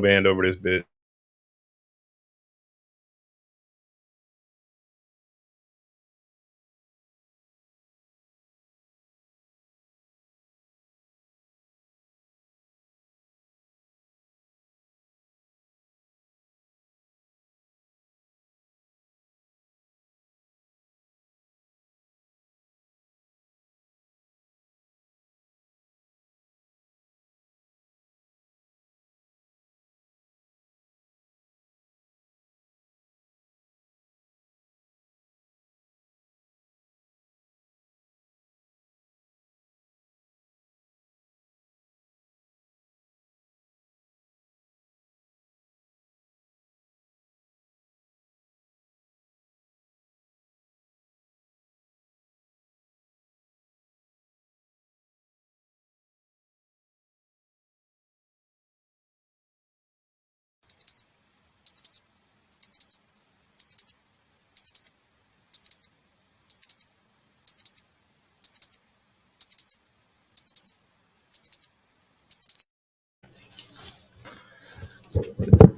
band over this bit.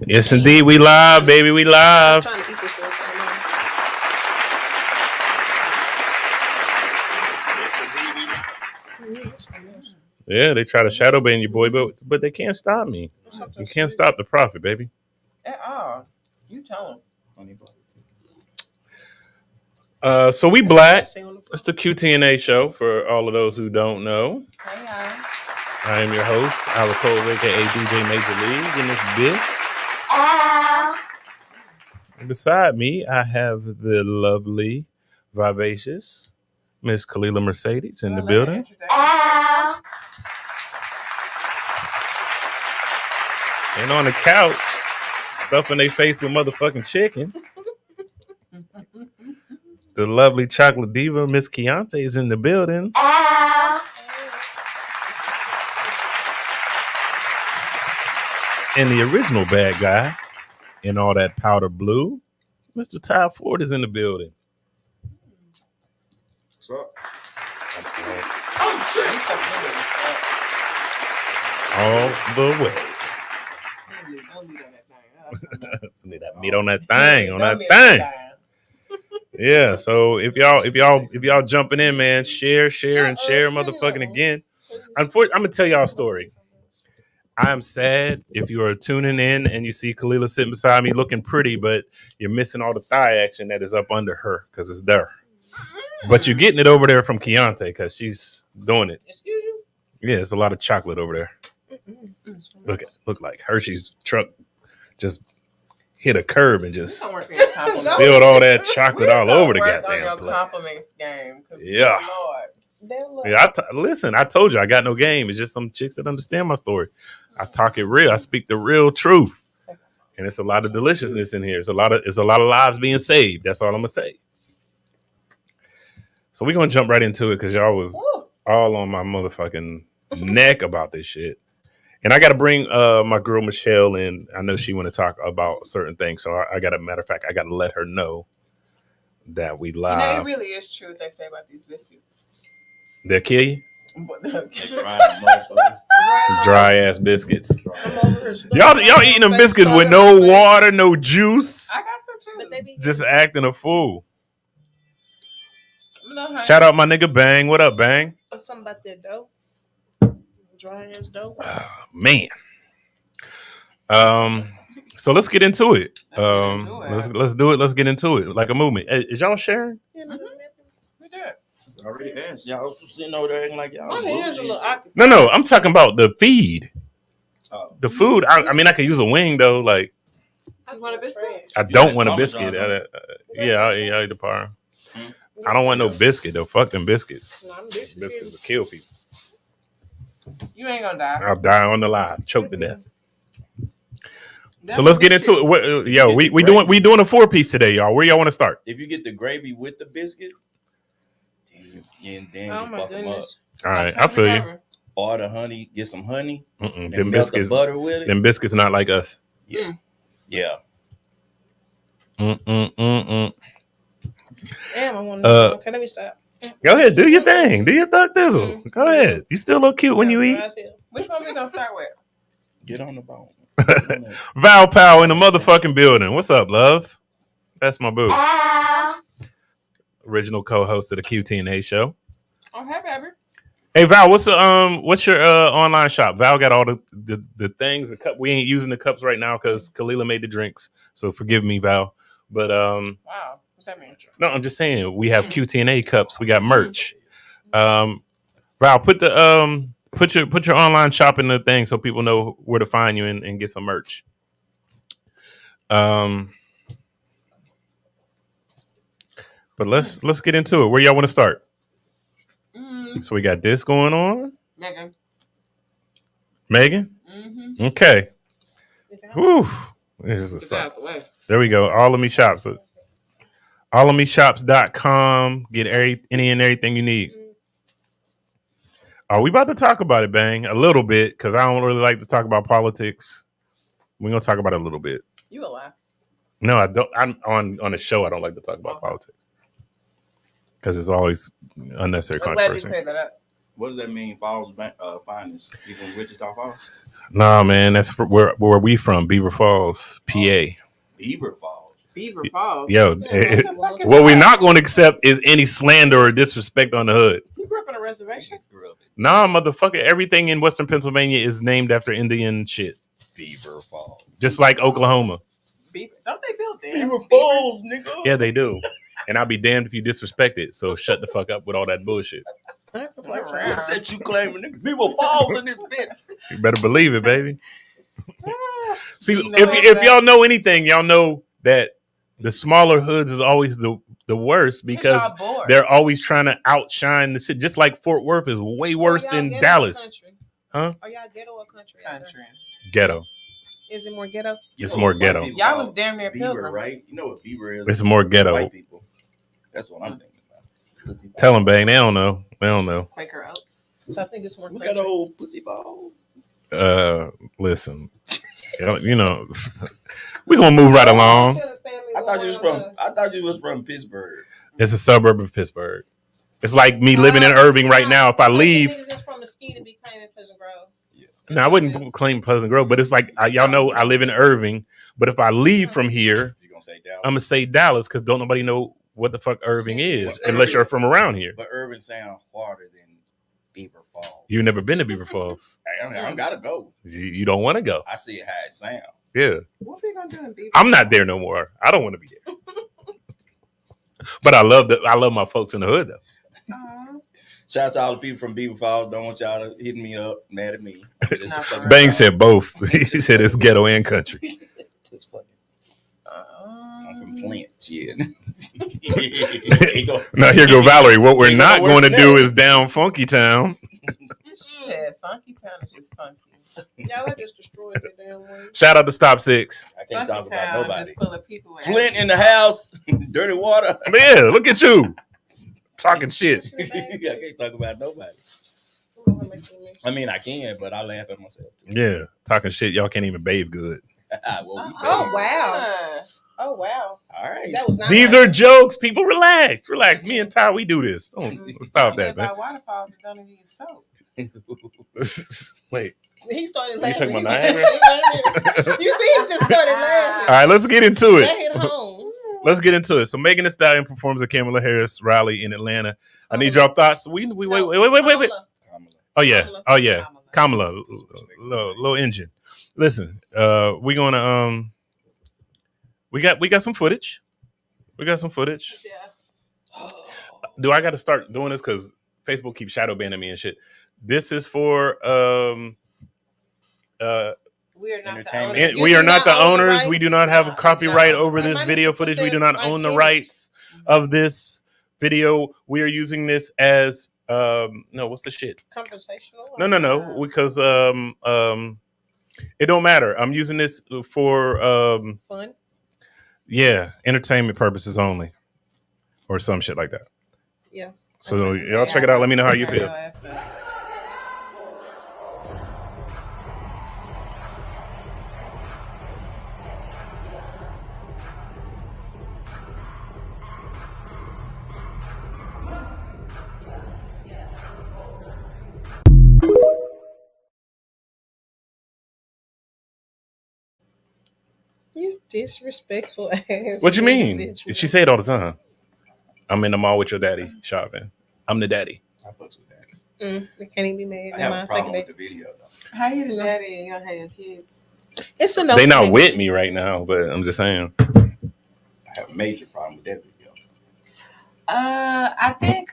Yes, indeed, we live, baby. We live. Yeah, they try to shadow ban you, boy, but they can't stop me. You can't stop the profit, baby. At all. You tell them. So we black. It's the QTNA Show for all of those who don't know. Hey, y'all. I am your host, Ala Cole, aka DJ Major League, in this bit. And beside me, I have the lovely, vivacious Miss Kalila Mercedes in the building. And on the couch, stuffing their face with motherfucking chicken, the lovely chocolate diva, Miss Keontae, is in the building. And the original bad guy in all that powder blue, Mr. Ty Ford, is in the building. What's up? All the way. Need that meat on that thing, Yeah, so if y'all jumping in, man, share, motherfucking again. Unfortunately, I'm gonna tell y'all a story. I'm sad if you are tuning in and you see Kalila sitting beside me looking pretty, but you're missing all the thigh action that is up under her because it's there. But you're getting it over there from Keontae because she's doing it. Excuse you? Yeah, it's a lot of chocolate over there. Look like Hershey's truck just hit a curb and just spilled all that chocolate all over the goddamn place. Compliments game. Yeah. Listen, I told you I got no game. It's just some chicks that understand my story. I talk it real. I speak the real truth. And it's a lot of deliciousness in here. It's a lot of lives being saved. That's all I'm gonna say. So we're gonna jump right into it because y'all was all on my motherfucking neck about this shit. And I got to bring my girl Michelle in. I know she want to talk about certain things, so I got to. Matter of fact, I got to let her know that we live. You know, it really is true what they say about these biscuits. They'll kill you. Dry ass biscuits. Y'all eating them biscuits with no water, no juice. I got some juice. Just acting a fool. Shout out my nigga Bang. What up, Bang? Something about that dough. Dry ass dough. Man. So let's get into it. Let's do it. Let's get into it like a movement. Hey, is y'all sharing? We did. Already asked. Y'all sitting over there acting like y'all. My hands a little occupied. No. I'm talking about the feed. The food. I mean, I could use a wing though. Like, you want a biscuit? I don't want a biscuit. I'll eat the par. I don't want no biscuit though. Fuck them biscuits. Biscuits will kill people. You ain't gonna die. I'll die on the line, choke to death. So let's get into it. We doing a 4-piece today, y'all. Where y'all want to start? If you get the gravy with the biscuit, then you fuck them up. All right, I feel you. Or the honey, get some honey. Them melt biscuits, the butter with it. Them biscuits not like us. Yeah. Yeah. Damn, I want to. Okay, let me stop. Go ahead, do your thing. Do your thug thizzle. Go ahead. You still look cute when you eat. Which one we gonna start with? Get on the bone. Val Powell in the motherfucking building. What's up, love? That's my boo. Original co-host of the QTNA Show. Oh, hey, baby. Hey Val, what's your online shop? Val got all the things. The cup. We ain't using the cups right now because Kalila made the drinks. So forgive me, Val. But Wow. What's that mean? no, I'm just saying we have QTNA cups. We got merch. Val, put your online shop in the thing so people know where to find you and get some merch. But let's get into it. Where y'all want to start? So we got this going on. Megan? Mm-hmm. Okay. Whew. There we go. All of me shops. AllomeShops.com. Get any and everything you need. Are we about to talk about it, Bang? A little bit, because I don't really like to talk about politics. We're going to talk about it a little bit. You a lie. No, I don't. I'm on the show. I don't like to talk about politics. Because it's always unnecessary controversy. Glad you cleared that up. What does that mean? Falls finest. People in Wichita Falls. Nah, man, that's where we from. Beaver Falls, PA. Beaver Falls. Beaver Falls. Yo, what we're not going to accept is any slander or disrespect on the hood. You grew up on a reservation? Nah, motherfucker. Everything in Western Pennsylvania is named after Indian shit. Beaver Falls. Just like Oklahoma. Beaver. Don't they build dams? Beaver Falls, nigga. Yeah, they do. And I'll be damned if you disrespect it. So shut the fuck up with all that bullshit. I said you claiming nigga Beaver Falls in this bitch. You better believe it, baby. See, if y'all know anything, y'all know that the smaller hoods is always the worst because they're always trying to outshine the city. Just like Fort Worth is way worse than Dallas. Huh? Are y'all ghetto or country? Ghetto. Is it more ghetto? It's more ghetto. Y'all was damn near Beaver, Pilgrim, right? You know what Beaver is? It's more ghetto. White people. That's what I'm thinking about. Tell them, Bang. They don't know. They don't know. Quaker Oats. So I think it's more Look country. at old pussy balls. Listen. You know, we're gonna move right along. I thought you was from Pittsburgh. It's a suburb of Pittsburgh. It's like me living in Irving right now. If I leave, Niggas from Mesquite be claiming Pleasant Grove. no, I wouldn't claim Pleasant Grove, but it's like y'all know I live in Irving. But if I leave from here, You gonna say Dallas? I'm gonna say Dallas because don't nobody know what the fuck Irving is unless you're from around here. But Irving sounds harder than Beaver Falls. You've never been to Beaver Falls. I don't gotta go. You don't want to go. I see how it sounds. Yeah, What we gonna do in Beaver? I'm not there no more. I don't want to be there. But I love my folks in the hood though. Shout out to all the people from Beaver Falls. Don't want y'all to hit me up, mad at me. Bang said both. He said it's ghetto and country. I'm from Flint, yeah. Now here go Valerie. What we're not going to do is down Funky Town. Shit, Funky Town is just funky. Y'all just destroyed the damn way. Shout out to Stop 6. I can't talk Funky about Town nobody. just full of people. Flint in the house, dirty water. Yeah, look at you talking shit. I can't talk about nobody. I mean, I can, but I laugh at myself too. Yeah, talking shit. Y'all can't even bathe good. Well, we Oh wow! Oh wow! all right. That was not. These are jokes. People, relax. Me and Ty, we do this. Don't stop that, man. Waterfalls don't even use soap. Wait. He started You laughing. talking about Niagara? You see, he just started laughing. All right, let's get into That it. hit home. Let's get into it. So Megan Thee Stallion performs at Kamala Harris rally in Atlanta. I need y'all thoughts. Wait. Kamala. Oh yeah. Kamala, little engine. Listen, we gonna we got some footage. Yeah. Do I got to start doing this because Facebook keeps shadow banning me and shit? This is for We are not Entertainment. the owners. we are not the owners. We rights. do not have a No, copyright no. over this video footage. We do not own the rights of this video. We are using this as no, what's the shit? Conversational. No, because it don't matter. I'm using this for Fun. yeah, entertainment purposes only, or some shit like that. Yeah. So y'all check it out. Let me know how you feel. You disrespectful ass. What you mean? individual. She say it all the time. I'm in the mall with your daddy shopping. I'm the daddy. I fucks with that. It can't even be made. I Never have a mind. Take it problem with back. the video though. How you the No. daddy and you don't have your kids? It's a no. They for not me. with me right now, but I'm just saying. I have a major problem with that video. I think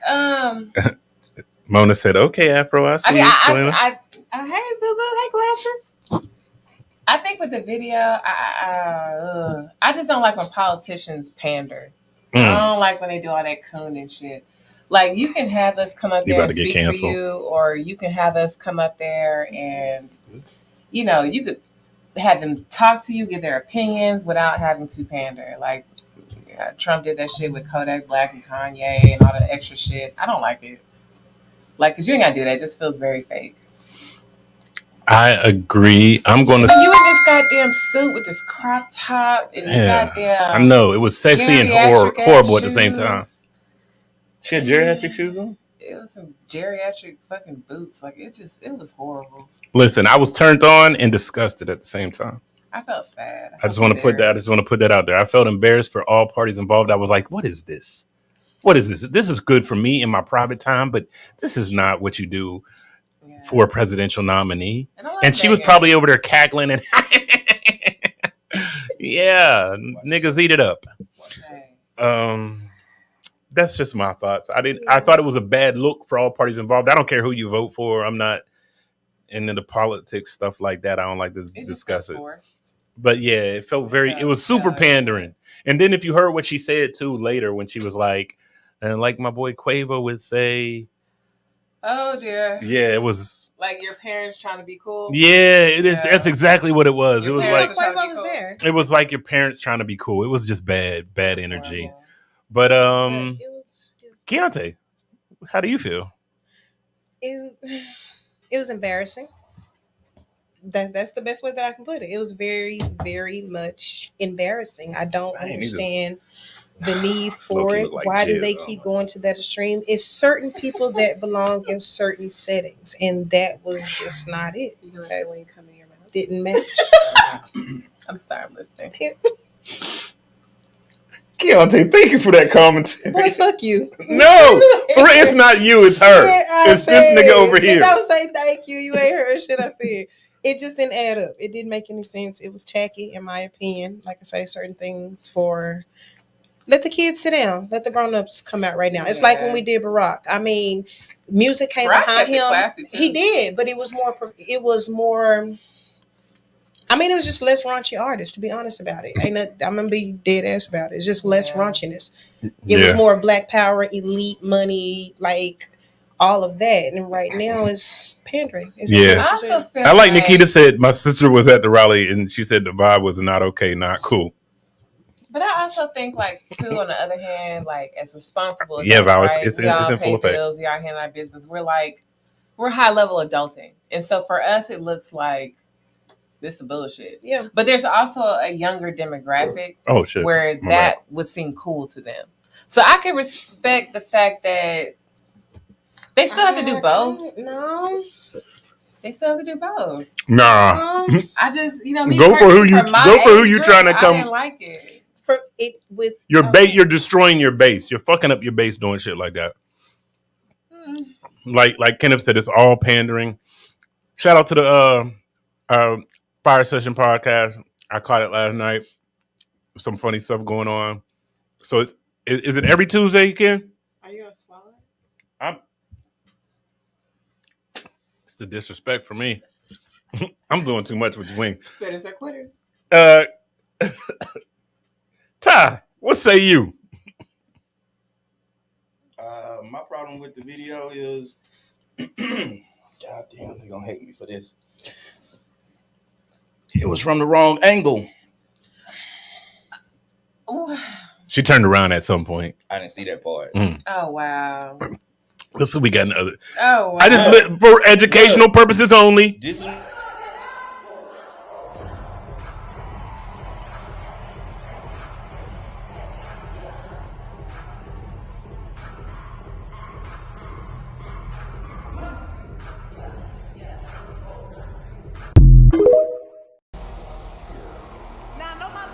Mona said, "Okay, Afro, I see I mean you." I hey boo boo, hey glasses. I think with the video, I just don't like when politicians pander. I don't like when they do all that coon and shit. Like you can have us come up You there about and to get speak for canceled. you, or you can have us come up there and you could have them talk to you, give their opinions without having to pander. Like Trump did that shit with Kodak Black and Kanye and all that extra shit. I don't like it. Like, cause you ain't gotta do that. It just feels very fake. I agree. I'm going And to. you in this goddamn suit with this crop top and this goddamn. I know it was sexy and geriatric horrible at the shoes. same time. She had geriatric shoes on. It was some geriatric fucking boots. Like it was horrible. Listen, I was turned on and disgusted at the same time. I felt sad. I just want to put that out there. I felt embarrassed for all parties involved. I was like, "What is this? What is this? This is good for me in my private time, but this is not what you do for a presidential nominee." And she was probably over there cackling and yeah, niggas eat it up. That's just my thoughts. I thought it was a bad look for all parties involved. I don't care who you vote for. I'm not into the politics stuff like that. I don't like to discuss it. But yeah, it felt it was super pandering. And then if you heard what she said too later when she was like, and like my boy Quavo would say, "Oh dear." Yeah, it was like your parents trying to be cool. Yeah, it is. That's exactly what it was. It was like Quavo was there. It was like your parents trying to be cool. It was just bad energy. Horrible. But It was. Keontae, how do you feel? It was embarrassing. That's the best way that I can put it. It was very, very much embarrassing. I don't understand the need for it. Like why do they keep going to that extreme? It's certain people that belong in certain settings, and that was just not it. That when you come in your mouth didn't match. I'm sorry, I'm listening. Keontae, thank you for that comment. Boy, fuck you. No, it's not you. It's her. It's this nigga over here. Don't say thank you. You ain't heard shit I said. It just didn't add up. It didn't make any sense. It was tacky, in my opinion. Like I say, certain things for... Let the kids sit down. Let the grown-ups come out right now. It's like when we did Barack. I mean, music came behind him. He did, but it was more... I mean, it was just less raunchy artists, to be honest about it. I'm going to be dead ass about it. It's just less raunchiness. It was more Black Power, elite money, like... all of that, and right now it's pandering. I like Nikita said my sister was at the rally and she said the vibe was not okay, not cool. But I also think, like, too, on the other hand, like, as responsible as it's in full effect. Bills, we are handling our business. We're high level adulting, and so for us, it looks like this is bullshit. Yeah. But there's also a younger demographic where that would seem cool to them. So I can respect the fact that they still have to do both. No. They still have to do both. Nah. I just, go for who you trying to come. I didn't like it. For it with you're destroying your base. You're fucking up your base doing shit like that. Like Kenneth said, it's all pandering. Shout out to the Fire Session podcast. I caught it last night. Some funny stuff going on. So is it every Tuesday, Ken? Are you gonna swallow it? It's the disrespect for me. I'm doing too much with wing. Spitters or quitters. Ty, what say you? My problem with the video is, God damn, they're gonna hate me for this. It was from the wrong angle. Ooh. She turned around at some point. I didn't see that part. Oh wow. Let's see, we got another. Oh wow. I just for educational purposes only. This is. Now I know my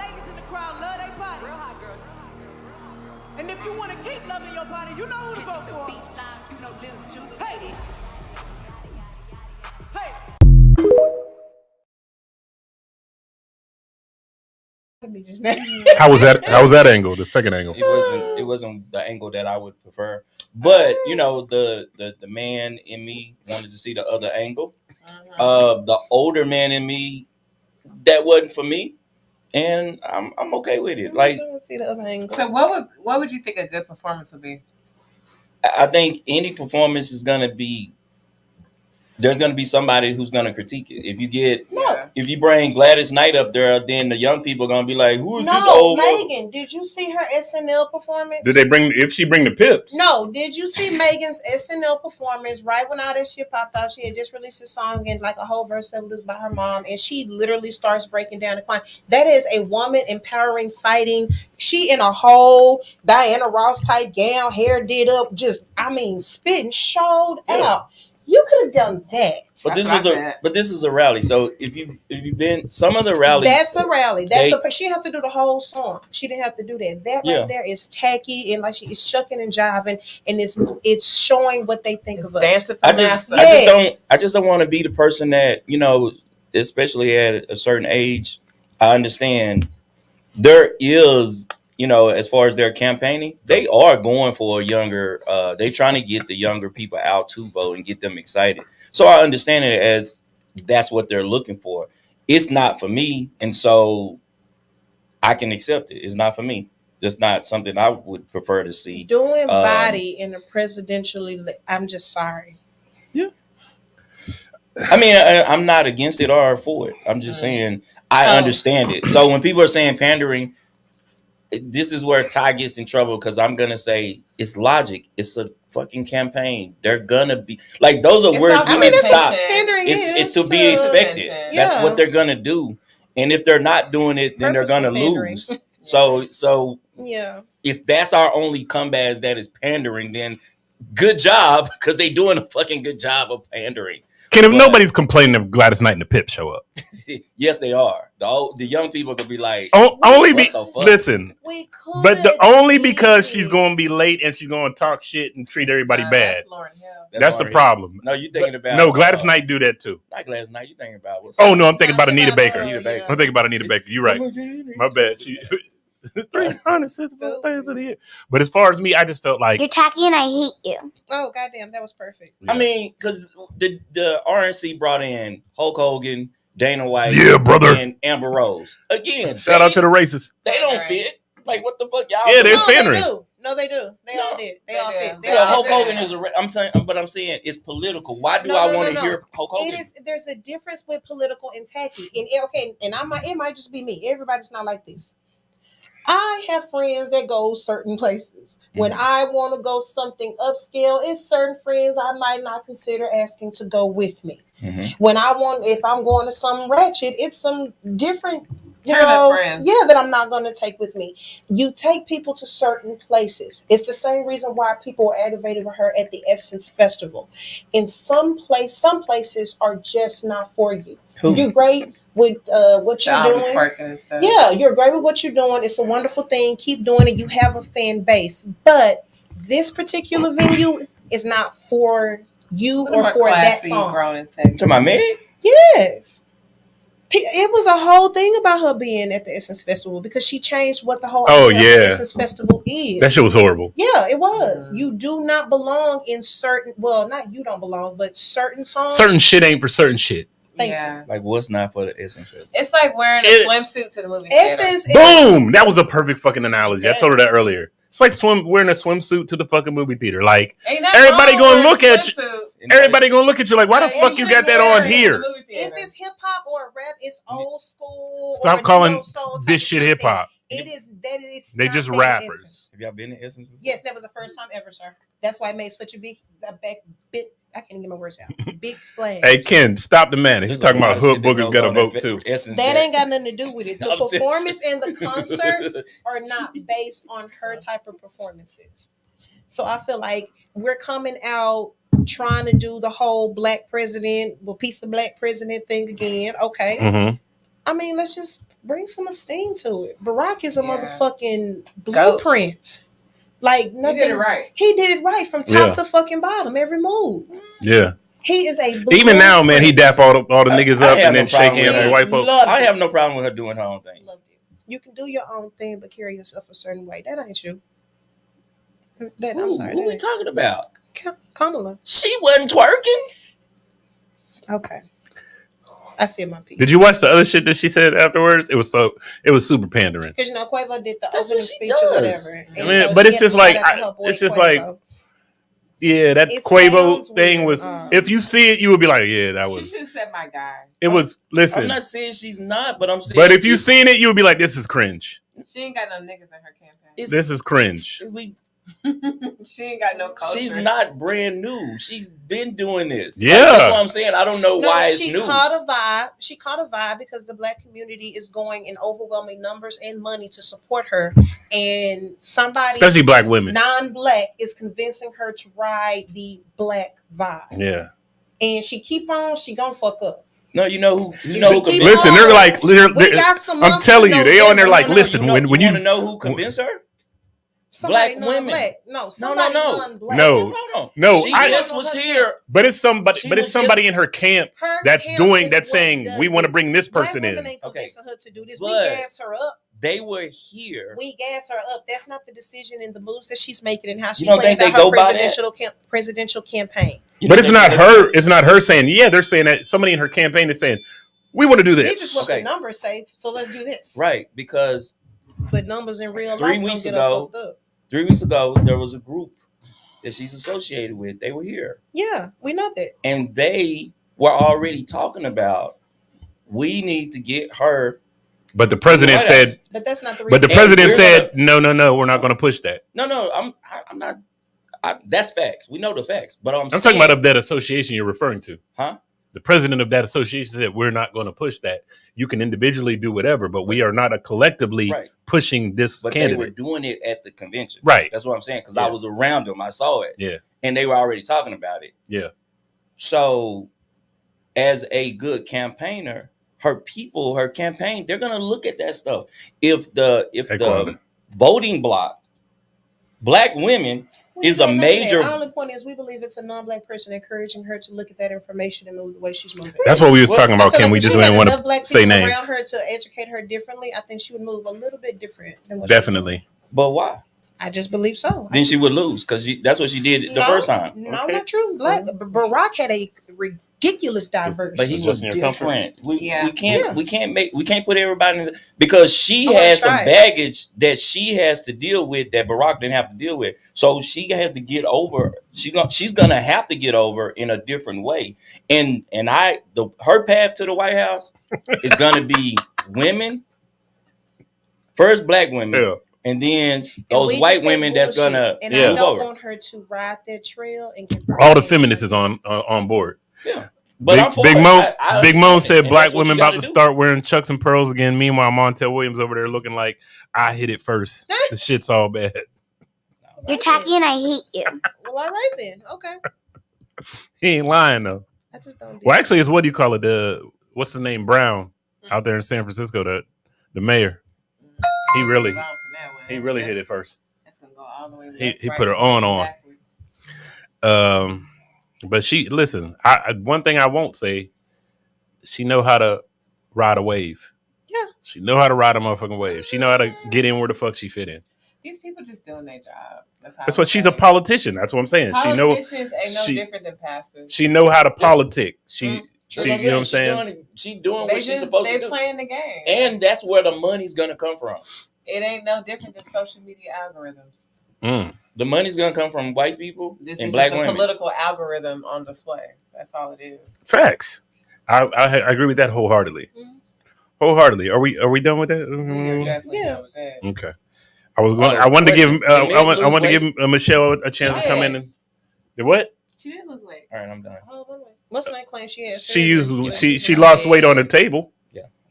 And if you want to keep loving your body, you know who to go for. Hey. Hey. How was that? How was that angle? The second angle. It wasn't the angle that I would prefer. But you know, the man in me wanted to see the other angle. The older man in me, that wasn't for me, and I'm okay with it. Like, see the other angle. So what would you think a good performance would be? I think any performance is gonna be. There's gonna be somebody who's gonna critique it. If you bring Gladys Knight up there, then the young people are gonna be like, "Who is this old Megan? Did you see her SNL performance? Did they bring? If she bring the pips? No. Did you see Megan's SNL performance right when all that shit popped out? She had just released a song and like a whole verse of it was by her mom, and she literally starts breaking down and crying. That is a woman empowering, fighting. She in a whole Diana Ross type gown, hair did up, just spitting, showed out. You could have done that. But this is a rally. So if you've been some of the rallies, that's a rally. She didn't have to do the whole song. She didn't have to do that. That right there is tacky and like she is shucking and jiving, and it's showing what they think of us. I just don't want to be the person that, you know, especially at a certain age. I understand there is, you know, as far as their campaigning, they are going for a younger, they're trying to get the younger people out to vote and get them excited. So I understand it as that's what they're looking for. It's not for me. And so I can accept it. It's not for me. That's not something I would prefer to see. Doing body in a presidentially, I'm just sorry. Yeah. I mean, I'm not against it or for it. I'm just saying I understand it. So when people are saying pandering, this is where Ty gets in trouble because I'm gonna say it's logic. It's a fucking campaign. They're gonna be like those are words we need to stop. It's to be expected. Yeah. That's what they're gonna do. And if they're not doing it, then they're gonna lose. So yeah. If that's our only comeback is that is pandering, then good job because they're doing a fucking good job of pandering. If nobody's complaining if Gladys Knight and the Pip show up. Yes, they are. The young people could be like, listen. Because she's going to be late and she's going to talk shit and treat everybody bad. That's the problem. No, you thinking about Gladys Knight do that too. Not Gladys Knight. You thinking about what's I'm thinking about Anita Baker. I'm thinking about Anita Baker. You're right. My bad. She 306 days of the year. But as far as me, I just felt like you're tacky and I hate you. Oh goddamn, that was perfect. I mean, because the RNC brought in Hulk Hogan, Dana White, brother, and Amber Rose. Again, shout out to the racists. They don't fit. Like what the fuck, y'all? Yeah, they're pandering. No, they do. They all did. They all fit. Hulk Hogan is I'm saying it's political. Why do I want to hear Hulk Hogan? There's a difference with political and tacky. And it might just be me. Everybody's not like this. I have friends that go certain places. When I want to go something upscale, it's certain friends I might not consider asking to go with me. When if I'm going to some ratchet, it's some different friends. Yeah, that I'm not going to take with me. You take people to certain places. It's the same reason why people were aggravated with her at the Essence Festival. In some places are just not for you. You're great with what you're doing. And stuff. Yeah, you're great with what you're doing. It's a wonderful thing. Keep doing it. You have a fan base. But this particular venue is not for you or for that song. To my man? Yes. It was a whole thing about her being at the Essence Festival because she changed what the whole Essence Festival is. That shit was horrible. Yeah, it was. You do not belong in certain, not you don't belong, but certain songs. Certain shit ain't for certain shit. Thank you. Like what's not for the Essence Festival? It's like wearing a swimsuit to the movie Essence theater. Boom! That was a perfect fucking analogy. I told her that earlier. It's like wearing a swimsuit to the fucking movie theater. Like everybody gonna look at you. Everybody gonna look at you like, why the fuck you got that on here? If it's hip hop or rap, it's old school. Stop calling this shit hip hop. It is that it's. They just rappers. Have y'all been to Essence? Yes, that was the first time ever, sir. That's why it made such a big. I can't even get my words out. Big splash. Hey Ken, stop the man. He's talking about hood boogers got a vote too. That ain't got nothing to do with it. The performance and the concerts are not based on her type of performances. So I feel like we're coming out trying to do the whole black president, piece of black president thing again. Okay. I mean, let's just bring some esteem to it. Barack is a Yeah. motherfucking blueprint. Like nothing. He did it right. He did it right from top to fucking bottom, every move. Yeah. He is a Even now, man, he dap all the niggas I up have and then no shake problem hands with with that. white folks. Loved I it. have no problem with her doing her own thing. Loved it. You can do your own thing, but carry yourself a certain way. That ain't you. That, I'm sorry. Who that we ain't- talking about? Kamala. She wasn't twerking. Okay. I said my piece. Did you watch the other shit that she said afterwards? It was super pandering. Because you know Quavo did the That's opening what she speech does. or whatever. I mean, but she it's had to just like shout out to her boy it's just Quavo. like yeah, that It Quavo sounds thing weird. was. If you see it, you would be like, yeah, that She was. should have said my guy. It was. I'm Listen, not saying she's not, but I'm saying. but if you seen it, you would be like, this is cringe. She ain't got no niggas in her campaign. This is cringe. She ain't got no culture. She's not brand new. She's been doing this. Yeah. Like, that's what I'm saying. I don't know No, why it's she new. caught a vibe. She caught a vibe because the black community is going in overwhelming numbers and money to support her, and somebody, Especially black women. non-black, is convincing her to ride the black vibe. Yeah. And she keep on. She gonna fuck up. No, you know who? You If know she who keep convinced Listen, on, they're like, we got some. I'm months telling to you, they on there November. like, No, listen, you know, when you you want to know who convinced her? somebody black women. non-black. No, somebody no. non-black. No, She I- just was here. but it's somebody, She but it's was somebody just- in her camp Her that's camp doing is that's what saying does we want to this. bring this Black person women in. ain't convincing her to do this. But- We gas her up. They were here. We gas her up. That's not the decision and the moves that she's making and how she don't plans think out they her go by that? presidential campaign. You But know, it's they- not they- her. It's not her saying. Yeah, they're saying that somebody in her campaign is saying we want to do This is this. what Okay. the numbers say. So let's do this. Right, because But numbers in real 3 life don't weeks get ago- us fucked up. 3 weeks ago there was a group that she's associated with. They were here, Yeah, we know that. and they were already talking about we need to get her. But the president White said. House. But that's not the reason. But the And president we're said, no, we're not going to push that. No, I'm not. That's facts. We know the facts, but I'm talking about of that association you're referring to. Huh? The president of that association said, we're not going to push that. You can individually do whatever, but we are not collectively right. pushing this But candidate. they were doing it at the convention. Right. That's what I'm saying, because Yeah. I was around them. I saw it. Yeah. And they were already talking about it. Yeah. So, as a good campaigner, her people, her campaign, they're gonna look at that stuff. If the Equality. voting block, black women, We is said a none of major- that. Our only point is we believe it's a non-black person encouraging her to look at that information and move the way she's moving. That's what we was Well, talking I about, feel Kim. like We if just she had didn't want enough to black say people names. around her to educate her differently, I think she would move a little bit different than what she Definitely. but why? I just believe so. Then she would lose because that's what she did the first time. No, Okay. not true. Barack had a ridiculous diverse. But he Just was in your comfort. different. We Yeah. can't put everybody in because she I wanna has some try it. baggage that she has to deal with that Barack didn't have to deal with. So she has to get over. She's gonna have to get over in a different way. And her path to the White House is gonna be women. First black women. Yeah. And then And those we white can take women that's bullshit, gonna and Yeah. I move don't over. want her to ride that trail and get her All the name feminists right. is on board. Yeah. But I'm for Big it. Mo, I Big Mo understand it, said and black that's what women you about gotta to do. start wearing chucks and pearls again. Meanwhile, Montel Williams over there looking like I hit it first. The shit's all bad. You're tacky and I hate you. Well, all right then. Okay. He ain't lying though. I just don't. Well, actually, it's what do you call it? What's the name? Brown out there in San Francisco. The mayor. He really hit it first. That's gonna go all the way He put her on. But she listen. One thing I won't say, she know how to ride a wave. Yeah. She know how to ride a motherfucking wave. She know how to get in where the fuck she fit in. These people just doing their job. That's what she's a politician. That's what I'm saying. Politicians ain't no she- different than pastors. She know how to politic. She That's you what know what I'm saying? She's doing They what she's just supposed they to do. playing the game. And that's where the money's gonna come from. It ain't no different than social media algorithms. The money's gonna come from white people This and is black just a women. political algorithm on display. That's all it is. Facts. I agree with that wholeheartedly. Mhm. Wholeheartedly. Are we done with that? We are Mhm. definitely Yeah. done with that. Okay. I was going. Oh, I wanted to give. question. Did Meg I wanted to lose give Michelle a chance She to come did. in and. The what? She did lose weight. All right, I'm done. Oh, wait. What's that claim she had? She used. surgery? She lost weight on the table.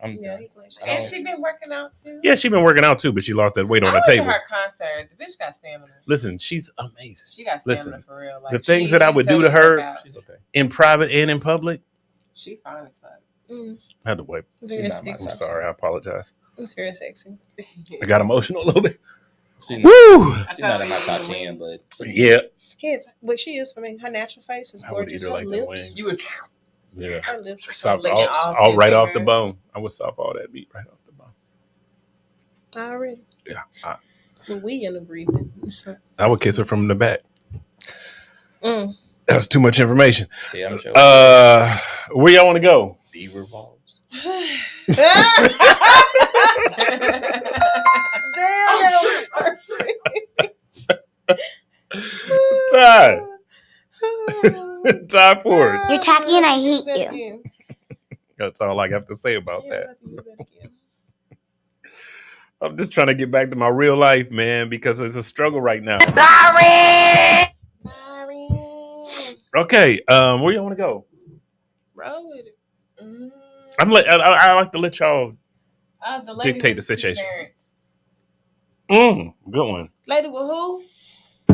I'm Yeah, done. he claimed she I And don't- she been working out too. Yeah, she been working out too, but she lost that weight on I the went to table. her concert. The bitch got stamina. Listen, she's amazing. She got stamina Listen, for real. Like, the things she- that I you would tell do to she her- work out. She's okay. In private and in public, She fine as fuck. Mm, I had to wipe. very She's not my sick. I'm sorry. I apologize. It's very sexy. I got emotional a little bit. She's Woo! not in my top 10, but Yeah. His, what she is for me, her natural face is I would gorgeous. eat her Her like them lips, wings. You would. Yeah. her lips are so Soft, licking delicious. all right off the fingers. bone. I would soft all that meat right off the bone. Already. Yeah. We in agreement. So, I would kiss her from the back. mm. That was too much information. yeah, I'm sure. Where y'all want to go? Beaver balls. Damn, that was perfect. Ty. Ty Ford. You're tacky and I hate Use that you. again. That's all I have to say about Yeah, that. I have to use that again. I'm just trying to get back to my real life, man, because it's a struggle right now. Sorry. Okay, where y'all want to go? Roll with it. I like to let y'all The lady dictate with the two situation. parents. Good one. Lady with who?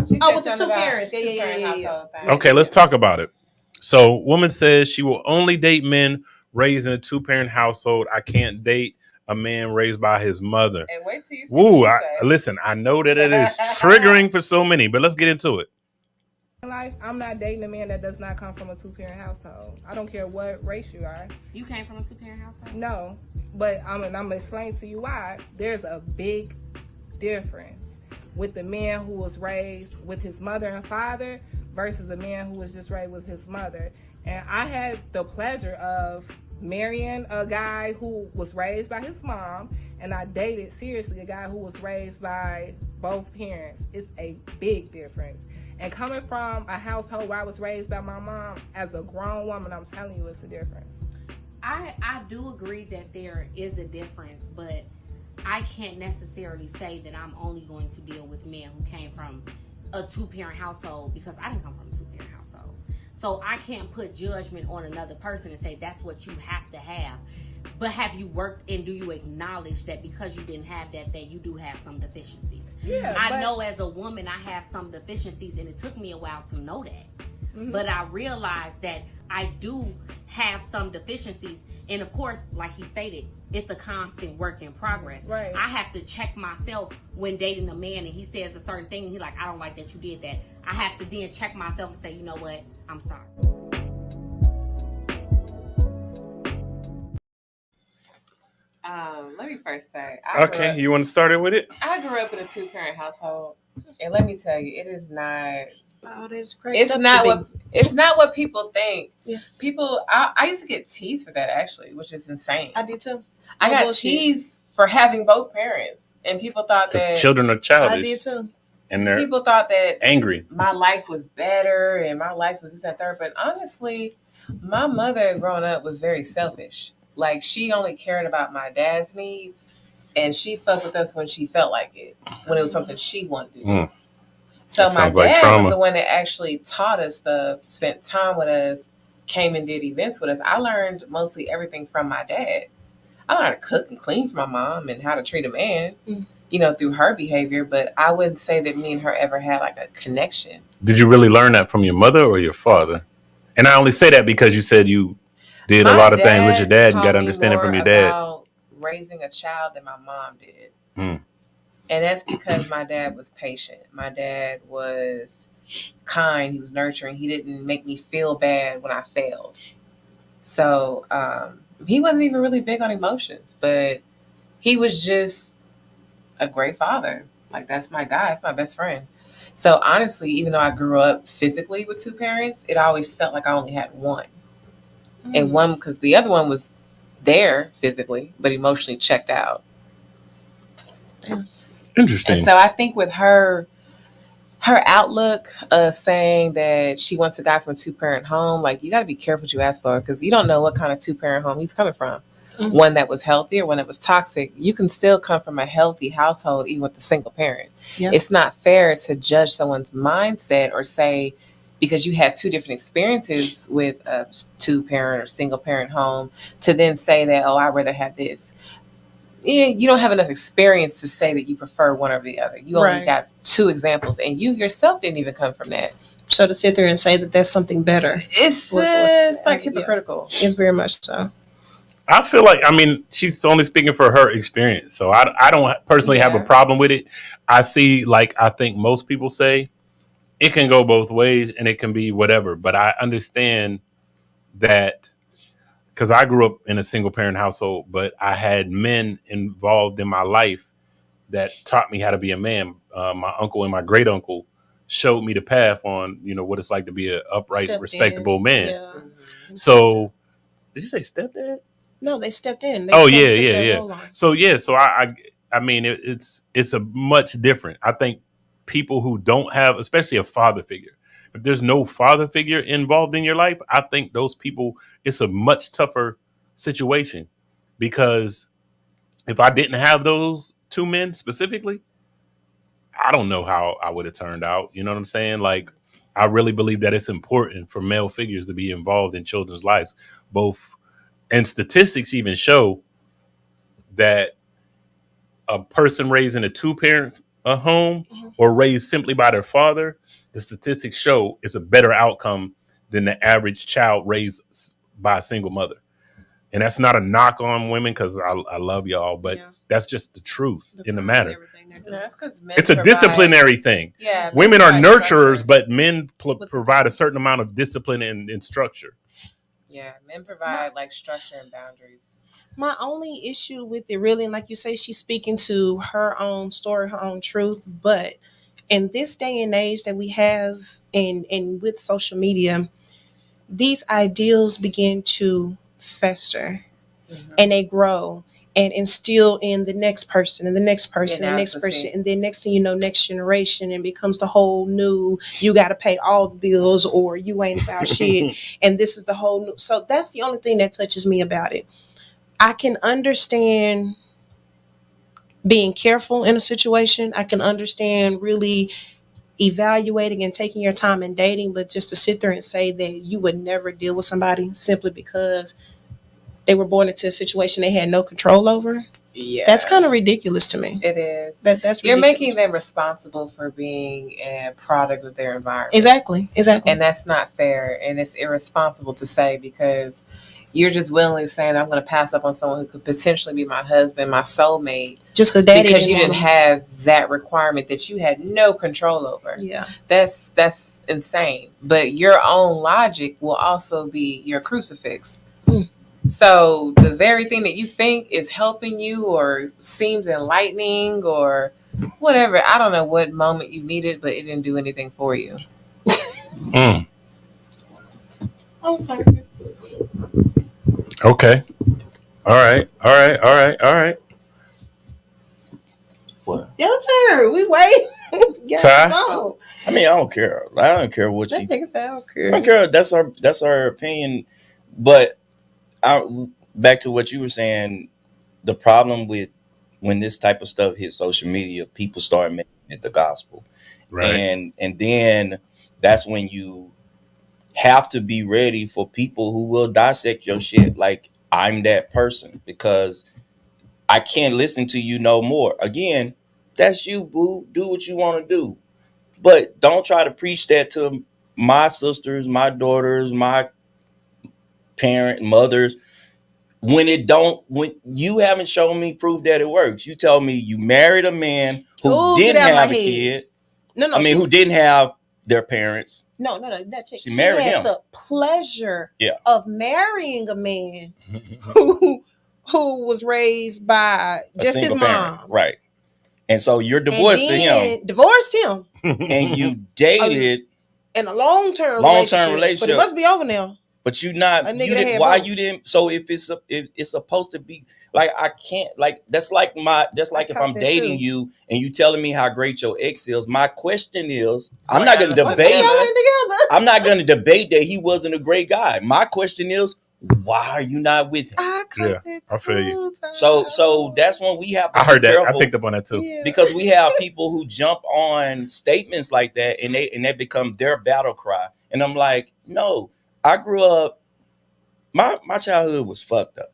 She Oh, said with the something two about parents. Yeah. two-parent household thing. Okay, let's talk about it. So, woman says she will only date men raised in a 2-parent household. I can't date a man raised by his mother. And wait till you see Woo! what she says. Listen, I know that it is triggering for so many, but let's get into it. In life, I'm not dating a man that does not come from a 2-parent household. I don't care what race you are. You came from a 2-parent household? No, but I'm gonna explain to you why. There's a big difference with the man who was raised with his mother and father versus a man who was just raised with his mother. And I had the pleasure of marrying a guy who was raised by his mom, and I dated seriously a guy who was raised by both parents. It's a big difference. And coming from a household where I was raised by my mom, as a grown woman, I'm telling you, it's a difference. I do agree that there is a difference, but I can't necessarily say that I'm only going to deal with men who came from a 2-parent household, because I didn't come from a 2-parent household. So I can't put judgment on another person and say that's what you have to have. But have you worked, and do you acknowledge that because you didn't have that you do have some deficiencies? Yeah, I know as a woman I have some deficiencies, and it took me a while to know that. Mm-hmm. But I realized that I do have some deficiencies. And of course, like he stated, it's a constant work in progress. Right. I have to check myself when dating a man and he says a certain thing and he's like, I don't like that you did that. I have to then check myself and say, you know what? I'm sorry. Let me first say. Okay, you want to start it with it? I grew up in a 2-parent household, and let me tell you, it is not. Oh, that's great. It's not what people think. Yeah. People, I used to get teased for that actually, which is insane. I did too. I got teased for having both parents, and people thought that children are childish. I did too. And they're people thought that angry. My life was better, and my life was this and third. But honestly, my mother growing up was very selfish. Like, she only cared about my dad's needs, and she fucked with us when she felt like it, when it was something she wanted to do. So my dad was the one that actually taught us stuff, spent time with us, came and did events with us. I learned mostly everything from my dad. I learned how to cook and clean from my mom and how to treat a man, through her behavior. But I wouldn't say that me and her ever had like a connection. Did you really learn that from your mother or your father? And I only say that because you said you did a lot of things with your dad and got to understand it from your dad. About raising a child than my mom did. And that's because my dad was patient. My dad was kind. He was nurturing. He didn't make me feel bad when I failed. So he wasn't even really big on emotions, but he was just a great father. Like, that's my guy. That's my best friend. So honestly, even though I grew up physically with 2 parents, it always felt like I only had one. And one, because the other one was there physically, but emotionally checked out. Interesting. And so I think with her outlook, saying that she wants a guy from a 2-parent home, like, you got to be careful what you ask for, because you don't know what kind of 2-parent home he's coming from. One that was healthy or one that was toxic. You can still come from a healthy household even with a single parent. Yep. It's not fair to judge someone's mindset or say, because you had 2 different experiences with a 2-parent or single parent home, to then say that, oh, I'd rather have this. Yeah, you don't have enough experience to say that you prefer one over the other. You only got 2 examples, and you yourself didn't even come from that. So to sit there and say that that's something better, it's like hypocritical. Yeah, it's very much so. I feel like, I mean, she's only speaking for her experience, so I don't personally have a Yeah. problem with it. I see, like I think most people say, it can go both ways and it can be whatever. But I understand that because I grew up in a single parent household, but I had men involved in my life that taught me how to be a man. My uncle and my great uncle showed me the path on, you know, what it's like to be an upright, Stepped respectable in. man. Yeah. So, did you say stepdad? No, they stepped in. They Oh kinda yeah, took yeah, that yeah. role on. So yeah, so I mean, it's a much different. I think people who don't have, especially a father figure, if there's no father figure involved in your life, I think those people, it's a much tougher situation because if I didn't have those two men specifically, I don't know how I would have turned out. You know what I'm saying? Like, I really believe that it's important for male figures to be involved in children's lives, both, and statistics even show that a person raised in a two-parent home or raised simply by their father, the statistics show it's a better outcome than the average child raised by a single mother. And that's not a knock on women because I love y'all, but Yeah. that's just the truth in the pride and matter. everything they're doing. That's because men It's a provide- disciplinary thing. Yeah, men Women are provide nurturers, structure. but men With the provide a certain amount of discipline and structure. Yeah, men provide like structure and boundaries. My only issue with it, really, and like you say, she's speaking to her own story, her own truth. But in this day and age that we have, and with social media, these ideals begin to fester and they grow and instill in the next person and the next person and the next person, and then next thing you know, next generation, and becomes the whole new, you got to pay all the bills or you ain't about shit, and this is the whole new. So that's the only thing that touches me about it. I can understand being careful in a situation. I can understand really evaluating and taking your time and dating, but just to sit there and say that you would never deal with somebody simply because they were born into a situation they had no control over. Yeah, That's kind of ridiculous to me. It is. That's You're ridiculous. making them responsible for being a product of their environment. Exactly. And that's not fair, and it's irresponsible to say because you're just willingly saying I'm going to pass up on someone who could potentially be my husband, my soulmate, just because you didn't have that requirement that you had no control over. Yeah, that's insane. But your own logic will also be your crucifix. So the very thing that you think is helping you or seems enlightening or whatever, I don't know what moment you needed, but it didn't do anything for you. Okay. All right. What? Your turn. We wait. Ty? I mean, I don't care. I don't care what she. I don't care. I don't care. That's our opinion. But back to what you were saying. The problem with when this type of stuff hits social media, people start making it the gospel, Right. and then that's when you have to be ready for people who will dissect your shit. Like, I'm that person because I can't listen to you no more. Again, that's you, boo. Do what you want to do. But don't try to preach that to my sisters, my daughters, my mothers. When you haven't shown me proof that it works. You tell me you married a man who didn't have a kid. No, I mean, who didn't have their parents. No. That chick. She married had him. the pleasure Yeah. of marrying a man who was raised by just his mom. Parent. Right. And so you're divorced to him. Divorced him. And you dated in a long-term relationship. But it must be over now. But you not you didn't, why both. You didn't. So if it's supposed to be like, I can't, like, that's like if I'm dating you and you telling me how great your ex is. My question is, I'm not going to debate. I'm not going to debate that he wasn't a great guy. My question is, why are you not with him? I feel you. So that's when we have to I heard that. careful, I picked up on that too. Yeah. because we have people who jump on statements like that and they become their battle cry. And I'm like, no, I grew up, my childhood was fucked up.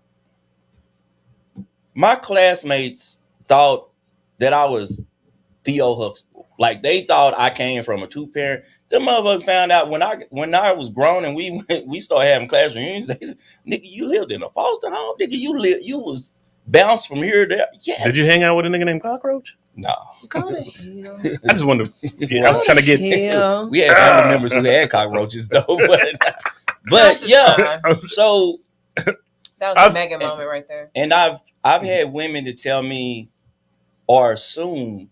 My classmates thought that I was Theo Huxtable. Like they thought I came from a 2-parent. Them motherfuckers found out when I was grown and we started having class reunions. They said, "Nigga, you lived in a foster home. Nigga, you was bounced from here to there." Yes. Did you hang out with a nigga named Cockroach? No. Go to hell. I just wanted to. I was trying to get. Hell. We had family members who had cockroaches though, but yeah. So That was I a was- mega moment right there. and I've had women to tell me or assume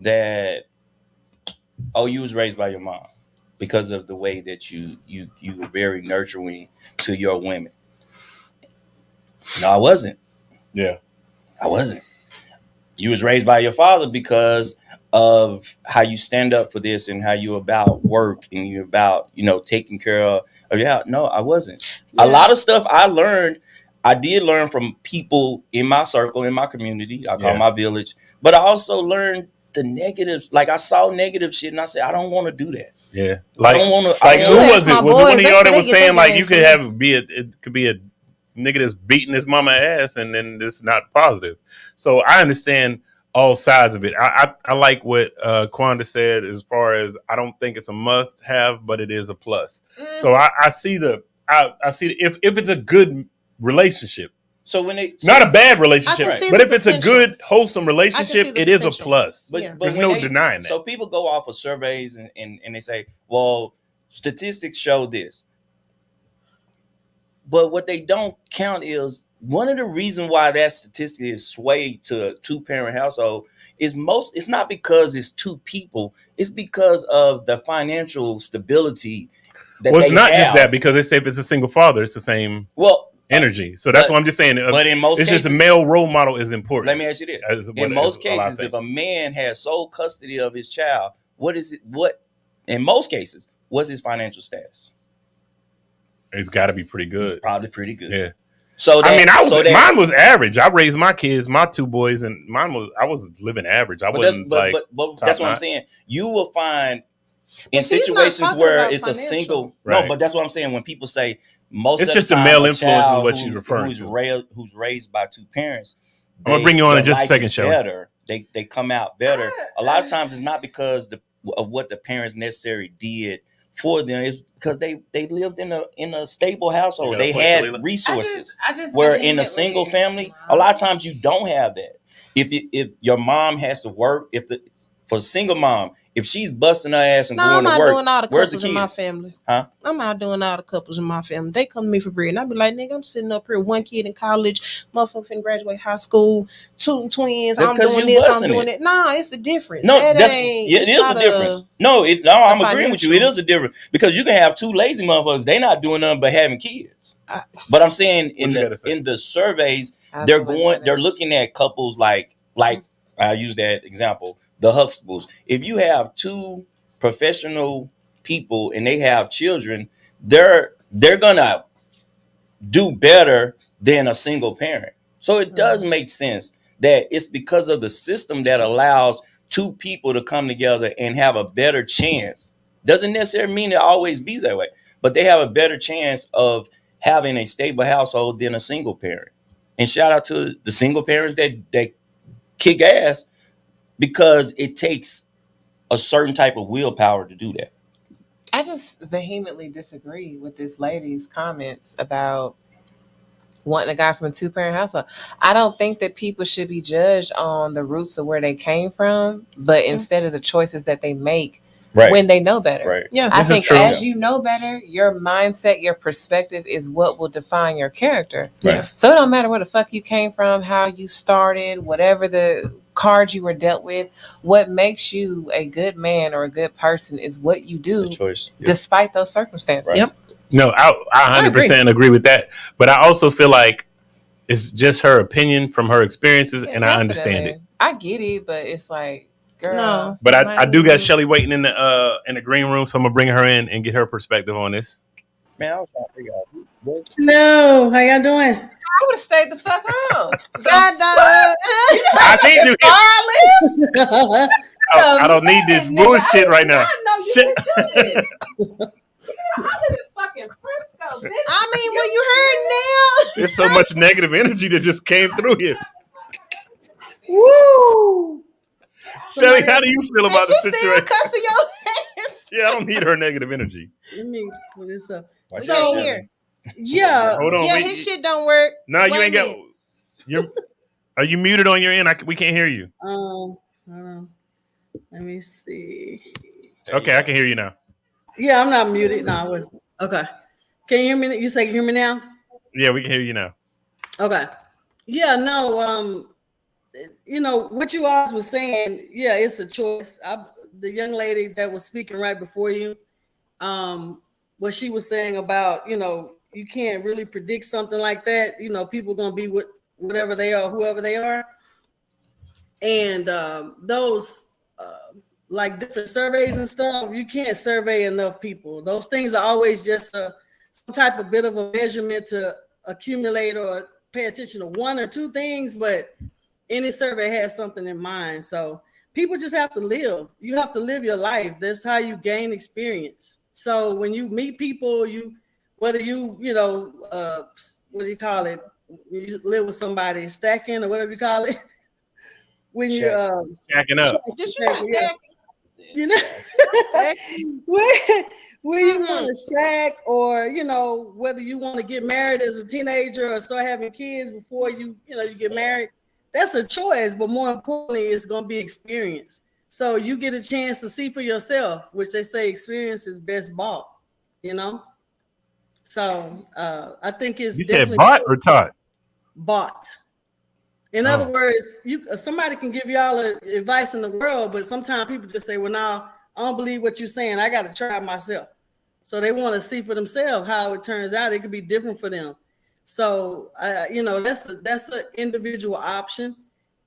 that, oh, you was raised by your mom because of the way that you were very nurturing to your women. No, I wasn't. Yeah. I wasn't. You was raised by your father because of how you stand up for this and how you about work and you about, taking care of your house. No, I wasn't. A lot of stuff I did learn from people in my circle, in my community, I call my village, but I also learned the negatives. Like I saw negative shit and I said, I don't want to do that. Yeah. I don't want to. Like who was That's it? my Was it one boys. of y'all That's that where was they get saying their like game you could from. it could be a nigga that's beating his mama ass and then it's not positive. So I understand all sides of it. I like what Quanda said as far as I don't think it's a must have, but it is a plus. So I see if it's a good relationship. So when they Not a bad relationship, I can see but the if it's a potential. good, wholesome I can relationship, see the it is a potential. plus. But, Yeah. but There's when no denying that. So people go off of surveys and they say, well, statistics show this. But what they don't count is one of the reasons why that statistic is swayed to a 2-parent household is it's not because it's 2 people, it's because of the financial stability that Well, it's they not just have. that because they say if it's a single father, it's the same Well, energy. So that's but- what I'm just saying. but in most it's cases, just a male role model is important. let me ask you this. In most cases, if a man has sole custody of his child, in most cases, what's his financial status? It's got to be pretty good. It's probably pretty good. Yeah. So mine was average. I raised my kids, my 2 boys, and I was living average. I wasn't but top that's what I'm notch. saying. You will find in But he's not situations talking where about it's a financial. single. Right. No, but that's what I'm saying. When people say most It's of just the a time, male influence is child what she's referring who's to. who's raised by 2 parents. I'm gonna bring you on in their just a life second, is Shelly. better. They come out better. A lot of times it's not because of what the parents necessarily did for them. It's because they lived in a stable household. You got a They point, had Kalila? resources. I just Where in a vehemently- single family, a lot of times you don't have that. If your mom has to work, for a single mom, if she's busting her ass and No, going I'm to out work, doing all the where's the couples in my kids? family. Huh? I'm out doing all the couples in my family. They come to me for bread. And I be like, nigga, I'm sitting up here, 1 kid in college, motherfucker finna graduate high school, 2 twins. That's I'm 'cause doing you this, I'm busting doing it. it. Nah, it's a difference. No, That it it's is not a difference. I'm agreeing with you. It is a difference because you can have 2 lazy motherfuckers. They not doing nothing but having kids. But I'm saying What you gotta say? in the surveys, I was they're gonna finish. looking at couples like I use that example, the Huxtables. If you have 2 professional people and they have children, they're gonna do better than a single parent. So it does make sense that it's because of the system that allows 2 people to come together and have a better chance. Doesn't necessarily mean it always be that way, but they have a better chance of having a stable household than a single parent. And shout out to the single parents that kick ass because it takes a certain type of willpower to do that. I just vehemently disagree with this lady's comments about wanting a guy from a 2-parent household. I don't think that people should be judged on the roots of where they came from, but instead of the choices that they make when they know better. Right. Yeah. I This is think true. as you know better, your mindset, your perspective is what will define your character. Right. So it don't matter where the fuck you came from, how you started, whatever the cards you were dealt with. What makes you a good man or a good person is what you do The choice. despite those circumstances. Right. Yep. No, I 100% agree with that. But I also feel like it's just her opinion from her experiences, Yeah, and I understand definitely. it. I get it, but it's like, girl. No. But I do got Shelly waiting in the green room, so I'm gonna bring her in and get her perspective on this. Man, I was trying to figure out what. Hello, how y'all doing? I would have stayed the fuck home. God dog. I need you. Far I live? I don't need this Nigga, bullshit right now. I know you Shit. can do this. I live in fucking Frisco, bitch. I mean, when you heard now. There's so much negative energy that just came through here. Woo! Shelly, how do you feel about the she's still situation? cussing your ass. Yeah, I don't need her negative energy. Let me pull this up. Watch So out, here. Yeah. Hold on. Yeah, his shit don't work. No, you Wait ain't a got. minute. You're. Are you muted on your end? We can't hear you. Hold on. Let me see. Okay, I can hear you now. Yeah, I'm not muted. No, I wasn't. Okay. Can you hear me? You say you hear me now? Yeah, we can hear you now. Okay. Yeah, no, you know, what you all was saying, yeah, it's a choice. The young lady that was speaking right before you, what she was saying about, you know, you can't really predict something like that. You know, people gonna be whatever they are, whoever they are. And those like different surveys and stuff, you can't survey enough people. Those things are always just some type of bit of a measurement to accumulate or pay attention to one or two things, but any survey has something in mind. So people just have to live. You have to live your life. That's how you gain experience. So when you meet people, whether you know, what do you call it? You live with somebody, stacking or whatever you call it. When you Jacking up. You know, where you want to shack, or you know, whether you want to get married as a teenager or start having kids before you get married, that's a choice. But more importantly, it's going to be experience. So you get a chance to see for yourself, which they say experience is best bought. You know, so I think it's You said bought or taught? Bought. In other words, somebody can give you all the advice in the world, but sometimes people just say, well, now I don't believe what you're saying. I got to try it myself. So they want to see for themselves how it turns out. It could be different for them. So, you know, that's an individual option.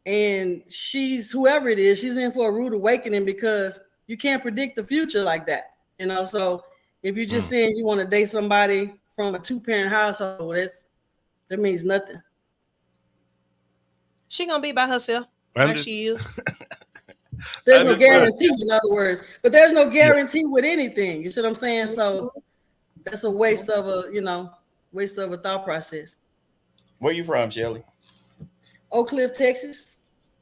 And whoever it is, she's in for a rude awakening because you can't predict the future like that. You know, so if you're just saying you want to date somebody from a 2-parent household, that means nothing. She gonna be by herself. Like she is. There's no guarantee, in other words. But there's no guarantee with anything. You see what I'm saying? So that's a waste of a thought process. Where you from, Shelly? Oak Cliff, Texas.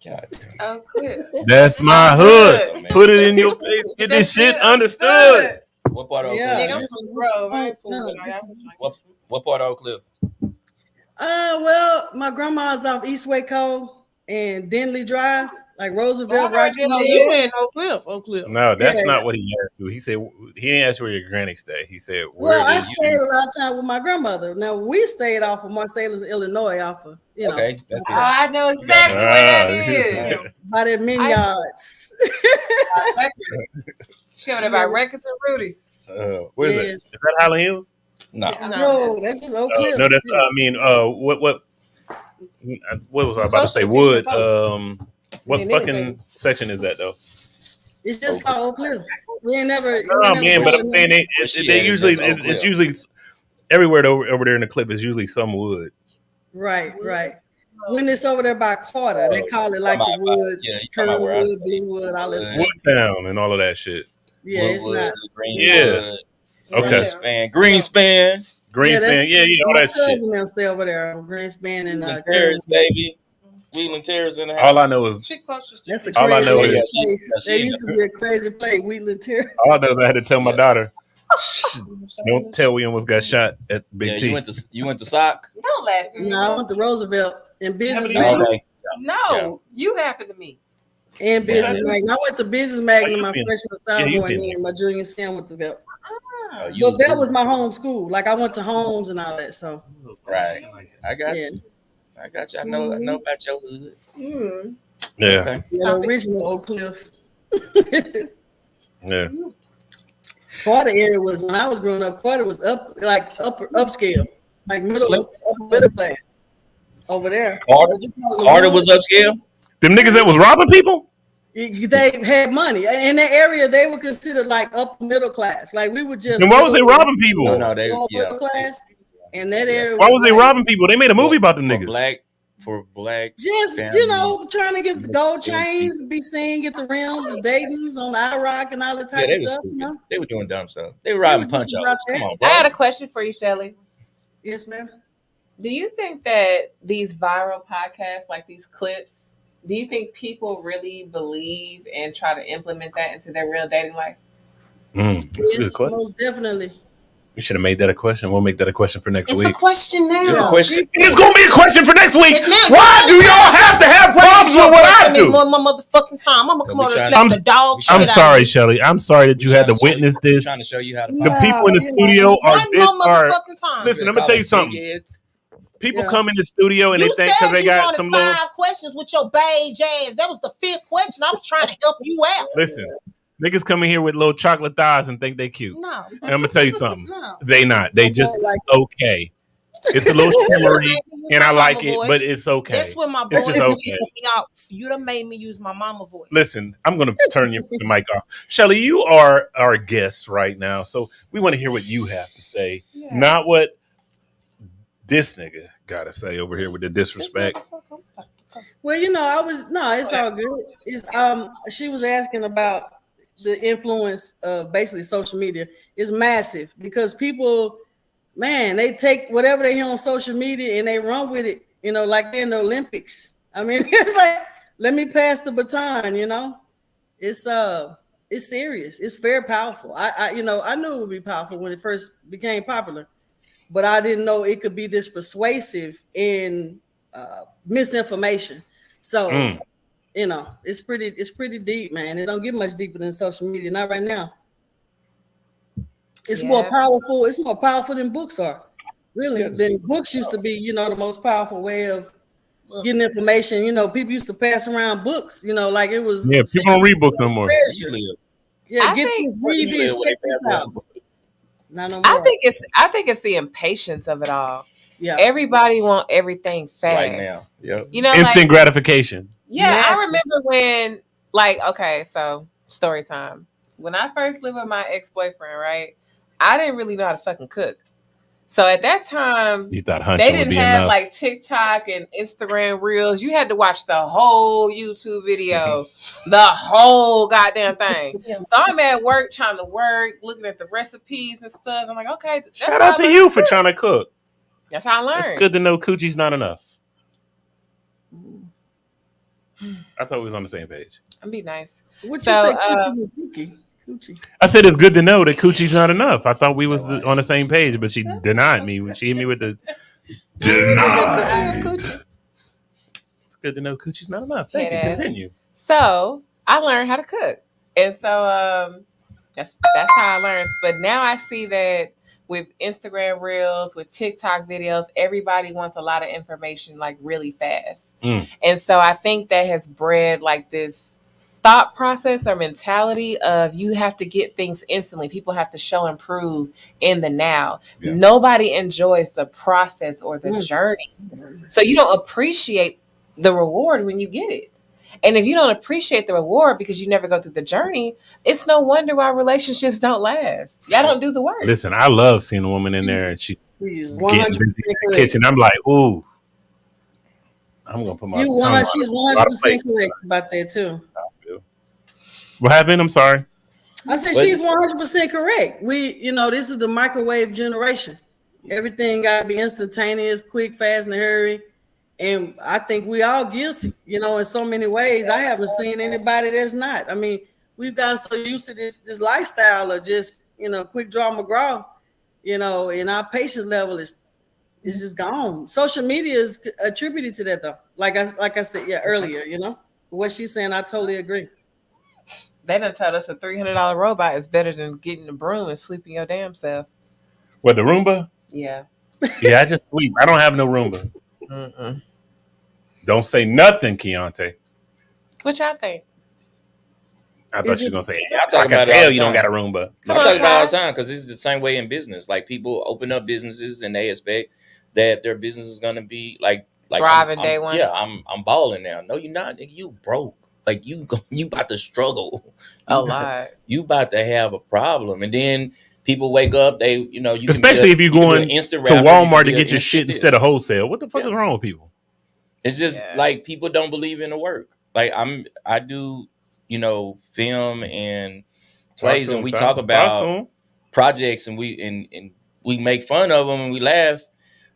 God. Oak Cliff. That's my hood. Put it in your face. Get this shit understood. What part of Oak Cliff? What part of Oak Cliff? Well, my grandma's off East Waco and Denley Drive, like Roosevelt. You said Oak Cliff. No, that's not what he asked you. He said he didn't ask where your granny stay. He said, I stayed a lot of time with my grandmother. Now we stayed off of Marsalis, Illinois, off of Okay, that's it. I know exactly where that is. By the Mignards. She over there by Records and Rudy's. Where is it? Is that Highland Hills? No, that's just Oak Cliff. No, that's what was I about to say? Wood. What fucking section is that though? It's just called Oak Cliff. We ain't never. No, man, but I'm saying they usually it's usually everywhere over there in the clip is usually some wood. Right. When it's over there by Carter, they call it like the woods, Kernwood, Glenwood, all that stuff. Woodtown and all of that shit. Yeah, it's not. Greenwood, Okay. Greenspan. Yeah, all that shit. Cousin stay over there, Greenspan and Terrace, baby. Wheatland Terrace in the house. All I know is that's a crazy all I know place. is There used to be a crazy place, Wheatland Terrace. all I know is I had to tell my daughter, don't tell we almost got shot at Big T. You went to SOC? Don't laugh. No, I went to Roosevelt and Business Okay. Magnet. No, you happened to me. And Business Magnet. I went to Business Magnet my been- freshman, sophomore, and then my junior sem with the Velt. You But that was my home school. Like I went to homes and all that. So right. I got you. I know about your hood. Yeah. Okay. the original Oak Cliff. Yeah. Carter area was when I was growing up. Carter was upscale, like middle class over there. Carter was upscale. Them niggas that was robbing people? They had money in that area. They were considered like upper middle class. Like we were just. And why was they robbing people? No, they middle class. In that area. Why was they robbing people? They made a movie about them niggas. For black. Just families. trying to get the gold chains, be seen, get the rims, the Dayton's on the IROC and all the type of stuff. You know? They were doing dumb stuff. They were robbing punch outs. Come on, bro. I got a question for you, Shelly. Yes, ma'am. Do you think that these viral podcasts, like these clips, Do you think people really believe and try to implement that into their real dating life? That's a good Yes, question. most definitely. We should have made that a question. We'll make that a question for next It's week. a question now. It's a question. It's gonna be a question for next week. It's not- Why do y'all have to have problems with what I do? My motherfucking time. I'm gonna come we on and trying slap to- the dog shit I'm out sorry, of you. Shelly. I'm sorry that you had to Trying to show witness you- this. Trying to show you how to. The people in the studio are One more motherfucking time. listen, I'm gonna tell you something. People come in the studio and You they think said because they you got wanted some 5 little. questions with your beige ass. That was the 5th question. I was trying to help you out. Listen, niggas come in here with little chocolate thighs and think they cute. No. And I'm gonna tell you something. No. They not. They just okay. It's a little shimmery, and I like it, but it's okay. That's what my It's boys just okay. me out. You done made me use my mama voice. Listen, I'm gonna turn the mic off. Shelly, you are our guest right now, so we want to hear what you have to say, not what this nigga gotta say over here with the disrespect. Well, it's all good. It's she was asking about the influence of basically social media is massive because people, man, they take whatever they hear on social media and they run with it, like they're in the Olympics. I mean, it's like, let me pass the baton, It's serious. It's very powerful. I knew it would be powerful when it first became popular, but I didn't know it could be this persuasive in misinformation. So, it's pretty deep, man. It don't get much deeper than social media, not right now. It's more powerful. It's more powerful than books are, really. Than books used to be, the most powerful way of getting information. People used to pass around books, like it was. Yeah, people don't read books no more. Yeah, read this, check this out. Not no more. I think it's the impatience of it all. Yeah, everybody want everything fast right now. Yep. Instant gratification. Yeah, yes. I remember when, okay, so story time. When I first lived with my ex-boyfriend, right, I didn't really know how to fucking cook. So at that time, you thought they didn't have enough. TikTok and Instagram Reels. You had to watch the whole YouTube video, the whole goddamn thing. So I'm at work trying to work, looking at the recipes and stuff. I'm like, okay. Shout out to you for trying to cook. That's how I learned. It's good to know coochie's not enough. I thought we was on the same page. I'm be nice. What you say, coochie? I said it's good to know that coochie's not enough. I thought we was on the same page, but she denied me. She hit me with the deny. It's good to know coochie's not enough. Thank you. Continue. So I learned how to cook, and so that's how I learned. But now I see that with Instagram Reels, with TikTok videos, everybody wants a lot of information really fast. And so I think that has bred this thought process or mentality of you have to get things instantly. People have to show and prove in the now. Yeah. Nobody enjoys the process or the journey. So you don't appreciate the reward when you get it. And if you don't appreciate the reward because you never go through the journey, it's no wonder why relationships don't last. Y'all don't do the work. Listen, I love seeing a woman in there and she's getting busy in the kitchen. I'm like, ooh, I'm gonna put my tongue she's 100% correct about that too. What happened? I'm sorry. I said she's 100% correct. This is the microwave generation. Everything got to be instantaneous, quick, fast, and hurry. And I think we all guilty, in so many ways. I haven't seen anybody that's not. I mean, we've gotten so used to this lifestyle of just, quick draw McGraw, and our patience level is just gone. Social media is attributed to that though. Like I said, earlier, what she's saying, I totally agree. They done told us a $300 robot is better than getting a broom and sweeping your damn self. What, the Roomba? Yeah. Yeah, I just sweep. I don't have no Roomba. Mm-mm. Don't say nothing, Keontae. What y'all think? I thought you were going to say, I can tell you don't got a Roomba. I'm talking about it all the time because it's the same way in business. Like people open up businesses and they expect that their business is going to be like thriving day one. Yeah, I'm balling now. No, you're not. You broke. Like you about to struggle a lot. You about to have a problem, and then people wake up. They, you especially if you're going to Walmart to get your shit instead of wholesale. What the fuck is wrong with people? It's just like people don't believe in the work. Like I do, film and plays, and we talk about projects, and we make fun of them and we laugh.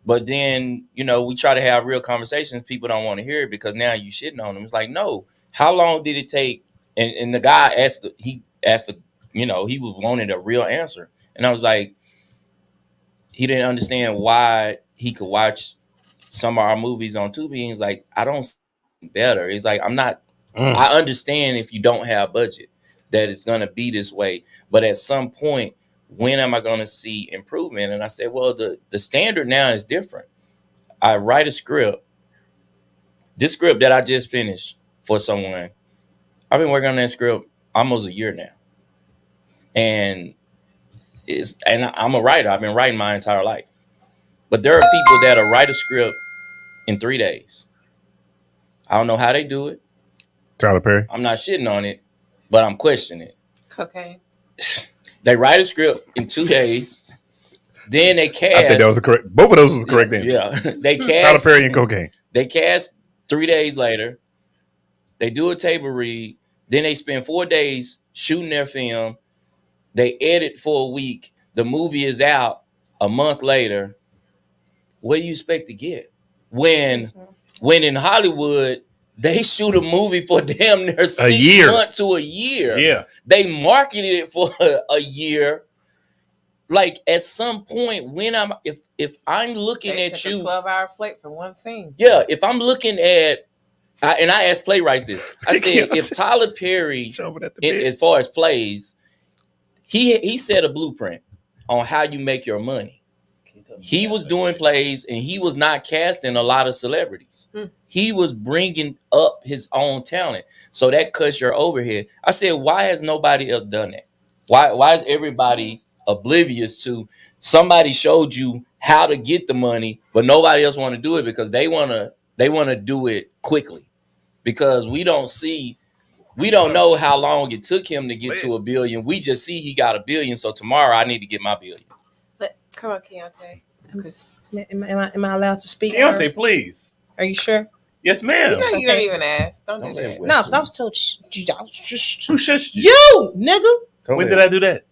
But then, you know, we try to have real conversations. People don't want to hear it because now you shitting on them. It's like, no, how long did it take? And the guy he was wanting a real answer. And I was like, he didn't understand why he could watch some of our movies on Tubi. He's like, I don't see better. He's like, I understand if you don't have budget that it's going to be this way. But at some point, when am I going to see improvement? And I said, well, the standard now is different. I write a script. This script that I just finished for someone, I've been working on that script almost a year now. And I'm a writer. I've been writing my entire life. But there are people that'll write a script in 3 days. I don't know how they do it. Tyler Perry. I'm not shitting on it, but I'm questioning it. Cocaine. They write a script in 2 days. Then they cast. I think that was the correct. Both of those was the correct answer. Yeah, they cast Tyler Perry and cocaine. They cast 3 days later. They do a table read. Then they spend 4 days shooting their film. They edit for a week. The movie is out a month later. What do you expect to get? When in Hollywood, they shoot a movie for damn near 6 months to a year. Yeah. They marketed it for a year. Like at some point, when if I'm looking They at took you, a 12-hour flight for one scene. yeah, if I'm looking at, and I asked playwrights this, I said, if Tyler Perry, as far as plays, he set a blueprint on how you make your money. He was doing plays and he was not casting a lot of celebrities. He was bringing up his own talent. So that cuts your overhead. I said, why has nobody else done that? Why is everybody oblivious to somebody showed you how to get the money, but nobody else want to do it because they want to do it quickly because we don't know how long it took him to get to $1 billion. We just see he got $1 billion. So tomorrow I need to get my $1 billion. Come on, Keontae. Am I allowed to speak? Keontae, please. Are you sure? Yes, ma'am. You don't even ask. Don't do that. No, because I was told Who shushed you? you, nigga. When did I do that?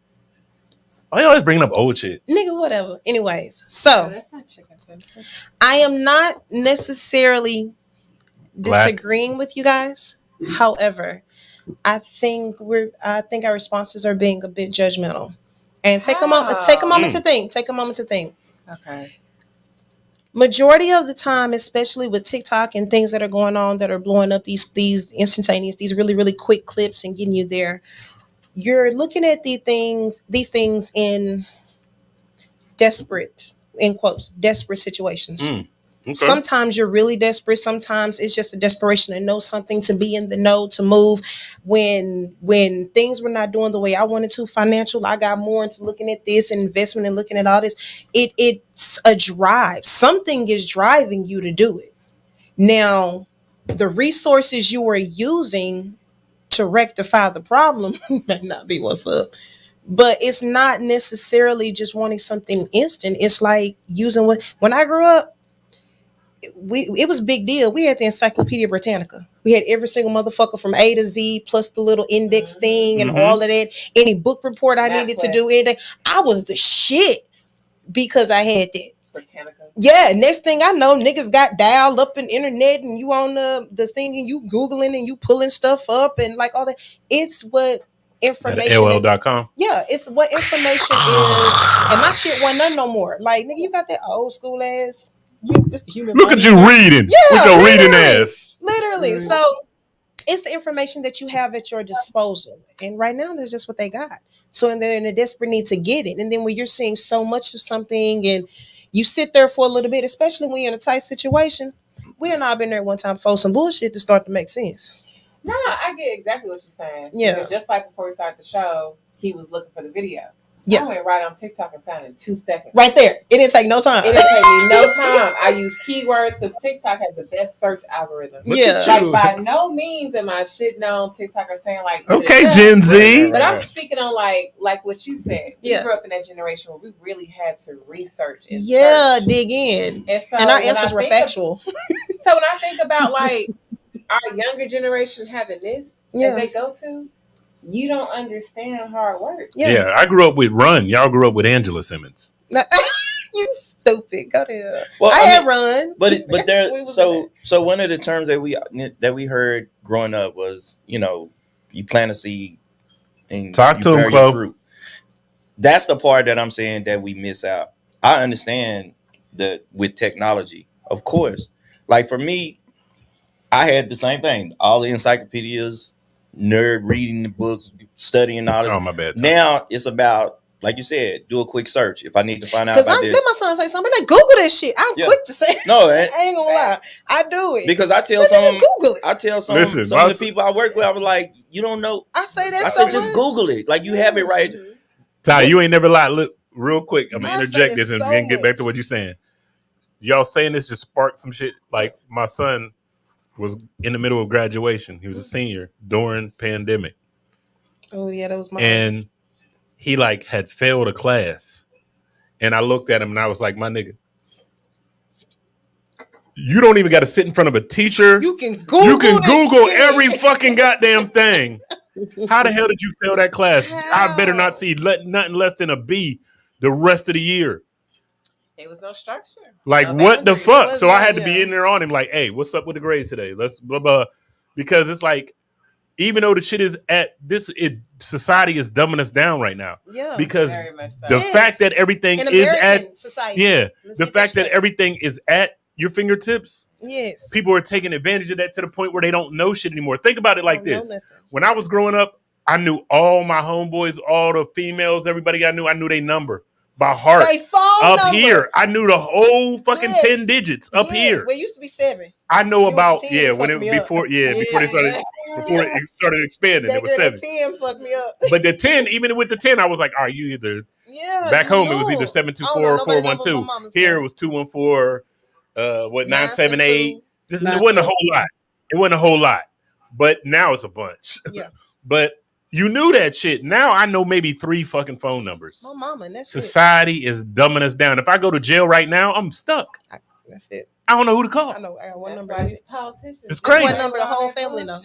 Why you always bringing up old shit? Nigga, whatever. Anyways, so That's not chicken tender. I am not necessarily disagreeing with you guys. However, I think our responses are being a bit judgmental. And take a moment to think. Take a moment to think. Okay. Majority of the time, especially with TikTok and things that are going on that are blowing up these instantaneous, these really, really quick clips and getting you there, you're looking at these things in desperate, in quotes, desperate situations. Okay. Sometimes you're really desperate. Sometimes it's just a desperation to know something, to be in the know, to move. When things were not doing the way I wanted to, financial, I got more into looking at this and investment and looking at all this. It's a drive. Something is driving you to do it. Now, the resources you are using to rectify the problem may not be what's up. But it's not necessarily just wanting something instant. It's like using when I grew up, it was a big deal. We had the Encyclopedia Britannica. We had every single motherfucker from A to Z plus the little index thing and all of that. Any book report I needed to do, anything. I was the shit because I had that. Britannica. Yeah, next thing I know, niggas got dialed up in internet and you on the thing and you Googling and you pulling stuff up and like all that. It's what information. AOL.com. Yeah, it's what information is. And my shit wasn't none no more. Like, nigga, you got that old school ass. It's the human. Look at you reading. Yeah, with your reading ass. Literally. So it's the information that you have at your disposal. And right now, that's just what they got. So and they're in a desperate need to get it. And then when you're seeing so much of something and you sit there for a little bit, especially when you're in a tight situation, we done all been there one time for some bullshit to start to make sense. No, I get exactly what you're saying. Yeah. Because just like before we started the show, he was looking for the video. Yeah. I went right on TikTok and found it in 2 seconds. Right there. It didn't take no time. It didn't take me no time. I use keywords because TikTok has the best search algorithm. Yeah. Like by no means am I shitting on TikTok or saying like okay, Gen Z. But I'm speaking on like what you said. Yeah. We grew up in that generation where we really had to research and search. Dig in. And our answers were factual. So when I think about like our younger generation having this as they go to, you don't understand hard work. Yeah, I grew up with Run. Y'all grew up with Angela Simmons. You stupid. Go there. Well, I had run. But there. We was So one of the terms that we heard growing up was, you plant a seed and Talk you to him, bear Chloe. your fruit. That's the part that I'm saying that we miss out. I understand with technology, of course. Like for me, I had the same thing. All the encyclopedias, nerd reading the books, studying all this. Oh, my bad. Now it's about, like you said, do a quick search if I need to find out because about let this. my son say something like Google that shit. I'm quick to say. No, I ain't gonna lie. I do it because I tell But some nigga, Google it. I tell some Listen, some of the people I work with, I was like, you don't know. I say that I so said just much. Google it. Like you have it right. Ty, you ain't never lied. Look, real quick, I'm gonna I interject say this this and so then get back to much. what you're saying. Y'all saying this just sparked some shit. Like my son was in the middle of graduation. He was a senior during pandemic. Oh yeah, that was my And he like had failed a class. And I looked at him and I was like, my nigga, you don't even got to sit in front of a teacher. You can Google this shit. every fucking goddamn thing. How the hell did you fail that class? I better not see nothing less than a B the rest of the year. There was no structure. Like, No what the boundaries. fuck? So I had to be in there on him like, hey, what's up with the grades today? Let's blah, blah. Because it's like, even though the shit is at this, society is dumbing us down right now. Yeah. Because Very much so. the fact that everything in is American at society. yeah, Let's the get fact that straight. everything is at your fingertips. Yes. People are taking advantage of that to the point where they don't know shit anymore. Think about it like Don't know this. nothing. When I was growing up, I knew all my homeboys, all the females, everybody I knew their number by heart. They phone Up number. here, I knew the whole fucking Yes. 10 digits up here. Well, it used to be 7. I know You about went to 10 when fucked it me up. before before it started expanding. That It was girl 7. at 10 fucked me up. But the 10, even with the 10, I was like, all right, you either Yeah. back you home it was know. either I don't 724 know or nobody number but 412. mama's Here phone. it was 214 978. 972. It wasn't a whole lot. It wasn't a whole lot. But now it's a bunch. Yeah. But you knew that shit. Now I know maybe 3 fucking phone numbers. My mama, and that's it. Society is dumbing us down. If I go to jail right now, I'm stuck. That's it. I don't know who to call. I know. I got one That's number. why That's these it. politicians. It's crazy. One number, the whole family know.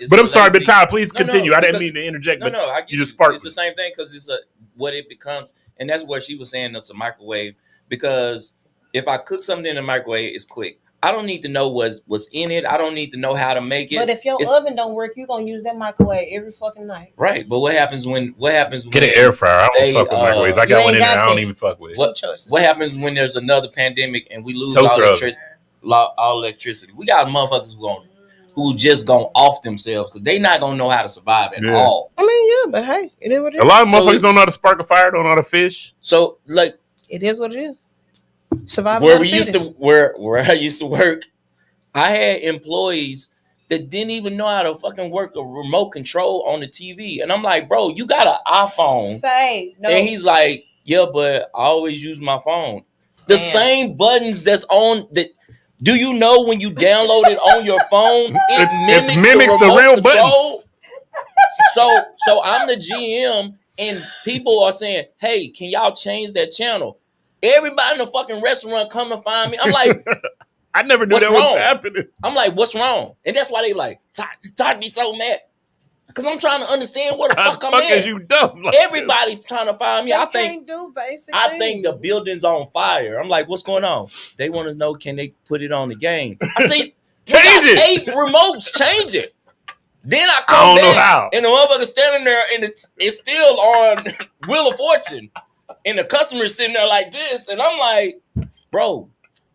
But I'm sorry, but Ty, please No, no, continue. I didn't because- mean to interject, but I get you just sparked It's the me. same thing because it's what it becomes, and that's what she was saying. It's a microwave because if I cook something in the microwave, it's quick. I don't need to know what's in it. I don't need to know how to make it. But if your oven don't work, you're gonna use that microwave every fucking night. Right, but what happens when Get an air fryer. I don't fuck with microwaves. I got one in there. I don't even fuck with it. What happens when there's another pandemic and we lose Toaster oven. all electricity? We got motherfuckers who just gonna off themselves because they not gonna know how to survive at all. I mean, yeah, but hey, it is what it is. A lot of motherfuckers don't know how to spark a fire, don't know how to fish. So like it is what it is. Survival where of we the used fittest. to where I used to work, I had employees that didn't even know how to fucking work a remote control on the TV. And I'm like, bro, you got an iPhone. Say no. And he's like, yeah, but I always use my phone. The same buttons that's on the. Do you know when you download it on your phone, it mimics the real remote control? buttons. So I'm the GM, and people are saying, "Hey, can y'all change that channel?" Everybody in the fucking restaurant come to find me. I'm like, I never knew what's that wrong? was happening. I'm like, what's wrong? And that's why they like, Todd be so mad. Because I'm trying to understand where the fuck I'm at. Is you dumb? Like Everybody trying to find me. They I think can't do basic I think the things. building's on fire. I'm like, what's going on? They want to know, can they put it on the game? I say, Change it. 8 remotes, change it. Then I I come don't know back, how. and the motherfucker standing there, and it's still on Wheel of Fortune, and the customer's sitting there like this, and I'm like, bro,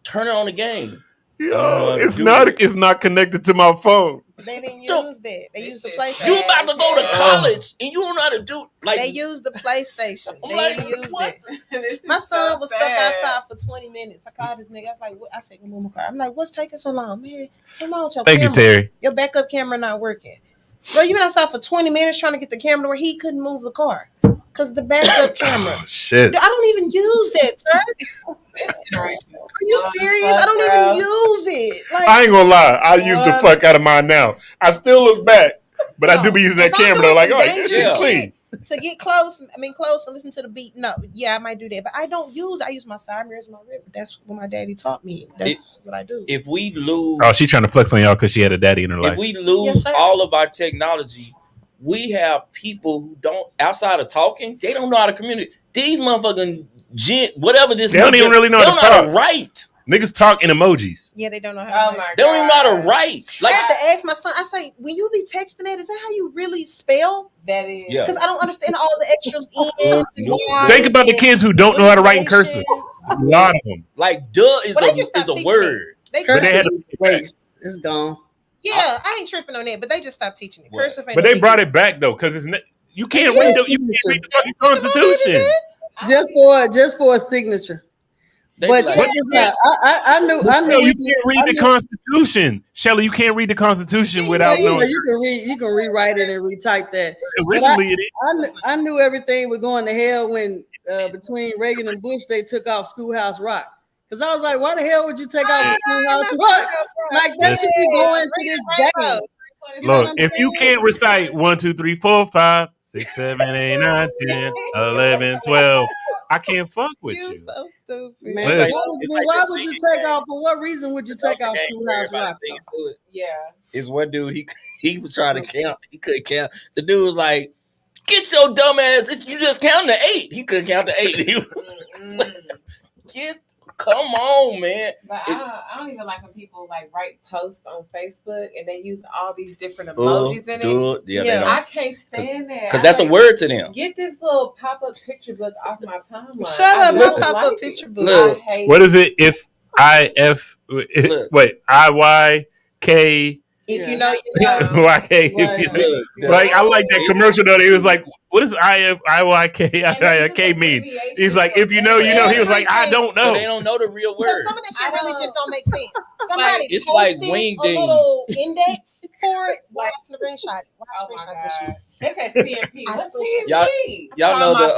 turn it on the game. Yo, it's not connected to my phone. They didn't use that. They used the PlayStation. You about to go to college, and you don't know how to do like. They used the PlayStation. I'm They like, didn't use what? that. My son was stuck outside for 20 minutes. I called this nigga. I was like, what? I said, come on, my car. I'm like, what's taking so long, man? Something wrong with your Thank you, camera. Terry. Your backup camera not working. Bro, you been outside for 20 minutes trying to get the camera where he couldn't move the car. Because the backup camera. Oh, shit. Dude, I don't even use that, sir. Are you serious? I don't even use it. Like, I ain't gonna lie. I use the fuck out of mine now. I still look back, but I do be using that if I'm camera. doing Like, some oh, this dangerous shit's clean. shit to get close and listen to the beat. No, yeah, I might do that, but I don't use. I use my side mirrors and my rib. That's what my daddy taught me. That's what I do. If we lose, Oh, she trying to flex on y'all because she had a daddy in her life. if we lose Yes, sir. all of our technology, we have people who don't, outside of talking, they don't know how to communicate. These motherfucking whatever this. They don't even really know they how don't to know how to talk. write. Niggas talk in emojis. Yeah, they don't know how to Oh my god. They don't even know how to write. I Like had to ask my son, I say, when you be texting that, is that how you really spell? That is. Yeah. Because I don't understand all the extra N's and No. Y's Think about the and kids who don't know how to write in cursive. abbreviations. A lot of them. like duh is Well, they just a stopped teaching word. They just But they had stopped to- Waste. It's gone. yeah, I ain't tripping on that, but they just stopped teaching it. What? Cursive ain't But no they big brought deal. it back though, because it's you can't Yeah. read the fucking Constitution. Just for a signature. They But be like, check this out. I knew No, we you could- can't read I the knew- Constitution, Shelly. You can't read the Constitution Yeah, without you knowing. you can rewrite it and retype that. Originally, it is. I knew everything was going to hell when between Reagan and Bush they took off Schoolhouse Rock. Because I was like, why the hell would you take off Schoolhouse Rock? Like that should be going to this day. Look, if you can't recite 1, 2, 3, 4, 5, 6, 7, 8, 9, 10, 11, 12, I can't fuck with you. So stupid. Man, Listen. why would you take off? For what reason would you take off Schoolhouse Rock? Yeah. It's one dude. He was trying to count. He couldn't count. The dude was like, "Get your dumb ass! You just counting to 8." He couldn't count to 8. He was like, come on, man. But I don't even like when people like write posts on Facebook and they use all these different emojis in it. Yeah, I can't stand that. because that's a word to them. Get this little pop-up picture book off my timeline. Shut I up, don't my pop-up like picture it. book. Look. I hate What it. is it? If IYK If you know, you know. YK. Like I like that commercial though. He was like, "What does IYK mean?" He's like, "If you know, you know." He was like, "I don't So know." they don't know the real Because word. some of that shit really just don't make sense. Somebody It's like posted wing a dings. little index for it. Why Like- screenshot? Why Oh my screenshot this shit? god. They said CMP. I What's screenshot. CMP? Y'all know the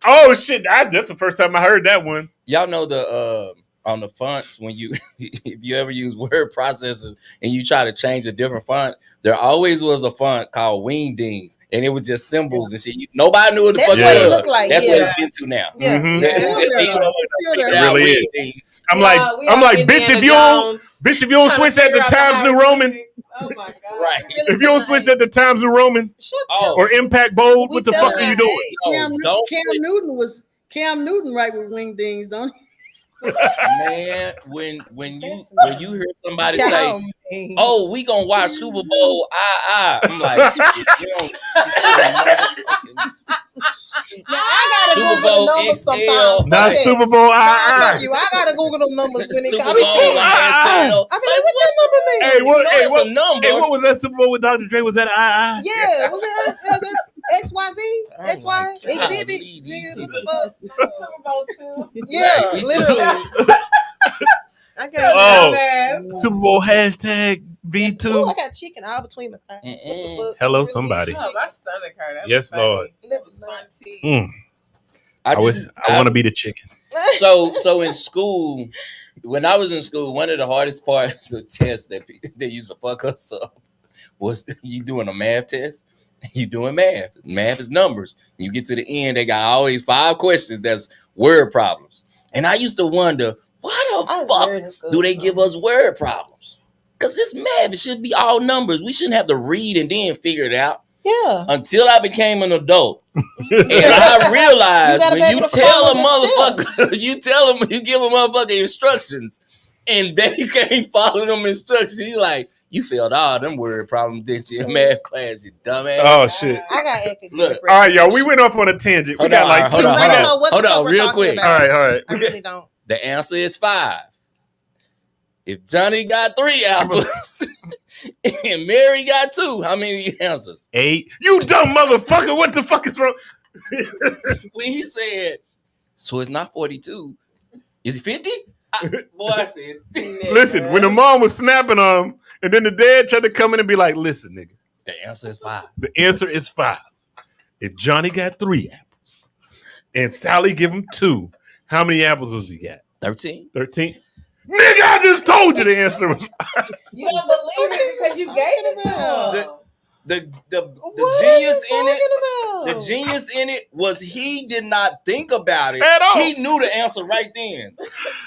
Oh shit! That's the first time I heard that one. y'all know the on the fonts when you if you ever use word processors and you try to change a different font, there always was a font called Wingdings and it was just symbols and shit. Nobody knew what the That's fuck what it it was. looked like, That's yeah. what it's into now. Yeah. Mhm. That's Yeah. what people Yeah. figure It out really is. Wingdings. I'm We like, all bitch, if you don't switch at the Times New Roman, Oh my god. Right. if you don't switch at the Times New Roman Shut Oh. or Impact Bold, We what the tell fuck are you them, doing? No, Cam Newton right with Wingdings, don't he? man, when you hear somebody say, hey. "Oh, we gonna watch Super Bowl," I'm like, you don't, Now, I gotta Super Google Bowl the numbers XL. sometimes. Not Fuck Super Bowl. that. Fuck you. I gotta Google them numbers when it Super comes. Bowl XL. I be like, what that number mean? Hey, what? No, Hey, it's what? a number. Hey, what was that Super Bowl with Dr. Dre? Was that I? Yeah, was it XYZ? Oh XY? my God. Exhibit? Nigga, what the fuck? Super Bowl 2. Yeah, We literally. I got Oh, Super Bowl hashtag Ooh, V2. I got chicken all between my thighs. What the fuck? Hello, I'm really somebody. eating Oh, my stomach hurt. That was Yes, funny. Lord. That was my tea. Mm. I just- want to be the chicken. chicken. So in school, when I was in school, one of the hardest parts of tests that they used to fuck us up was you doing a math test. You doing math. Math is numbers. You get to the end, they got always 5 questions that's word problems. And I used to wonder, why the fuck do they give us word problems? Because this math, it should be all numbers. We shouldn't have to read and then figure it out. Yeah. Until I became an adult. And I realized You gotta when be you able to tell a follow the steps. motherfucker, you give a motherfucker instructions and they can't follow them instructions. You like, you failed all them word problems, didn't you, in math class, you dumbass. Oh shit! I got academic. Look, All right, y'all. We went off on a tangent. We Hold got on, like hold two. on, I don't know what hold the fuck on, we're real talking quick. about. All right. I really don't. The answer is 5. If Johnny got 3 apples and Mary got 2, how many answers? 8. You dumb motherfucker! What the fuck is wrong? When he said, so it's not 42, is it 50? Boy, I said, Listen, when the mom was snapping on him, and then the dad tried to come in and be like, "Listen, nigga, the answer is 5. the answer is 5. If Johnny got 3 apples and Sally give him 2, how many apples does he get? 13. 13. Nigga, I just told you the answer was 5. You don't believe it because you gave it to him. The genius in it, the genius in it was he did not think about it At all. He knew the answer right then.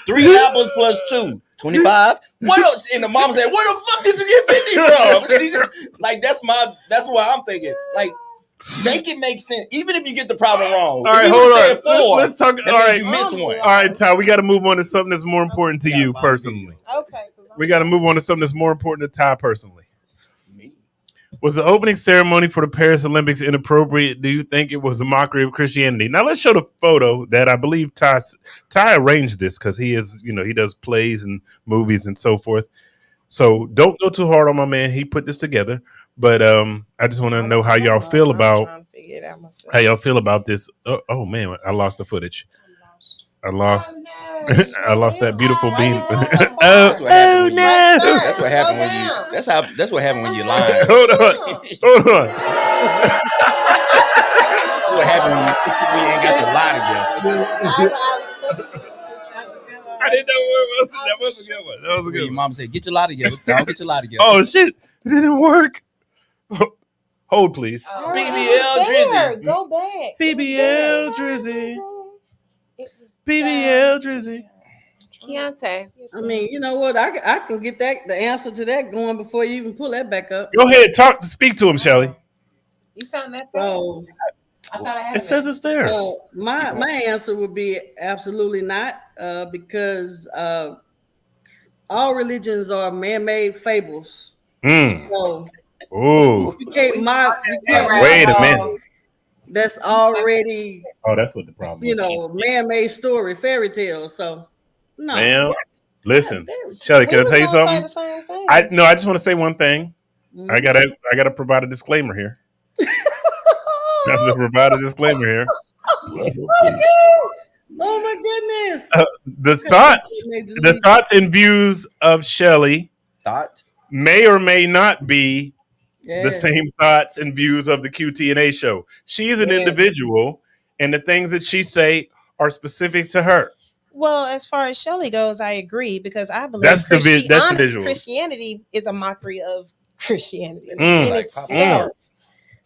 3 apples plus 2, 25. What else? And the mom said, "Where the fuck did you get 50 from?" She just, like that's why I'm thinking. Like Make it make sense, even if you get the problem wrong. All right, if you hold say on. it 4, Let's talk. that All means right, you miss one. All right, Ty. We got to move on to something that's more important to you personally. Okay. We got to move on to something that's more important to Ty personally. Was the opening ceremony for the Paris Olympics inappropriate? Do you think it was a mockery of Christianity? Now let's show the photo that I believe Ty arranged this because he is, he does plays and movies and so forth. So don't go too hard on my man. He put this together, but I just want to know how y'all feel about this. Oh man, I lost the footage. I lost. I lost that beautiful beat. That's what happened when you. That's what happened when you. That's what happened when you lying. Hold on. What happened when you ain't got your lie together? I didn't know where it was. That was a good one. That was a good one. Your mama said, "Get your lie together. Don't get your lie together." Oh shit! It didn't work. Hold, please. BBL Drizzy. Go back. BBL Drizzy. BBL Drizzy. Keontae. I mean, you know what? I can get the answer to that going before you even pull that back up. Go ahead, speak to him, Shelly. You found that? So I thought I had it says it's there. My answer would be absolutely not, because all religions are man-made fables. So ooh. you can't wait a minute. That's already. Oh, that's what the problem is. Man-made story, fairy tale. So no. Ma'am, listen, Shelly, can I tell you something? I just want to say one thing. Mm-hmm. I gotta provide a disclaimer here. I have to provide a disclaimer here. Oh my goodness! The thoughts and views of Shelly may or may not be the same thoughts and views of the QTNA show. She's an individual, and the things that she say are specific to her. Well, as far as Shelly goes, I agree because I believe that's the visual. Christianity is a mockery of Christianity in itself.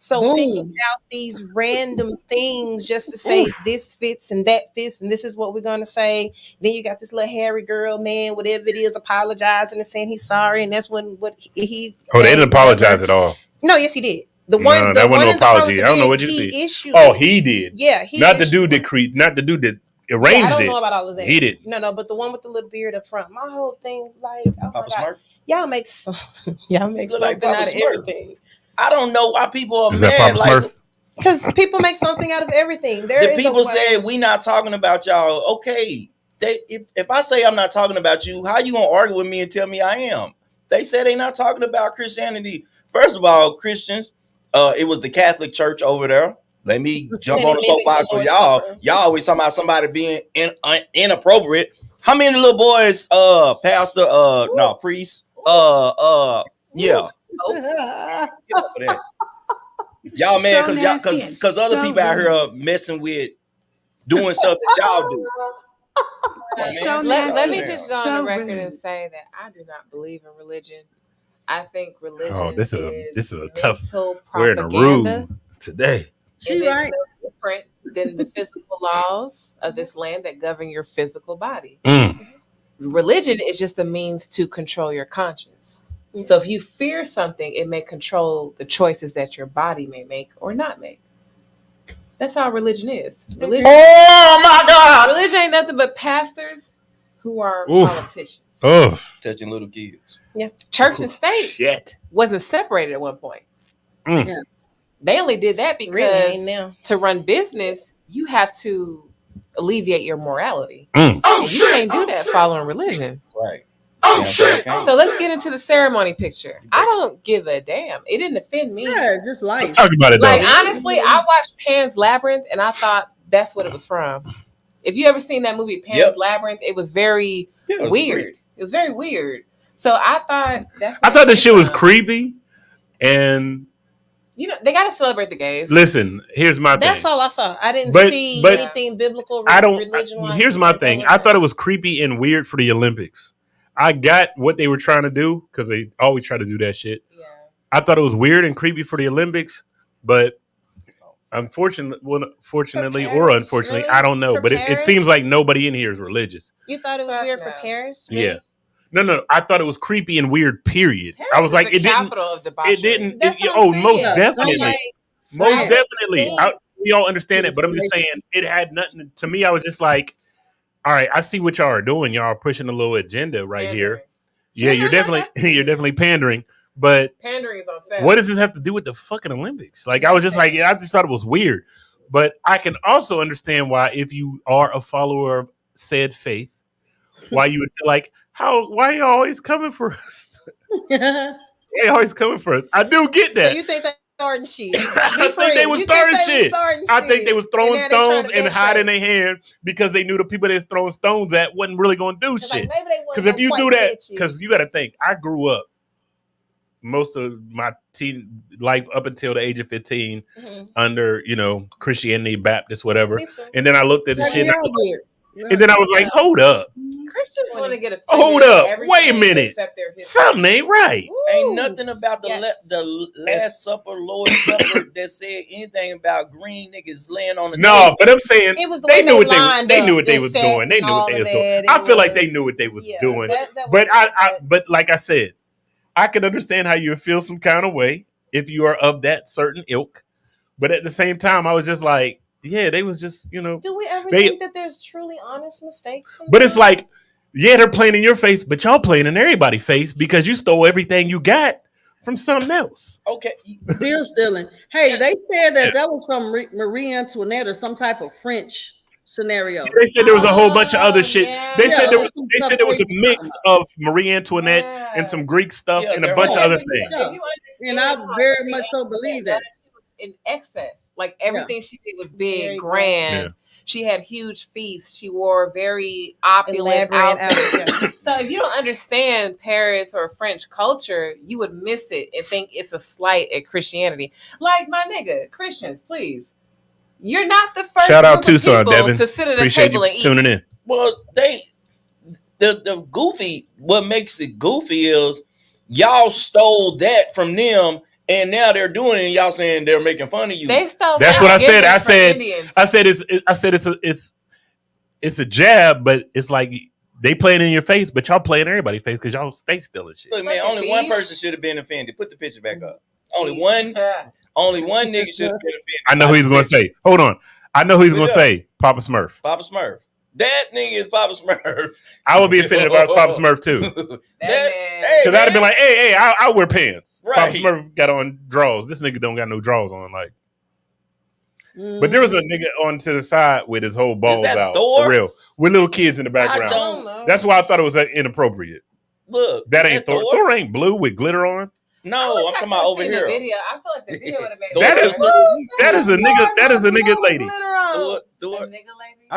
So picking out these random things just to say this fits and that fits and this is what we're going to say. Then you got this little hairy girl, man, whatever it is, apologizing and saying he's sorry. And that's what he. Oh, they didn't apologize at all. No, yes, he did. That wasn't no apology. I don't know what you see. He did. Yeah, not the dude that arranged it. I don't know about all of that. He did. No, but the one with the little beard up front. My whole thing, like, oh my God. Y'all make something out of everything. I don't know why people are mad. That Smurf? Because people make something out of everything. The people said we not talking about y'all. Okay, if I say I'm not talking about you, how you gonna argue with me and tell me I am? They said they not talking about Christianity. First of all, Christians, it was the Catholic Church over there. Let me jump on the soapbox for y'all. Y'all always talking about somebody being inappropriate. How many little boys, pastor, priest, yeah. Get over that. Y'all man, because other people out here are messing with doing stuff that y'all do. Let me just go on the record and say that I do not believe in religion. I think religion. Oh, this is a tough. We're in a room today. She right. No different than the physical laws of this land that govern your physical body. Religion is just a means to control your conscience. Yes. So if you fear something, it may control the choices that your body may make or not make. That's how religion is. Religion, oh my God! Religion ain't nothing but pastors who are politicians. Touching little kids. Yeah. Church and state wasn't separated at one point. Yeah. They only did that because to run business, you have to alleviate your morality. And you can't do that following religion. Right. So let's get into the ceremony picture. I don't give a damn. It didn't offend me. Yeah, it's just life. Let's talk about it, like, honestly, I watched Pan's Labyrinth and I thought that's what it was from. If you ever seen that movie, Pan's Labyrinth, it was very weird. It was very weird. So I thought I thought this shit was creepy. And they got to celebrate the gays. Listen, here's my thing. That's all I saw. I didn't see anything biblical. Here's my thing. I thought it was creepy and weird for the Olympics. I got what they were trying to do because they always try to do that shit. Yeah. I thought it was weird and creepy for the Olympics, but fortunately or unfortunately, I don't know. But it seems like nobody in here is religious. You thought it was weird for Paris? Really? Yeah. No. I thought it was creepy and weird. Period. Paris I was like, it didn't. It didn't. Most definitely. Most Saying. definitely. We all understand it, but I'm just saying it had nothing to me. I was just like, all right, I see what y'all are doing. Y'all are pushing a little agenda right here. Yeah, you're definitely pandering. But Pandering is on set. what does this have to do with the fucking Olympics? Like, I was just like, I just thought it was weird. But I can also understand why, if you are a follower of said faith, why you would feel like, why are you always coming for us? They always coming for us. I do get that. So you think they starting shit? I think they was starting shit. I think they was throwing stones and hiding their hand because they knew the people they was throwing stones at wasn't really going to do shit. Because if you do that, because you got to think, I grew up most of my teen life up until the age of 15 under, Christianity, Baptist, whatever. And then I looked at the shit and then I was like, hold up. Christians want to get a hold up. Wait a minute. Something ain't right. Ain't nothing about the Last Supper, Lord's Supper that said anything about green niggas laying on the table. But I'm saying it was the they way knew what they knew what they was doing. They knew what they was doing. I feel like they knew what they was doing. But like I said, I can understand how you would feel some kind of way if you are of that certain ilk. But at the same time, I was just like, yeah, they was just, Do we ever think that there's truly honest mistakes? Sometimes? But it's like, yeah, they're playing in your face, but y'all playing in everybody's face because you stole everything you got from something else. Okay. Bill stealing. Hey, they said that was from Marie Antoinette or some type of French scenario. They said there was a whole bunch of other shit. Yeah. They said there was a mix of Marie Antoinette and some Greek stuff and a bunch of other things. Yeah. And I very much so believe that. In excess. Like everything she did was big, very grand. Yeah. She had huge feasts. She wore very opulent outfits. So if you don't understand Paris or French culture, you would miss it and think it's a slight at Christianity. Like my nigga, Christians, please. You're not the first shout out Tucson, Devin. To sit at Appreciate a table and eat. Tuning in. Well, the goofy. What makes it goofy is y'all stole that from them. And now they're doing it, and y'all saying they're making fun of you. They stole. That's what I said. I said it's a jab, but it's like they playing in your face, but y'all playing in everybody's face because y'all stay stealing shit. Look, man, only one person should have been offended. Put the picture back up. Only one nigga should have been offended. I know who he's going to say. Hold on. I know who he's going to say. Papa Smurf. Papa Smurf. That nigga is Papa Smurf. I would be offended about Papa Smurf too. Because I'd have been like, hey, I wear pants. Right. Papa Smurf got on drawers. This nigga don't got no drawers on. Like, but there was a nigga on to the side with his whole balls out. Thor? For real. With little kids in the background. I don't know. That's why I thought it was inappropriate. Look, that ain't Thor. Thor ain't blue with glitter on. No, I'm talking about over here. Video. I feel like the video would have been. That is a nigga. That is a nigga lady. Thor.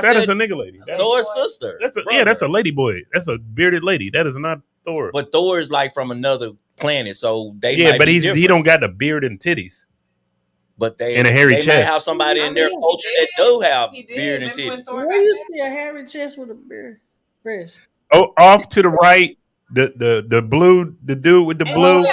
That is a nigga lady. Thor's sister. That's a lady boy. That's a bearded lady. That is not Thor. But Thor is like from another planet, so they he don't got the beard and titties. But they and a hairy chest. Might have somebody in their culture that do have beard and titties. Where you see a hairy chest with a beard? Breast. Oh, off to the right. The blue, the dude with the blue. They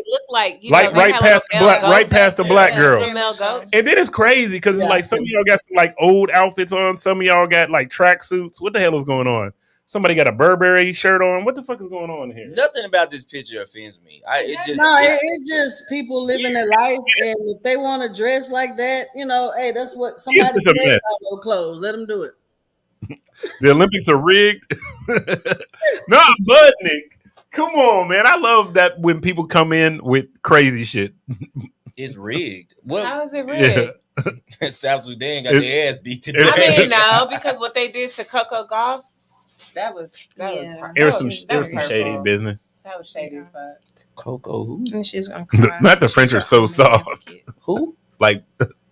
look like right past the black girl. And then it's crazy because it's like some of y'all got some like old outfits on, some of y'all got like track suits. What the hell is going on? Somebody got a Burberry shirt on. What the fuck is going on here? Nothing about this picture offends me. It's just people living their life, and if they want to dress like that, hey, that's what somebody dress out their clothes. Let them do it. The Olympics are rigged. No, Budnick. Come on, man. I love that when people come in with crazy shit. It's rigged. How is it rigged? Yeah. South Sudan got their ass beat today. I mean, no, because what they did to Coco Gauff, that was some shady business. That was shady as fuck. Coco who? And she's gonna cry. Not the French are so soft. Who? Like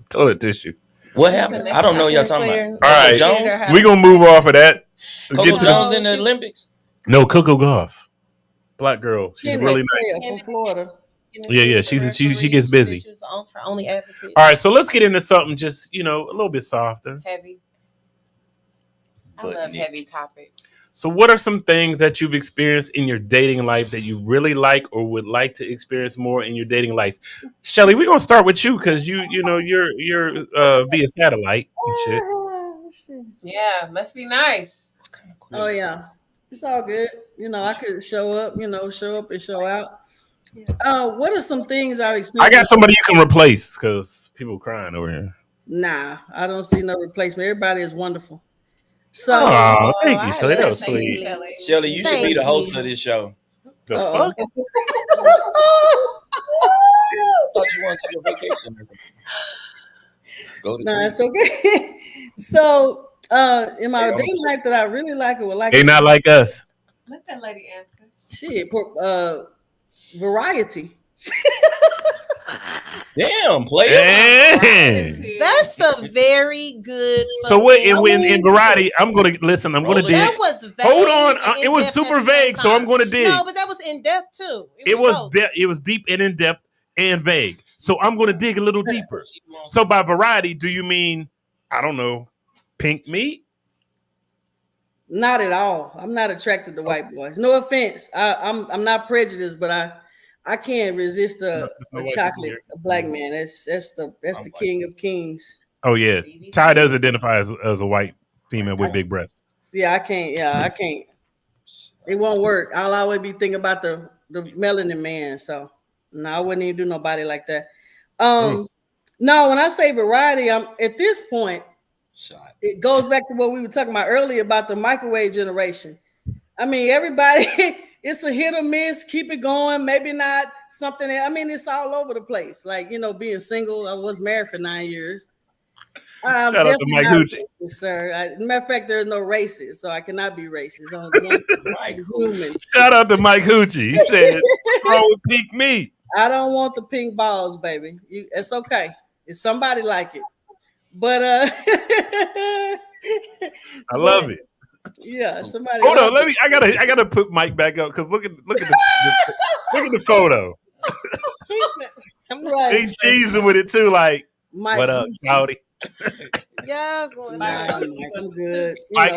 toilet tissue. What happened? I don't know what y'all talking about. All right, Jones? We're going to move off of that. Coco Jones in the Olympics? No, Coco Gauff. Black girl. She's really nice. From Florida. Yeah. She gets busy. She was her only advocate. All right, so let's get into something just, a little bit softer. Heavy. I love heavy topics. So what are some things that you've experienced in your dating life that you really like or would like to experience more in your dating life? Shelly, we're gonna start with you because you're via satellite and shit. Yeah, must be nice. Oh yeah, it's all good. I could show up and show out. What are some things I've I experienced? got somebody you can replace because people crying over here. Nah, I don't see no replacement. Everybody is wonderful. So, Oh, thank you, I Shelly. That love was sweet. Shelly, you should be the Thank host you. of this show. The uh-oh. fuck? I thought you want to take a vacation or something. Go to No, Greece. it's okay. So, in my dating life that I really like or would like They to not like us. Let that lady answer. shit, variety. Damn, player. Hey. That's a very good. So what fucking- in variety? I'm gonna listen. I'm gonna dig. That was vague. Hold on. and It was in-depth at super the same vague, so I'm time. gonna dig. No, but that was in depth too. It was both. it was deep and in depth and vague. So I'm gonna dig a little deeper. So by variety, do you mean I don't know, pink meat? Not at all. I'm not attracted to white boys. No offense. I'm not prejudiced, but I can't resist a chocolate a black man. That's the king of kings. Oh yeah, Ty does identify as a white female with big breasts. Yeah, I can't. Yeah, I can't. It won't work. I'll always be thinking about the melanin man. So no, I wouldn't even do nobody like that. No, when I say variety, I'm at this point. It goes back to what we were talking about earlier about the microwave generation. I mean, everybody, it's a hit or miss. Keep it going. Maybe not something. I mean, it's all over the place. Like, being single, I was married for 9 years. Shout out to Mike Hoochie. Racist, sir. Matter of fact, there's no racist, so I cannot be racist. I'm human. Shout out to Mike Hoochie. He said, "Wrong with pink meat." I don't want the pink balls, baby. It's okay. If somebody like it. But I love it. Yeah, somebody. Hold on, I gotta put Mike back up because look at the photo. He's cheesing with it too. Like, Mike, what up, Cloudy? Y'all going I'm good. Mike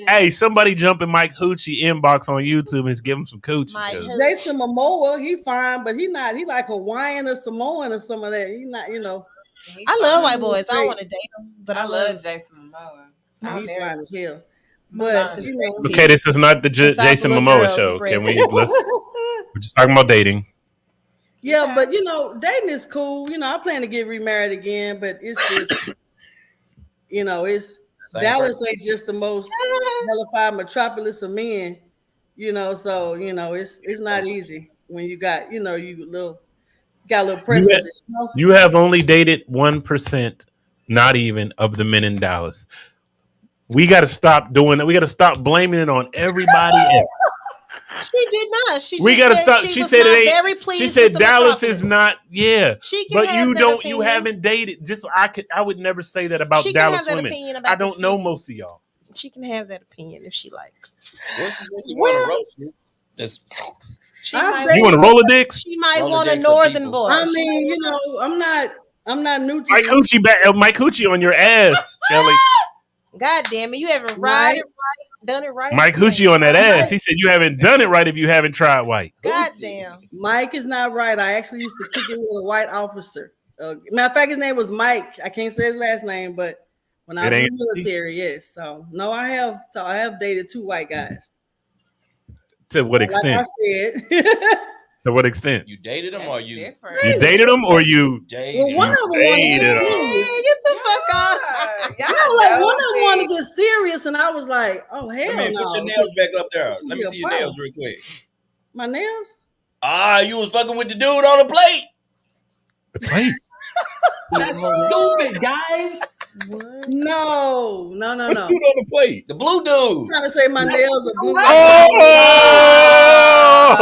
hey, somebody jump in Mike Hoochie inbox on YouTube and give him some coochie. Jason Momoa, he fine, but he not. He like Hawaiian or Samoan or some of that. He not. I love white boys. I don't want to date them, but I love Jason Momoa. He's fine as hell. But okay, this is not the Jason Momoa show. Can we? We're just talking about dating. Yeah, but dating is cool. I plan to get remarried again, but it's just, it's Dallas ain't just the most hellified metropolis of men, So it's not easy when you got you got a little preferences. You have only dated 1%, not even, of the men in Dallas. We got to stop doing that. We got to stop blaming it on everybody else. She did not. We got to stop. She said it ain't. Very pleased. She said with Dallas is not. Yeah, she can but have you that don't. opinion. You haven't dated. Just I would never say that about she Dallas can have women. that opinion about I don't know most of y'all. She can have that opinion if she likes. What she said she want to roast You want to roll a dick? She might want a northern boy. I mean, I'm not new to Mike Hoochie Mike Hoochie on your ass, Shelly. God damn it, you haven't ride it right, done it right. Mike Hoochie on that ass. He said you haven't done it right if you haven't tried white. God damn. Mike is not right. I actually used to kick it with a white officer. Matter of fact, his name was Mike. I can't say his last name, but when I was in the military, yes. So no, I have dated 2 white guys. To what extent? Like I said. To what extent? You dated him or you? You dated him or you? Well, one of them wanted to get serious. Get the fuck out. One of them wanted to get serious, and I was like, "Oh hell no!" Put your nails back up there. Let me see your nails real quick. My nails? You was fucking with the dude on the plate. The plate? That's stupid, guys. What? No. Dude on the plate. The blue dude. I'm trying to say my nails are blue.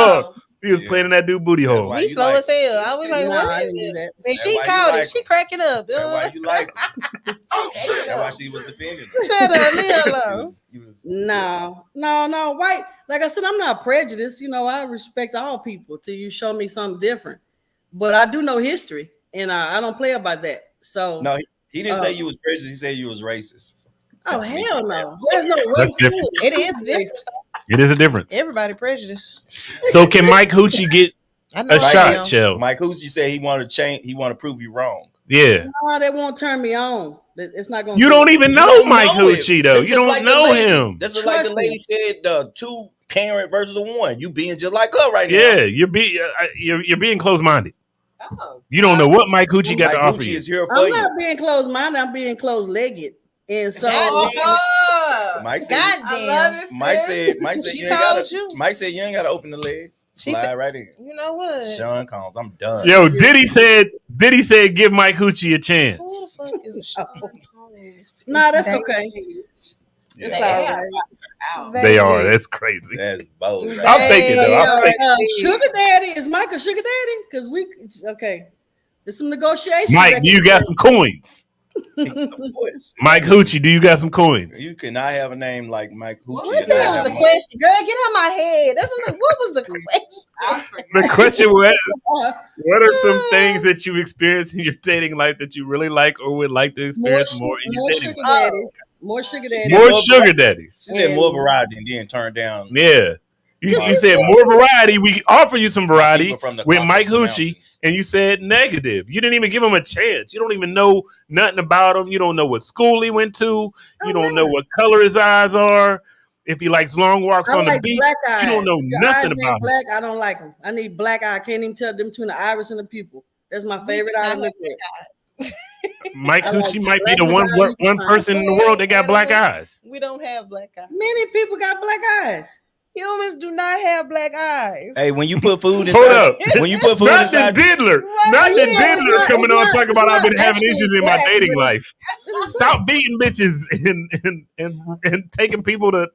Oh! He was playing in that dude booty hole. He's slow as hell. I was like, what? I didn't do that. And she caught it. She cracking up. That's why you like him. That's why she was defending him. Shut up, leave her alone. No. White. Like I said, I'm not prejudiced. I respect all people till you show me something different. But I do know history, and I don't play about that. So no, he didn't say you was prejudiced. He said you was racist. Oh hell no! There's no racism. It is different. It is a difference. Everybody prejudiced. So can Mike Hoochie get a shot, Chels? Mike Hoochie said he wanted to change. He want to prove you wrong. Yeah. No, that won't turn me on. It's not going. You don't even know Mike Hoochie though. You don't know him. This is like the lady said. The 2 parent versus the one. You being just like her right now. Yeah, you're being closed minded. Oh, You don't know what Mike Hoochie got Mike to offer Gucci you. is here for I'm you. not being closed-minded. I'm being closed-legged. And so, oh, Mike said, God I love damn. it. Mike sis. said, Mike said, She you ain't told gotta, you. Mike said, you ain't got to open the leg. She Slide said, right in. you know what? Sean Combs, I'm done. Yo, Diddy said give Mike Hoochie a chance. Who the fuck is Sean Combs? nah, that's Today? okay. Yeah, It's They all are right. out. They are. That's crazy. that's bold. Right? I'll take it though. I'll take it. Sugar daddy, is Mike a sugar daddy? Because okay. There's some negotiation. Mike, do you got some coins? Of course. Mike Hoochie, do you got some coins? You cannot have a name like Mike Hoochie. What and the not hell That was have the money. question, girl. Get out of my head. What was the question? I forgot. The question was, what are some things that you experience in your dating life that you really like or would like to experience more in your more dating sugar life? daddies. More sugar daddies. More sugar daddies. She said more variety and then turned down. Yeah. You said more variety. We offer you some variety People from the with Mike Caucasus Hoochie, Mountains. and you said negative. You didn't even give him a chance. You don't even know nothing about him. You don't know what school he went to. You don't know what color his eyes are. If he likes long walks I on like the beach, black eyes. you don't know Your nothing eyes ain't about him. black. I don't like them. I need black eye. I can't even tell them between the iris and the pupil. That's my favorite eye to look at. Mike I like Hoochie might be black the eyes. one person in the world that got black eyes. We don't have black eyes. Many people got black eyes. Humans do not have black eyes. Hey, when you put food Hold inside, up. when you put food Not the inside, diddler. Right, Not the yeah, diddler it's coming not- on talking about I've been it's not having issues in my actually dating black, life. Stop beating bitches and taking people to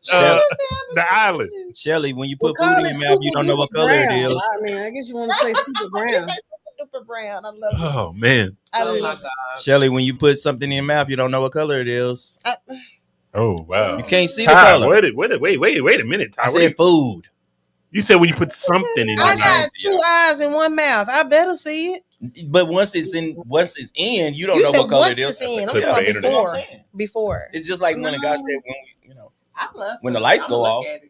the island. Shelly, when you put We'll food call in it your mouth, you don't know what super color it brown. is. I mean, I guess you want to say super brown. Super brown. I love it. Oh man. I Oh my love god. Shelly, when you put something in your mouth, you don't know what color it is. it. Oh wow. You can't see the Ty, color. wait a minute. Ty, I what do said food. you said when you put something in your I mouth. got two eyes and one mouth. I better see it. But once it's in, you don't You know said what color once it is. it's in. I'm Clip talking the about internet. before. Before. It's just like when a guy said, when I love When the food. lights I'ma go look off. at it.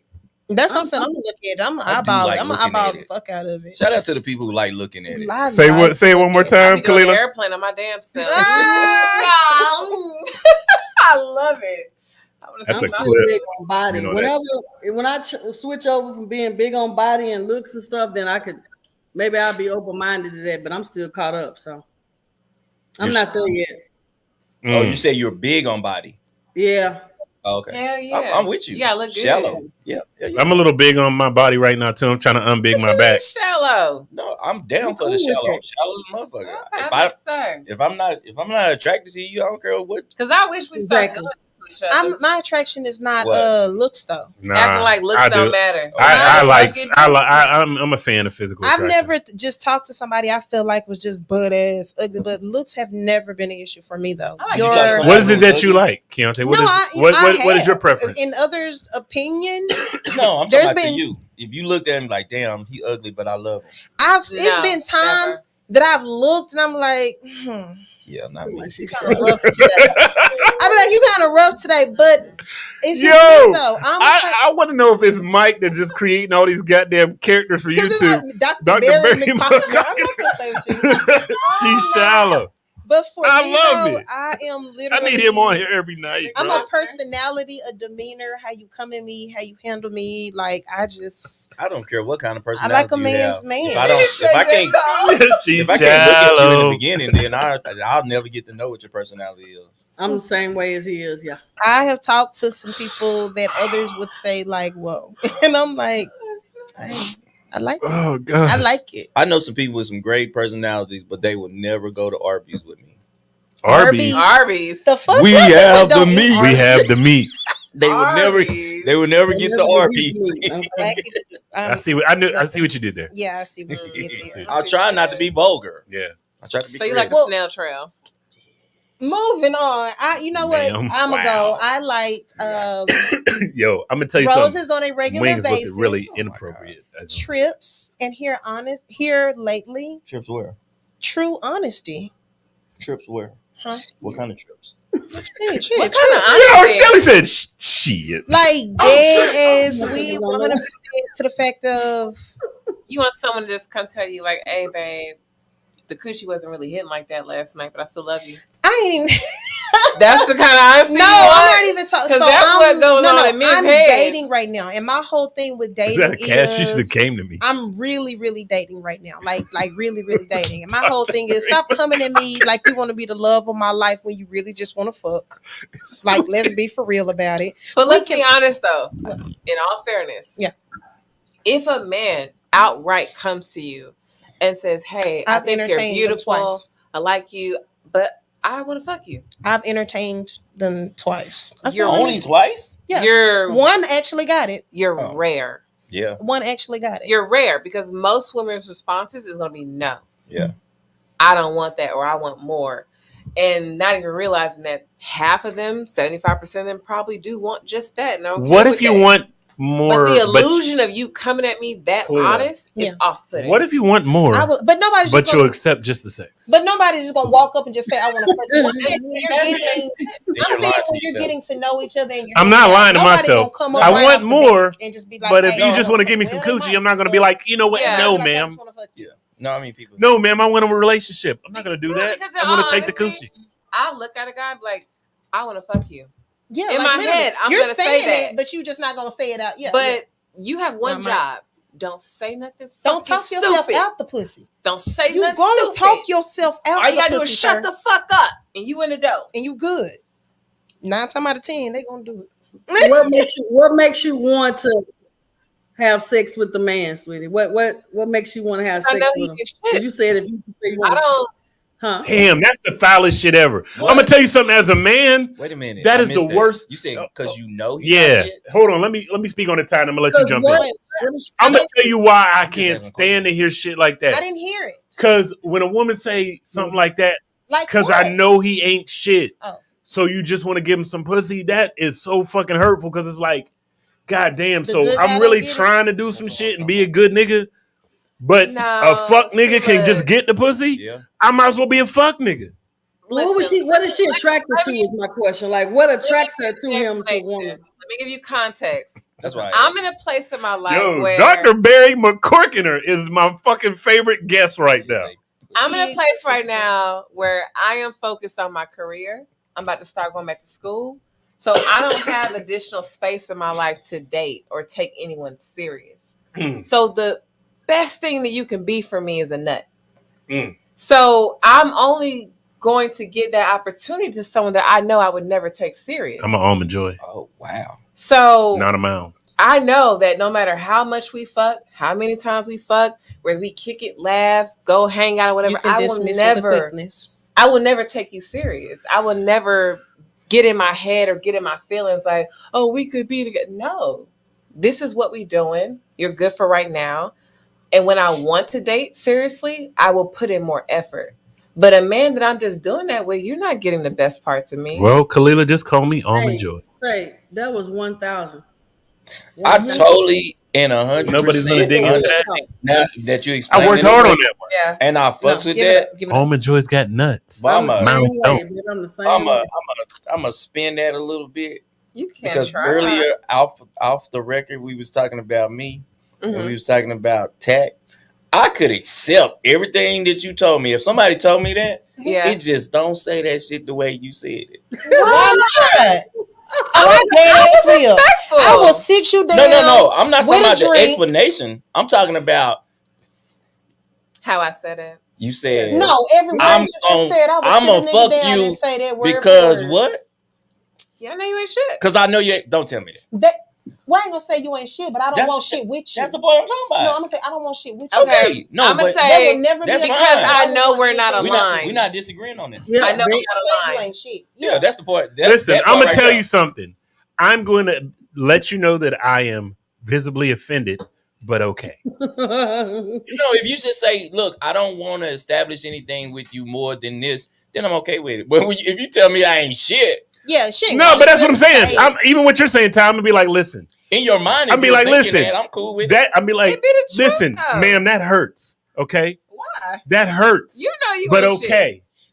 That's what I'm saying. I'm gonna look at it. I'm gonna I do eyeball like it. I'm gonna looking eyeball at the it. fuck out of it. shout out to the people who like looking at it. I Say like what? Say it to one more look at I time, be doing the Kalila. airplane on my damn self. Ah. I love it. I wanna That's see a my- clip. Big on body. You know that. When I switch over from being big on body and looks and stuff, then maybe I'll be open minded to that. But I'm still caught up, so I'm You're not there yet. Oh, you say you're big on body. Yeah, Oh, okay. Hell yeah. I'm with you. You gotta look good. Shallow. Yeah. I'm a little big on my body right now too. I'm trying to unbig my back. Shallow. No, I'm down I'm for the cool with shallow. I'm that. shallow as a motherfucker. Okay, I think so. If I'm not attracted to you, I don't care what. Because I wish we stopped Exactly. doing it to each other. My attraction is not What? looks though. Nah, Acting like looks I don't do. matter. I'm a fan of physical I've attraction. never just talked to somebody I feel like was just butt ass ugly, but looks have never been an issue for me though. I like You Your like somebody What is it that ugly? you like, Keontae? What No, is I what is your have. preference? In others' opinion, No, I'm There's talking about to been- you. If you looked at him like, damn, he ugly, but I love him. it's No, been times that I've looked and I'm like, Yeah, not me. She kinda said. rough today. I'm like, you kind of rough today, but it's just Yo, me though. I want to know if it's Mike that's just creating all these goddamn characters for Because it's YouTube. like Dr. Dr. Barry Barry McCollum. I'm not gonna play with you. She's shallow. But for I me, love though, it. I am I literally. need him on here every night, I'm bro. a personality, a demeanor, how you come at me, how you handle me. Like I don't care what kind of personality like a you man's have. man. If I can't She's if I can't look at you in the shallow. beginning, then I'll never get to know what your personality is. I'm the same way as he is. Yeah. I have talked to some people that others would say like, "Whoa," and I'm like, I like it. Oh god, I like it. I know some people with some great personalities, but they will never go to Arby's with me. Arby's. Arby's. The fuck? We What? have Don't the eat meat. We Arby's. have the meat. They would never. Arby's. They would never get the Arby's. I like it. I see. I see what you did there. Yeah, I see what you did there. I'll try not to be vulgar. Yeah. I try to be. So you like creative. a snail trail? Moving on. You know what? Ma'am. I'm gonna Wow. go. I liked Yo, I'm gonna tell you roses something. on a regular Wings basis. look really inappropriate. Trips and here lately, Trips where? true honesty. Trips where? Huh? What kind of trips? Hey, shit, What true. kind of Yo, honesty? Shelly said shit. Like dead as we 100% to the fact of You want someone to just come tell you like, "Hey, babe, the coochie wasn't really hitting like that last night, but I still love you." I ain't That's the kind of honesty. No, I'm not even talking. Because So that's what goes on in men's I'm heads. dating right now, and my whole thing with Is dating that a cash? You should have is came to me. I'm really, really dating right now. Like really, really dating. And my whole thing is stop coming at me like you want to be the love of my life when you really just want to fuck. Like, let's be for real about it. But let's be honest, though. In all fairness, yeah. If a man outright comes to you and says, "Hey, I think you're beautiful. I like you, but I want to fuck you," I've entertained them twice. You're only twice? Yeah. One actually got it. You're rare. Yeah. One actually got it. You're rare because most women's responses is going to be no. Yeah. I don't want that, or I want more. And not even realizing that half of them, 75% of them probably do want just that. And what if you want more? But the illusion of you coming at me that honest is off-putting. What if you want more? But nobody's just you'll accept just the sex. But nobody's just gonna walk up and just say, "I want to fuck you." I'm saying when you're getting to know each other. And you're I'm not lying to nobody myself. Gonna come up I right want more. And just be like, but if hey, you just want to give me some coochie, I'm not going to be like, you know what? No, ma'am. Yeah. No, I mean people. No, ma'am. I want a relationship. I'm not going to do that. I want to take the coochie. I look at a guy and be like, I want to fuck you. Yeah, in my head, I'm you're gonna saying say that, it, but you're just not gonna say it out. Yeah, but you have one job. Don't say nothing. Don't talk yourself out the pussy. Don't say you nothing. You gonna stupid. talk yourself out. All you the gotta pussy, do is shut the fuck up, and you in the dough, and you good. 9 times out of 10, they gonna do it. What makes you want to have sex with the man, sweetie? What makes you want to have sex with him? Because you said if you say you want, I don't. Huh? Damn, that's the foulest shit ever. What? I'm gonna tell you something. As a man, wait a minute, that is the worst. You said because you know. Yeah, hold on. Let me speak on the time. I'm gonna let you jump in. I'm gonna tell you why I can't stand to hear shit like that. I didn't hear it. Because when a woman say something like that, because I know he ain't shit, so you just want to give him some pussy. That is so fucking hurtful. Because it's like, god damn. So I'm really trying to do some shit and be a good nigga. But a fuck nigga can just get the pussy. Yeah. I might as well be a fuck nigga. What is she attracted to? Is my question. Like, what attracts her to him? To woman? Let me give you context. That's why I'm in a place in my life where Dr. Barry McCorkiner is my fucking favorite guest right now. I'm in a place right now where I am focused on my career. I'm about to start going back to school, so I don't have additional space in my life to date or take anyone serious. So the best thing that you can be for me is a nut. So I'm only going to give that opportunity to someone that I know I would never take serious. I'm an almond joy. Oh wow. So not a mound. I know that no matter how much we fuck, how many times we fuck, whether we kick it, laugh, go hang out or whatever, I will never take you serious. I will never get in my head or get in my feelings like, oh, we could be together. No, this is what we doing. You're good for right now. And when I want to date seriously, I will put in more effort. But a man that I'm just doing that with, you're not getting the best parts of me. Well, Kalila just called me almond joy. Say that was 1,000. I totally and 100%. Nobody's gonna dig into that. Now that you explained, I worked hard on that one. Yeah, and I fucks with that. Almond joy's got nuts. I'm gonna spin that a little bit. You can't because try. Earlier off the record we was talking about me. And we was talking about tact. I could accept everything that you told me. If somebody told me that, it just don't say that shit the way you said it. Why not? I will sit you down. No. I'm not talking about the explanation. I'm talking about how I said it. You said no. Every word you just said, I'm gonna fuck you and say that word because what? Yeah, I know you ain't shit. Because I know you. Don't tell me that. Well, I ain't gonna say you ain't shit, but I don't want shit with you. That's the point I'm talking about. No, I'm gonna say I don't want shit with you. Okay, no, I'm gonna say that will never that's be fine. Because I know we're not aligned. We're not disagreeing on that. Yeah, I know we're not you aligned. ain't shit. Yeah, that's the point. Listen, I'm gonna tell you something. I'm going to let you know that I am visibly offended, but okay. If you just say, "Look, I don't want to establish anything with you more than this," then I'm okay with it. But if you tell me I ain't shit. Yeah, shit. No, but that's what I'm saying. Even what you're saying, Tom, I'm gonna be like, listen. In your mind, I'll be like, listen. That, I'm cool with that. I'll be like, listen, though. ma'am, that hurts. Okay. Why? That hurts. You know you. But ain't okay. Shit.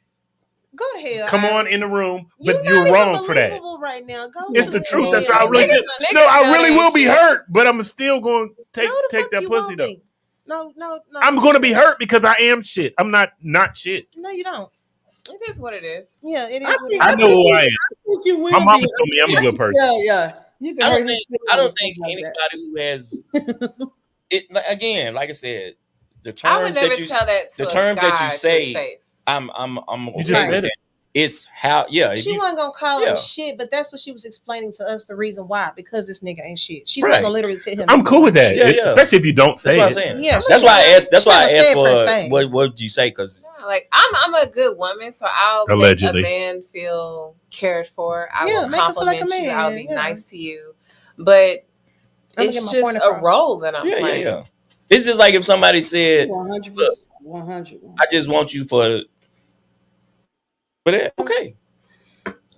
Go to hell. Come on in the room, but you're wrong for that. Right now. Go it's the truth. Hell. That's how I really. I really will be hurt, but I'm still going to take that pussy though. No. I'm going to be hurt because I am shit. I'm not shit. No, you don't. It is what it is. Yeah, it I is what think, it I is. know who I am. think you will My mama be. told me I'm a good person. Yeah. You can I hurt don't his think feelings I and don't stuff think like that. anybody who has it again, like I said, the I would terms never that you tell that to the a terms guy that you to his say, face. I'm You okay just with said that. it. It's how if She you wasn't gonna call him yeah. shit, but that's what she was explaining to us the reason why, because this nigga ain't shit. She's not Right. gonna literally tell him. I'm cool with that, Yeah, yeah. especially if you don't That's say what I'm it. saying. Yeah, That's why I asked. That's she why I never asked said per for se. what did you say? Because Like I'm a good woman, so I'll Allegedly. make a man feel cared for. I Yeah, will make him feel like a compliment you. I'll man, be yeah. nice to you, but I'm gonna it's get my just point a across. role that I'm yeah, playing. yeah. It's just like if somebody said, 100%. "Look, 100. I just want you for that." Okay,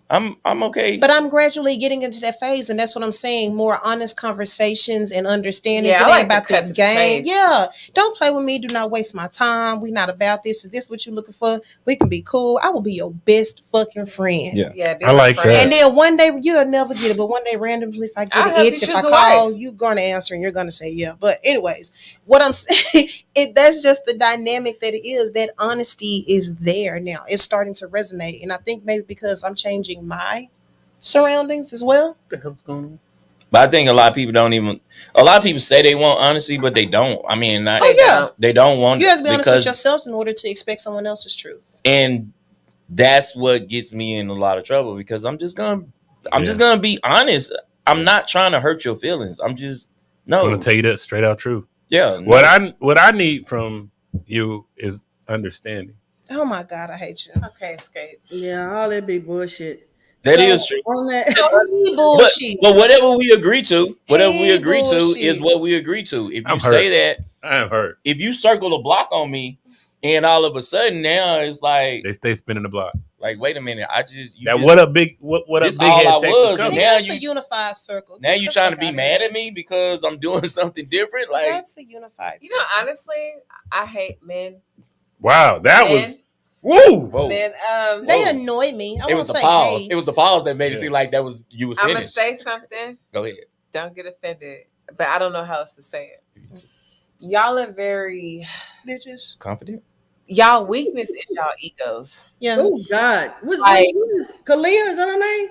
I'm okay. But I'm gradually getting into that phase, and that's what I'm saying. More honest conversations and understanding. Yeah, It I ain't like to about cut this to the game. chase. Yeah, don't play with me. Do not waste my time. We not about this. Is this what you looking for? We can be cool. I will be your best fucking friend. Yeah. Yeah, be I my like friend. that. And then one day you'll never get it, but one day randomly, if I get I'll an help you itch, if choose I a call, wife. you're gonna answer and you're gonna say yeah. But anyways, what I'm saying, that's just the dynamic that it is. That honesty is there now. It's starting to resonate, and I think maybe because I'm changing my surroundings as well. What the hell's going on? But I think a lot of people don't even. A lot of people say they want honesty, but they don't. I mean, not, Oh yeah, they don't want you have to be honest with because yourself in order to expect someone else's truth. and that's what gets me in a lot of trouble because I'm just Yeah. gonna be honest. I'm not trying to hurt your feelings. I'm just I'm no. gonna tell you that straight out truth. Yeah. What I need from you is understanding. Oh my God, I hate you. Okay, Skate. Yeah, all that be bullshit. That is true. On that, Hey, bullshit. But whatever we agree to, Hey, is bullshit. what we agree to. If you I'm say hurt. that, I am hurt. if you circle the block on me, and all of a sudden now it's like, They stay spinning the block. wait a minute, I just you That just, what a big this big all head I Texas was, coming. and Nigga, now that's a unified circle. now you Get the trying to fuck be outta mad here. at me because I'm doing something different. Like That's a unified. You know, honestly, I hate men. Wow, that Men. was woo. whoa. Men, They Whoa. annoy me. I It won't was the say pause. hate. It was the pause that made it Yeah. seem like that was you was I'm gonna finished. say something. Go ahead. Don't get offended, but I don't know how else to say it. Y'all are very bitches. Confident. y'all weakness is y'all egos. Yeah. oh God, Like- what is Kalia? Is that her name?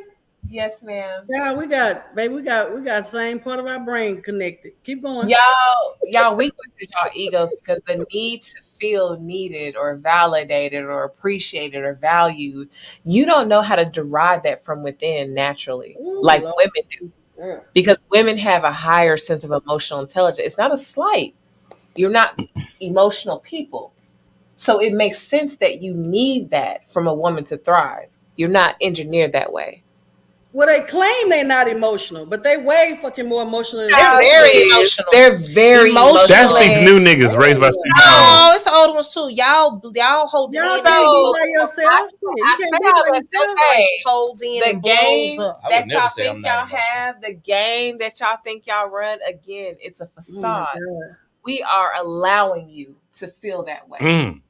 Yes, ma'am. Yeah, we got same part of our brain connected. Keep going. Y'all weakness is y'all egos because the need to feel needed or validated or appreciated or valued, you don't know how to derive that from within naturally, Ooh, like Lord. women do. Yeah. Because women have a higher sense of emotional intelligence. It's not a slight. You're not emotional people. So it makes sense that you need that from a woman to thrive. You're not engineered that way. Well, they claim they're not emotional, but they way fucking more emotional than They're very emotional. They're very Emotional. That's emotional. these new niggas raised by single moms. No, it's the old ones too. Y'all hold Y'all in. can't So, be by yourself. I You say can't be all by that to yourself. say, She holds in the and game blows up. I would that never y'all say I'm think not y'all emotional. have, the game that y'all think y'all run, again, it's a Oh my facade. God. We are allowing you to feel that way. Mm.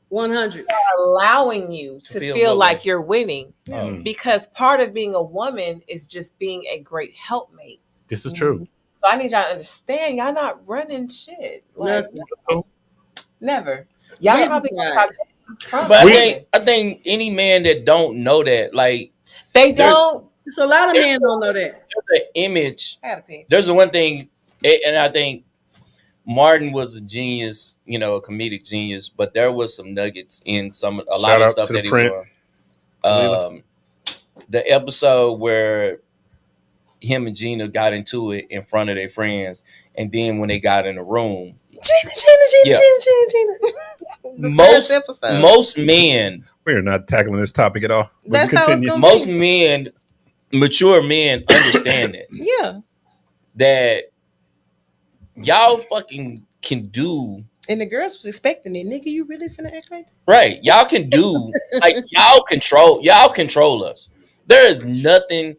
100. Allowing you to feel feel what like way? you're winning. Mm. Because part of being a woman is just being a great helpmate. This is true. So I need y'all to understand, y'all not running shit. Like, Nothing. never. Y'all Baby probably side. talk from But women. I think any man that don't know that, like They there's- don't. It's a lot of men don't know that. there's an image. I gotta pee. There's the one thing, and I think Martin was a genius, a comedic genius, but there was some nuggets in a lot Shout of out stuff to the that he was print. doing. The episode where him and Gina got into it in front of their friends, and then when they got in the room, Gina. The first episode. most men, We are not tackling this topic at all. But That's how it's continue. gonna most be. men, mature men, understand it. Yeah. That y'all fucking can do And the girls was expecting it. Nigga, you really finna act like that? right. Y'all can do like y'all control us. There is nothing.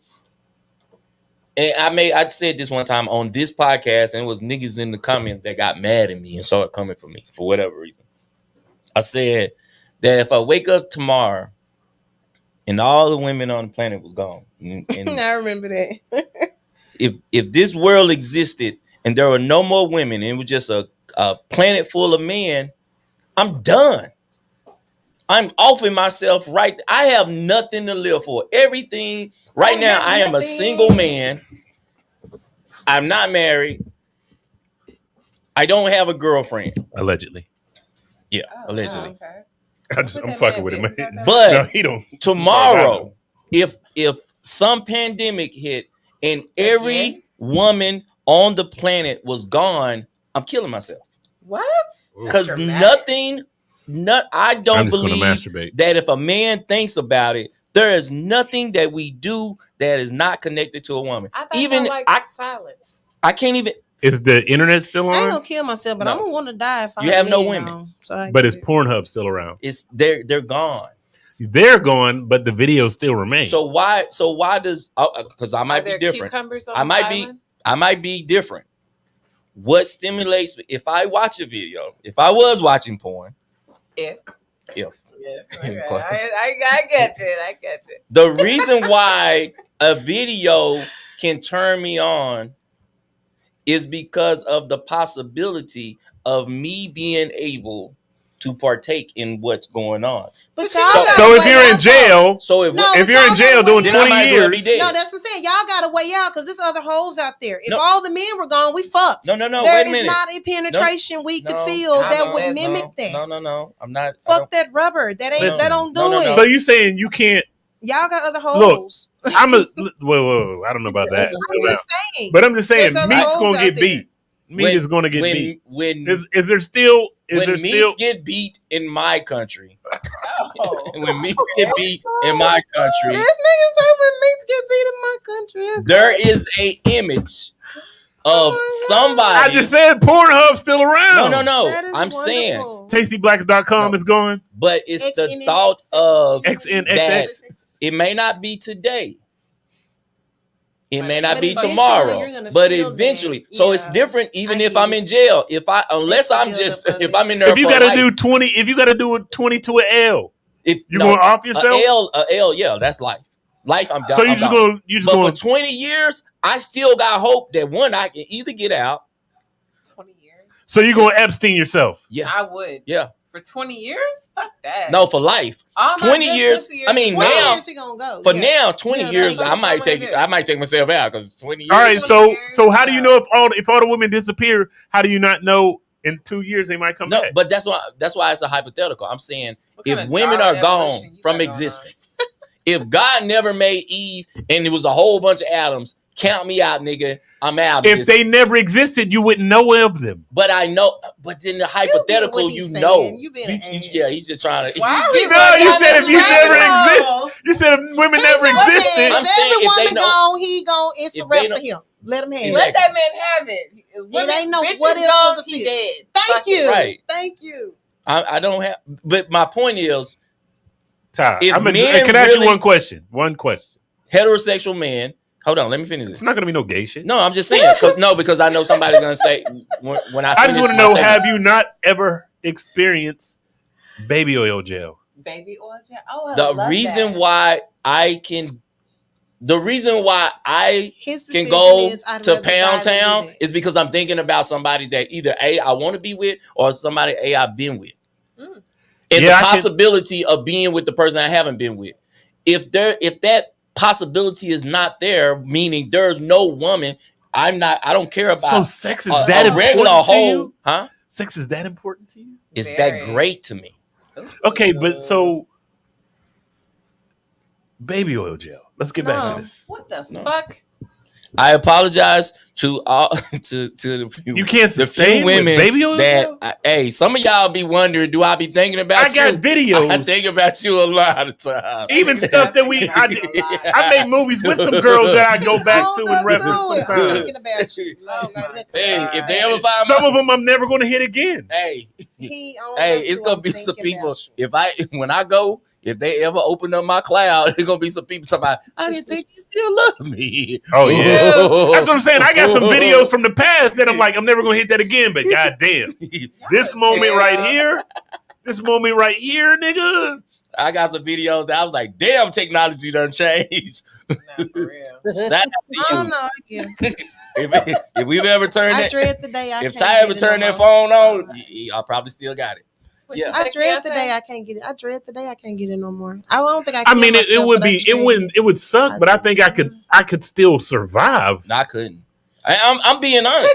And I said this one time on this podcast, and it was niggas in the comment that got mad at me and started coming for me for whatever reason. I said that if I wake up tomorrow and all the women on the planet was gone, and I remember that. if this world existed and there were no more women and it was just a planet full of men, I'm done. I'm offing myself right. I have nothing to live for. Everything right now. I am a single man. I'm not married. I don't have a girlfriend. Allegedly. Yeah, allegedly. Okay. I'm fucking with him, man. But No, he don't. tomorrow, if some pandemic hit and every woman on the planet was gone, I'm killing myself. What? Because I I'm don't just gonna believe masturbate. that if a man thinks about it, there is nothing that we do that is not connected to a woman. I thought Even silence. I can't even. Is the internet still I ain't on? gonna kill myself, but No. I'm gonna want to die if I You have no men women. on, so But is Pornhub still around? It's they're gone. They're gone, but the videos still remain. So why does because I might be different. I might be different. What stimulates me if I watch a video, if I was watching porn, If okay. I get you. I get you. The reason why a video can turn me on is because of the possibility of me being able to partake in what's going on. But so if you're in jail, if you're in jail doing 20 years, no, that's what I'm saying. Y'all gotta weigh out because there's other holes out there. If all the men were gone, we fucked. No. There Wait a is minute. not a penetration we could feel that would mimic that. No. I'm not. Fuck that rubber. That ain't. That don't do it. So you saying you can't? Y'all got other holes. Look, I'm a whoa. I don't know about that. I'm just saying. But I'm just saying, There's other meat's holes gonna out get there. beat. Meat is gonna get beat. When is there still? When meats get beat in my country, when meats get beat in my country, This nigga say when meats get beat in my country. Okay. there is a image of somebody. I just said Pornhub's still around. No. That is I'm wonderful. saying TastyBlacks.com is going. But it's the thought of XNXX. that it may not be today. It may not be eventually tomorrow, you're gonna but feel eventually. that. So Yeah, it's different. Even I if get I'm it. in jail, unless I'm build just up of if it. I'm in there If you for gotta life, do 20, if you gotta do a 20 to an L, you going off yourself? A L, yeah, that's life. Life, I'm done. So you just going? You just But going? for 20 years, I still got hope that one I can either get out. 20 years. So you going to Epstein yourself? Yeah, I would. yeah. For 20 years? Fuck that. No, for life. All my 20 good years. pussy I mean, 20 now years he gonna go. for Yeah. now, 20 Yeah, years, that's I might what I'm take. gonna I might take myself out because 20 years. All right. 20 years, So how do you know if all the women disappear? How do you not know in 2 years they might come No, back? but that's why it's a hypothetical. I'm saying What kind if of women Darwin are gone evolution you from got going existence, if God never made Eve and it was a whole bunch of Adams, count me out, nigga. I'm out. If they never existed, you wouldn't know of them. But I know. But then the hypothetical, he's you saying. know. You being an ass. Yeah, he's just trying to. Why are we No, going you down said this if you rabbit never hole? exist. You said if women never just saying, existed. I'm if saying every if they woman know- gone, he gone. It's a if wrap they for know- him. Let him have Exactly. Let it. that man have it. It ain't no Bitches what if gone, was a he fit. dead. Thank Fuck you. it. Right. Thank you. I don't have. But my point is, Ty, If can I men ask you really- one question? One question. heterosexual man. Hold on, let me finish It's this. not going to be no gay shit. No, I'm just saying. Because I know somebody's gonna say when I. I just finish want to my know: statement. have you not ever experienced baby oil gel? Baby oil gel. Oh, I The love reason that. why I can. The reason why I His can decision go is I'd to rather die Pound than do Town that. is because I'm thinking about somebody that either A, I want to be with, or somebody A, I've been with. Mm. And Yeah, the I can- possibility of being with the person I haven't been with. If that possibility is not there, meaning there's no woman, I don't care So about sex is a that important regular to hoe. you? Huh? Sex is that important to you? It's Very. that great to me. Okay, but so baby oil gel. Let's get back No. to this. What the No. fuck? I apologize to all to the few, You can't the sustain few with women baby oil that gel? hey, some of y'all be wondering, do I be thinking about I got you? videos. I think about you a lot of times. Even stuff that I make movies with some girls that I go back to and reference I'm sometimes. thinking about you. Hey, if they ever find Some of them I'm never going to hit again. hey, He owned hey, up it's to gonna I'm be some thinking people. about you. When I go, if they ever open up my cloud, there's gonna be some people talking about. I didn't think you still love me. Oh yeah, that's what I'm saying. I got some videos from the past that I'm like, I'm never going to hit that again. But goddamn, this moment right here, nigga. I got some videos that I was like, damn, technology done changed. Nah, for real. Shout out to I don't you. know. Yeah. If we've ever turned I that, dread the day I if can't Ty get ever it turned no that more. phone on, I probably still got it. Yeah. I dread the day I can't get it. I dread the day I can't get it no more. I don't think I I can. mean, it would be, it would suck, but I think I could still survive. No, I couldn't. I'm being honest.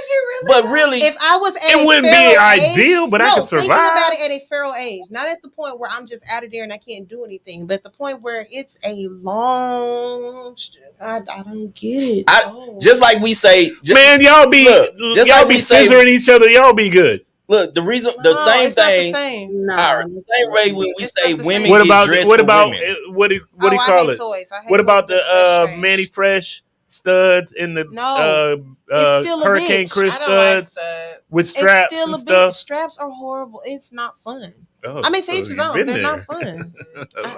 But really, if I was at it a wouldn't be feral ideal, age, but I could thinking survive. about it at a feral age, not at the point where I'm just out of there and I can't do anything, but the point where it's a long. I don't get it. Just like we say, man, y'all be scissoring each other. Y'all be good. Look, the reason, the same it's not the thing. same. The same way when we say women What get about dressed what for about women. what do you call it? Toys. I hate What toys, about but that's the trash. Manny Fresh studs and the it's still a Hurricane bitch. Chris I don't like studs studs. with straps It's still and a stuff? bit. Straps are horrible. It's not fun. Oh, I mean, to so each his you've own. been They're there. not fun.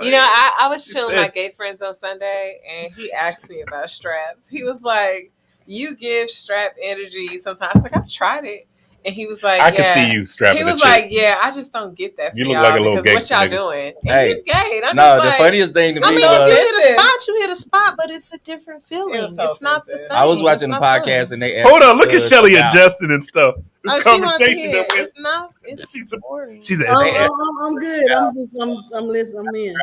You know, I was chilling with my said- gay friends on Sunday, and he asked me about straps. He was like, "You give strap energy sometimes." I was like, "I've tried it," and he was like, I "Yeah." can see you strapping He a was chick. like, "Yeah, I just don't get that for You look y'all like a little because what gangster y'all nigga. doing?" And Hey, he's gay. And I'm no, just the like, funniest thing to me I mean, was if you hit a spot, you hit a spot, but it's a different feeling. It was so It's not the offensive. same. I was watching It's the not podcast fun. and they asked Hold on, look at studs Shelly about- adjusting and stuff. This Oh, she wants to conversation hear. that It's not. It's boring. she's I'm, at I'm good. I'm listening. I'm in.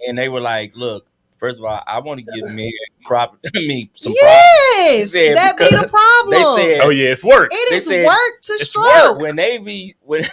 and they were like, "Look, first of all, I want to give men some Yes, Said that be because the problem. They said, oh yeah, it's work. It they is said work to it's stroke. when they be when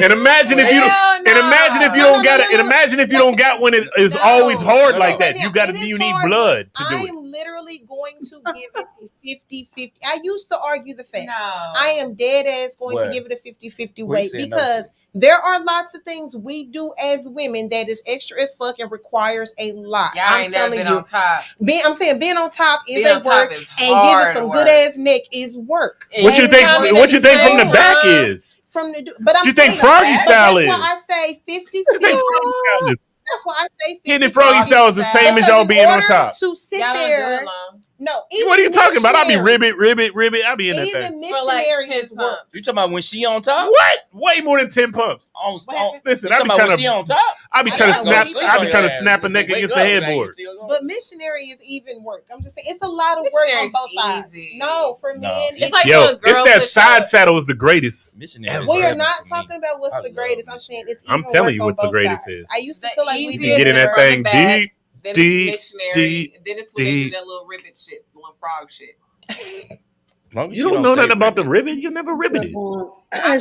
And imagine if you Hell and imagine if you no. don't got it. And imagine if you don't got one. It's No. always hard No, like no. that. You got It to. is You need hard, blood but to do I it. am literally going to give it a 50-50. I used to argue the fact. No. I am dead ass going What? to give it a 50-50 What you weight saying, because there are lots of things we do as women that is extra as fuck and requires a lot. Y'all I'm ain't never telling been you. on top. I'm saying being on top is Being a on top work, is and giving hard some work. good ass neck is work. And What you think? anytime What you that think from the same back time- is? From the, but I'm What you think saying Froggy but style that's is? why I say 50-50. You think Froggy style is? That's why I say 50-50. Hitting Froggy style is the same as y'all being on top. To sit Y'all don't do there, it long. no. Even What are you talking about? I be missionary- ribbit. I be in that Even thing. For like missionary 10 is work. you talking about when she on top? What? Way more than 10 pumps. On, Listen, you I talking be about trying when she to. on top? I be I trying to know, snap. sleep I be on trying your to ass. snap a You neck wake against the up and headboard. you still going. But missionary is even work. I'm just saying it's a lot of work on Missionary's both sides. easy. No, for No. men, It's like Yo, doing girl it's that push-ups. side saddle is the greatest. Missionary. we are heaven not for me. talking about what's I the love greatest. I'm saying it's even I'm telling work you on what the both greatest sides. is. I used to The feel like we easiest You did get in is that from the thing back, deep. Then deep, it's missionary. deep, Then it's when they deep. do that little ribbit shit, little frog shit. As long as You she don't know say nothing about the ribbon. ribbon. You never ribbited.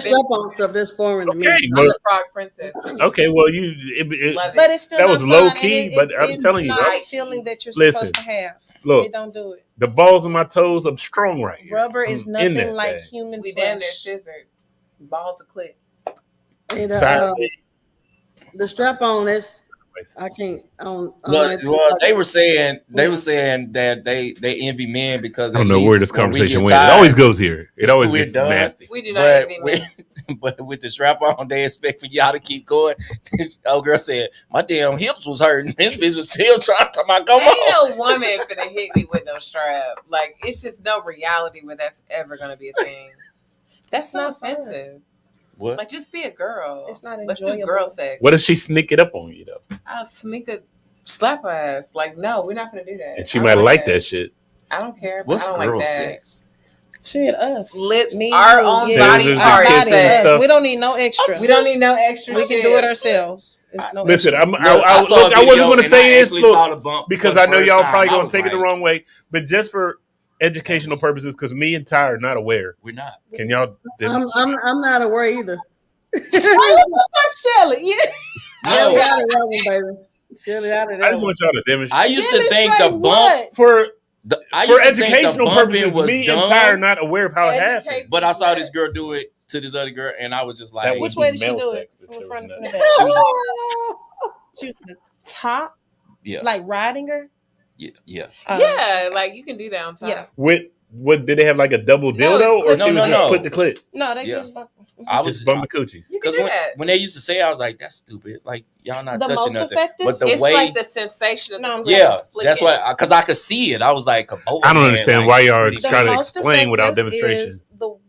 Strap on stuff that's foreign to me. Okay, I'm but the frog princess. okay, well you. Love it. But it's still That not was fun, low and key, but I'm it's telling you, not bro. the feeling that you're Listen, supposed to have. look. They don't do it. The balls of my toes, I'm strong right here. Rubber is I'm in nothing that like thing. human We damn near flesh. scissored. Ball to click. And, Sideways. the strap on, that's I can't. I don't Well, they were saying that they envy men because I don't at know least where this when we conversation get went. It tired, always goes here. It always we're gets done. nasty. We do not But envy with, men. but with the strap on, they expect for y'all to keep going. This old girl said, "My damn hips was hurting. This bitch was still trying to tell my come Ain't on." no woman finna hit me with no strap. Like, it's just no reality where that's ever gonna be a thing. That's not not fun. offensive. What? Like, just be a girl. It's not Let's do enjoyable. girl sex. What if she sneak it up on you though? I'll sneak a slap her ass. Like, no, we're not gonna do that. And she I might don't like that shit. I don't care. But What's I don't girl like that. sex? Shit, us. Me, Our our own yeah. body Scissors and parts. kissing and Sex. stuff. We don't need no extra. We don't need no extra We shit. can do it ourselves. It's no Listen, extra. I saw a wasn't video going to and say I this actually saw the bump because for I the know first y'all time. probably I going to was take it the like, wrong way, but just for educational purposes, because me and Ty are not aware. We're not. Can y'all? I'm not aware either. Shelly, yeah. No. Shelly out of that one, baby. Shelly out of that I just one. want y'all to demonstrate. I used to think the Demonstrate bump what? for I for used to think the educational bumping purposes, was me and Ty are dumb, not aware of how it happened. but I saw this girl do it to this other girl, and I was just like, That would Which be way did she male do sex it? if From the there front was or from none. the back? She was the top, yeah, like riding her. yeah. Yeah, like you can do that on top. Yeah. What did they have like a double No, dildo, it's or clip- she was no, just no. put the clip? No, they Yeah. just. I was Just bumping coochies. You can because do that. when they used to say, it, I was like, "That's stupid." Like y'all not The touching most nothing. effective? But the It's way, like the sensation of the clip yeah, flicking. that's why. Because I could see it. I was like, oh, I don't man, understand like, why y'all are pretty trying to good. explain without demonstration. Is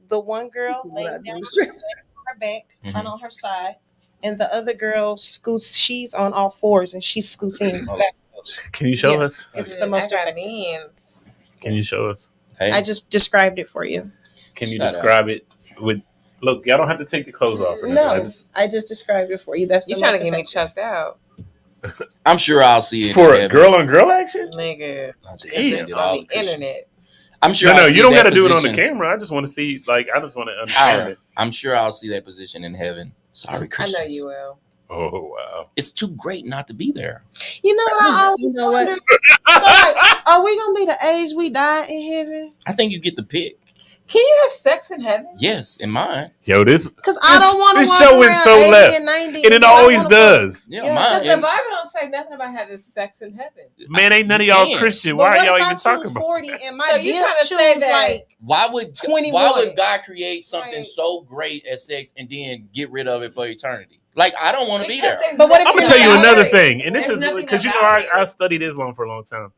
the one girl laying down on her back, Mhm. kind on her side, and the other girl scoots. She's on all fours and she scoots in back. Can you show Yeah. us? It's the most I got effective. men. Can you show us? Hey, I just described it for you. Can you Shut up. describe it with Look, y'all don't have to take the clothes off. No, I just described it for you. That's You the trying most to get me effective. chucked out, I'm sure I'll see it for in a heaven. girl on girl action. nigga. Damn. It's on the internet. I'm sure. No, I'll you see don't that got to do it on the position. camera. I just want to see. Like, I just want to understand it. I'm sure I'll see that position in heaven. Sorry, I Christians. know you will. Oh wow. It's too great not to be there. You know what I always You know what? wonder? So, like, are we gonna be the age we die in heaven? I think you get the pick. Can you have sex in heaven? Yes, in mine. Yo, this Because I don't want to this walk show around is so 80 left, and 90 and it then I always wanna does. Yeah, Yeah. mine. Because the Bible don't say nothing about having sex in heaven. Man, ain't none of You y'all can. Christian. But Why what are y'all if I even talking choose about 40 that? and my So you dip trying to say choose that- like Why would 21? God create something Right. so great as sex and then get rid of it for eternity? Like, I don't want to be Because there. there's But what if I'm nothing gonna tell you about another it. thing, and this There's is nothing because you know about it. I studied Islam for a long time.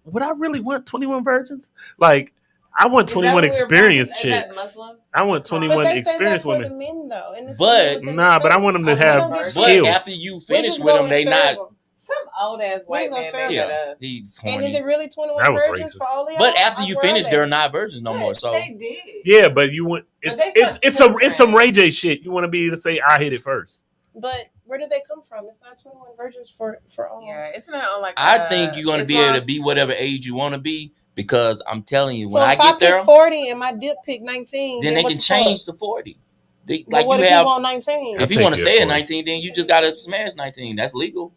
Would I really want 21 virgins? Like, I want Is that 21 what we were experienced practicing? Is that chicks. Muslim? I want But 21 they say that experienced for the women. men though. And it's But- within Nah, the but I faith. want them to Oh, have but But skills. after you We're finish just with gonna them, they serve not. them. Some old ass We're white just gonna man serve made Yeah, that up. he's And horny. is it really 21 That was virgins racist. for all of y'all? But after Like, you where are finish, they? they're not virgins no more. But So they did. Yeah, but you want it's they it's fuck it's some children. Ray J shit. You want to be to say I hit it first. But where did they come from? It's not 21 virgins for all. Yeah, it's not on like. I think you're gonna be Islam. able to be whatever age you want to be because I'm telling you, So when I if I get there, pick 40 and my dip pick 19, then they what can the change fuck? to 40. They, But like what you if have, you want 19? if you I'll want to take you stay at at 40. 19, then you just gotta smash 19. That's legal.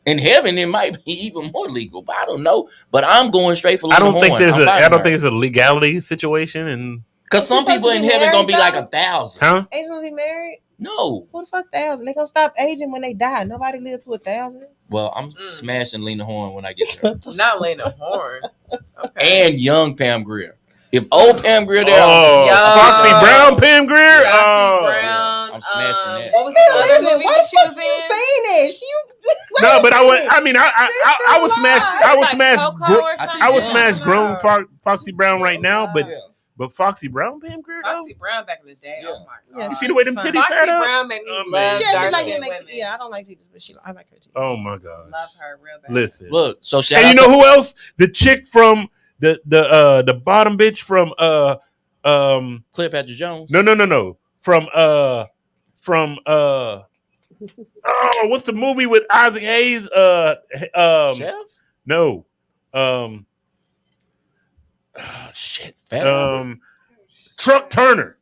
In heaven, it might be even more legal, but I don't know. But I'm going straight for I Lena don't think Horne. there's I'm I finding don't her. think it's a legality situation, and Because Is some he people supposed in to be heaven gonna be married, like 1,000. huh? Ain't gonna be married? No. Who the fuck 1,000? They gonna stop aging when they die. Nobody lives to 1,000. Well, I'm smashing Lena Horne when I get there. Not Lena Horne. Okay. And young Pam Grier. If old Pam Grier there, Oh, Yo. Foxy Brown, Pam Grier. Foxy Oh, Brown. I'm smashing that. What was Still the other living. movie Why that the she fuck was you in? saying that? no, but I would. would. I mean, I would smash. I would Like smash. Coco or I see something? I would Yeah. smash grown No. Foxy Brown right now, but Yeah. but Foxy Brown, Pam Grier, though. Foxy Brown back in the day. Yeah. Oh my Yeah, god. You see the way them It's titties fine. Foxy sat up? Brown made me Oh, love man. She actually dark like me skinned make women. yeah, I don't like titties, but I like her titties. Oh my gosh. Love her real bad. Listen, Look, so shout and out you know to who else? The chick from the bottom bitch from Cleopatra Jones. no from oh, what's the movie with Isaac Hayes? Chef? No, shit. Fat Albert? Truck Turner.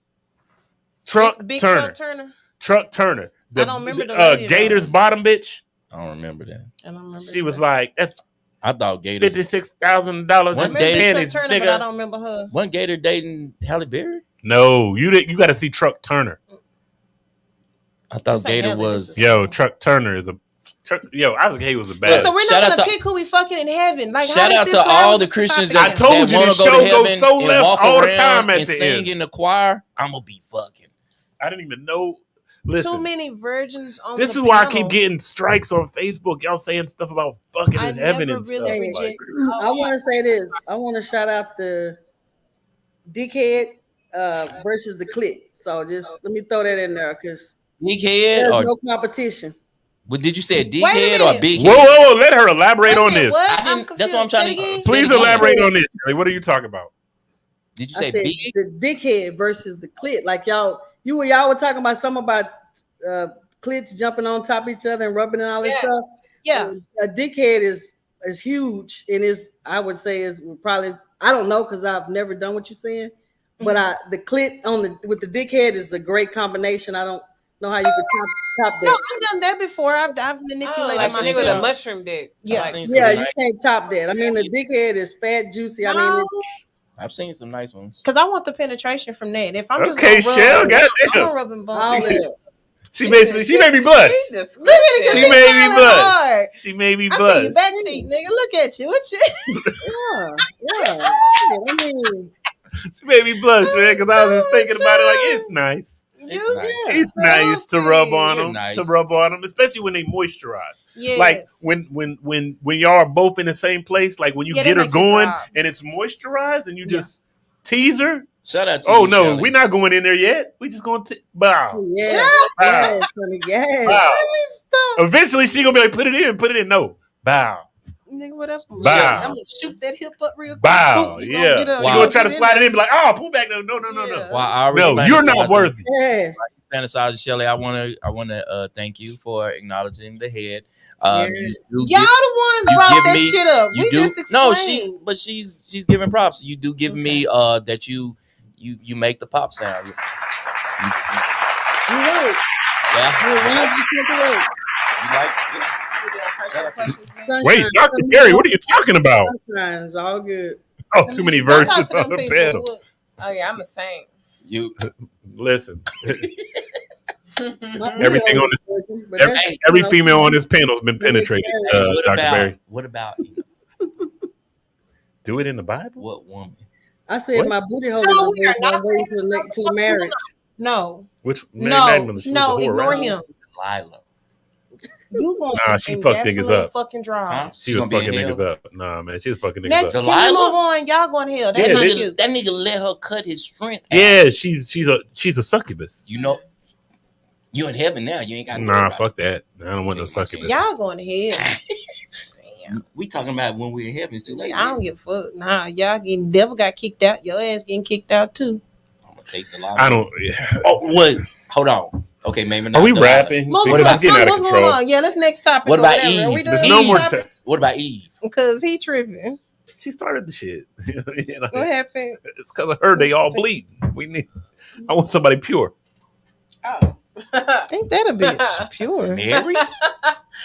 Big Turner. Truck Turner. Truck Turner. I don't remember the lady, though. Gators bottom bitch. I don't remember that. I don't remember. She was like, "That's I thought Gators. $56,000." I One remember day- Big panties, Truck Turner, but I nigga. don't remember her. Wasn't Gator dating Halle Berry? No, you got to see Truck Turner. I thought This ain't Gator Halle, was. this is- Yo, Truck Turner is a. Isaac Hayes was a bad. So we're Shout not out gonna to- pick who we fucking in heaven. Like, Shout how out did to this all was the the Christians topic I that, then? told that you want this to go show to goes heaven so and left walk all the around time at and the sing end. in the choir. I'm gonna be fucking. I didn't even know. Listen, Too many virgins on this the is why I panel. keep getting strikes on Facebook. Y'all saying stuff about fucking I in heaven never and really stuff. reject. Like, I want to say this. I want to shout out the dickhead versus the clique. So just let me throw that in there because Big there's head or no competition. what did you say? Big Wait a head or minute. big whoa, head? whoa, whoa! Let her elaborate Wait a on minute, this. what? I I'm didn't- that's what I'm confused. trying Say to- it again. Please Say it again. elaborate on this. Like, what are you talking about? Did you I say said big? the dickhead versus the clit. Like y'all were talking about something about clits jumping on top of each other and rubbing and all this Yeah. stuff. Yeah. A dickhead is huge and I would say is probably I don't know because I've never done what you're saying, but the clit with the dickhead is a great combination. I don't know how you could top No, that. I've done that before. I've manipulated Like I've seen nigga with a myself. mushroom dick. Yeah. I've seen some Yeah, you nice, can't top that. I mean, the dickhead is fat, juicy. I mean, No, I've seen some nice ones. because I want the penetration from that. If I'm just Okay, gonna Shell, rub, goddamn. I'm gonna rub and bump. all Yeah. that. She made me blush. Look at it, 'cause She he's made me smiling blush. hard. She made me I see blush. your back teeth, nigga. Look at you. What you? Yeah. I mean, She made me blush, man, because I was just thinking about it. Like, it's nice. You nice. It's nice to rub on You're them. nice. To rub on them, especially when they moisturize. Yes. Like when y'all are both in the same place, like when you Yeah, that get her makes it going throb. and it's moisturized and you Yeah. just tease her. Shout out to Oh you, no, Shelley. we're not going in there yet. We just going to bow. yeah. Bow. Yes, honey, yes. Bow. Stop. Eventually she gonna be like, put it in. No. Bow. Nigga, whatever. Bow. I'm gonna shoot that hip up real quick. Bow. Boom, you Yeah. Get up, She gonna try to slide it in, be like, oh, pull back. No. Well, I already No, you're not fantasized- worthy. Yes. Fantasize, Shelly. I want to thank you for acknowledging the head. Yeah. You Y'all give- the ones you brought give that me- shit up. you We do- just explained. No, she's giving props. You do give me that you make the pop sound. You're right. Yeah. You're 100% right. You like? Yeah. Sunshine, Wait, Dr. Gary, what are you talking about? Sunshine's all good. Oh, too many Don't verses talk to on them the people. panel. What? Oh yeah, I'm a saint. You Listen, My Everything on this, but every, that's, every you know, female on this panel has been penetrated, what Dr. about Barry. what about Do it in the Bible? what woman? I said What? my booty hole No, is we are not waiting to the marriage. No, Which no, Magdalene, she was a whore, ignore right? him. Delilah. You gonna Nah, she fucked niggas up. Fucking draws. Huh? She was gonna be in fucking hell? niggas up. Nah, man, she was fucking niggas Next, up. can we Delilah? move on? Y'all going to hell? That's Yeah, not this- cute. That nigga let her cut his strength out. Yeah, she's a succubus. You know, you in heaven now. You ain't got Nah, fuck that. I don't want no succubus. Y'all going to hell? Damn. We talking about when we're in heaven. It's too late. I don't give a fuck. Nah, y'all getting devil got kicked out. Your ass getting kicked out too. I'm gonna take the line. I don't. Yeah. Oh wait, hold on. Okay, maybe not. Are we Delilah. rapping? Move What on. about getting out of What's going control? on? Yeah, let's next topic. What or about whatever. Are Eve? we There's doing no Eve more topics? What about Eve? Because he tripping. She started the shit. You know, What happened? it's because of her. They all bleed. I want somebody pure. Oh. Ain't that a bitch? Pure. Mary?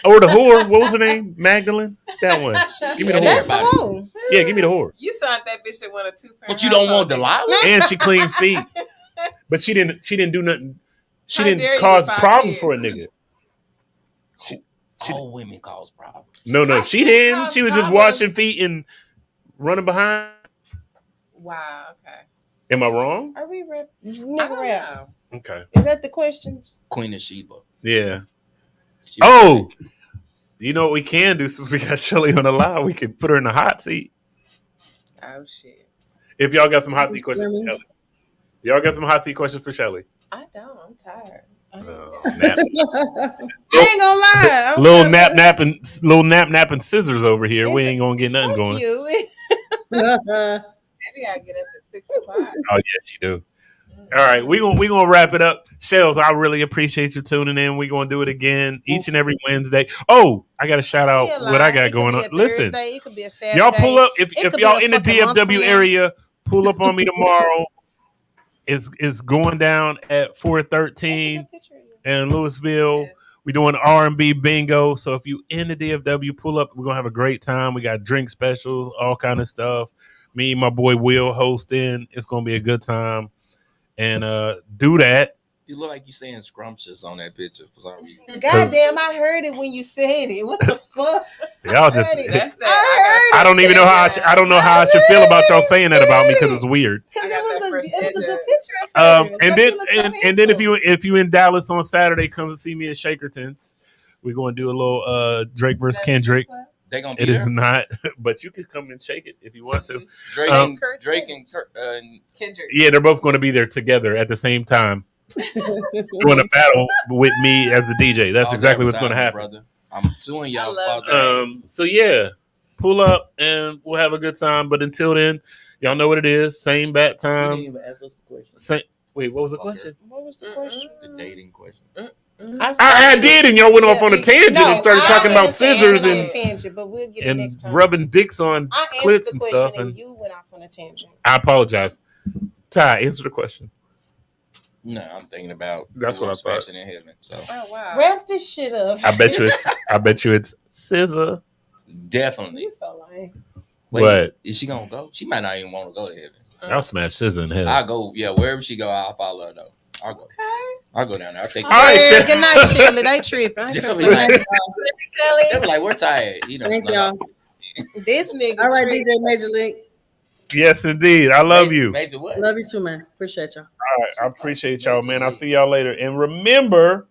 Or the whore. What was her name? Magdalene. That one. Give me the That's whore. the hoe. Yeah, give me the whore. You saw that bitch that won a 2-parent. But you don't want household. Delilah? And she clean feet. But she didn't do nothing. She How dare didn't you cause with 5 problems kids? for a nigga. All women cause problems. No, Why she she didn't. cause She was just problems? washing feet and running behind. Wow. Okay. Am I wrong? Are we rap? I Nigga don't rap. know. Okay. Is that the questions? Queen of Sheba. Yeah. She Oh, you know what we can do since we got Shelly on the line? We could put her in the hot seat. Oh shit. If y'all got some hot seat questions for Shelly. Y'all got some hot seat questions for Shelly. I don't. I'm tired. Nap. I ain't gonna lie. Little nap and scissors over here. We ain't gonna get nothing going. You. Maybe I get up at 6 o'clock. Oh yes, you do. All right, we gonna wrap it up. Shells, I really appreciate you tuning in. We gonna do it again each and every Wednesday. Oh, I got to shout out what I got going on. Listen, it could be a Saturday. y'all pull up if could be y'all a in the fucking month from DFW now. area. Pull up on me tomorrow. It's going down at 413 in Louisville. We doing R&B bingo. So if you in the DFW, pull up. We're gonna have a great time. We got drink specials, all kind of stuff. Me and my boy Will hosting. It's gonna be a good time. And do that. You look like you saying scrumptious on that picture for some reason. Goddamn, I heard it when you said it. What the fuck? Y'all just I heard it. That's that. I don't even know how I don't know how I should feel about y'all saying that about me because it's weird. Because I got it that was a first good picture at first. And Like, then you look so and then handsome. if you in Dallas on Saturday, come see me at Shakerton's. We're gonna do a little Drake versus Kendrick. They gonna be It there. is not, but you can come and shake it if you want to. Drake Um, and Kendrick. Yeah, they're both going to be there together at the same time, doing a battle with me as the DJ. That's exactly what's going to happen. brother. I'm suing y'all. So yeah, pull up and we'll have a good time. But until then, y'all know what it is. Same bat You time. didn't even ask us the question. Wait, what was the question? What was the question? The dating question. I did, and y'all went off on a tangent and started talking about scissors on a and tangent, but we'll get it next time. rubbing dicks on I answered clits the and question stuff. and And you went off on a tangent. I apologize. Ty, answer the question. No, I'm thinking about That's what I thought. expansion in heaven. So Oh wow. Wrap this shit up. I bet you it's scissor. definitely. You so lame. Wait, What? is she gonna go? She might not even want to go to heaven. I'll smash scissor in hell. I'll go. Yeah, wherever she go, I'll follow her though. I'll go. Okay. I'll go down there. I'll take. All right, Yeah, Shelly. good night, Shirley. They tripping. I ain't They'll be tripping. like, Shelly. they'll be like, we're tired. You know, Thank snug y'all. up. This nigga All right, tripping. DJ Major League. Yes, indeed. I love you. Major what? Love you too, man. Appreciate y'all. All right, I appreciate y'all, man. I'll see y'all later. And remember,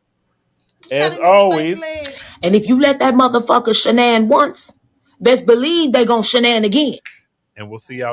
as Kinda looks always, like leg. And if you let that motherfucker shenan once, best believe they gonna shenan again. and we'll see y'all.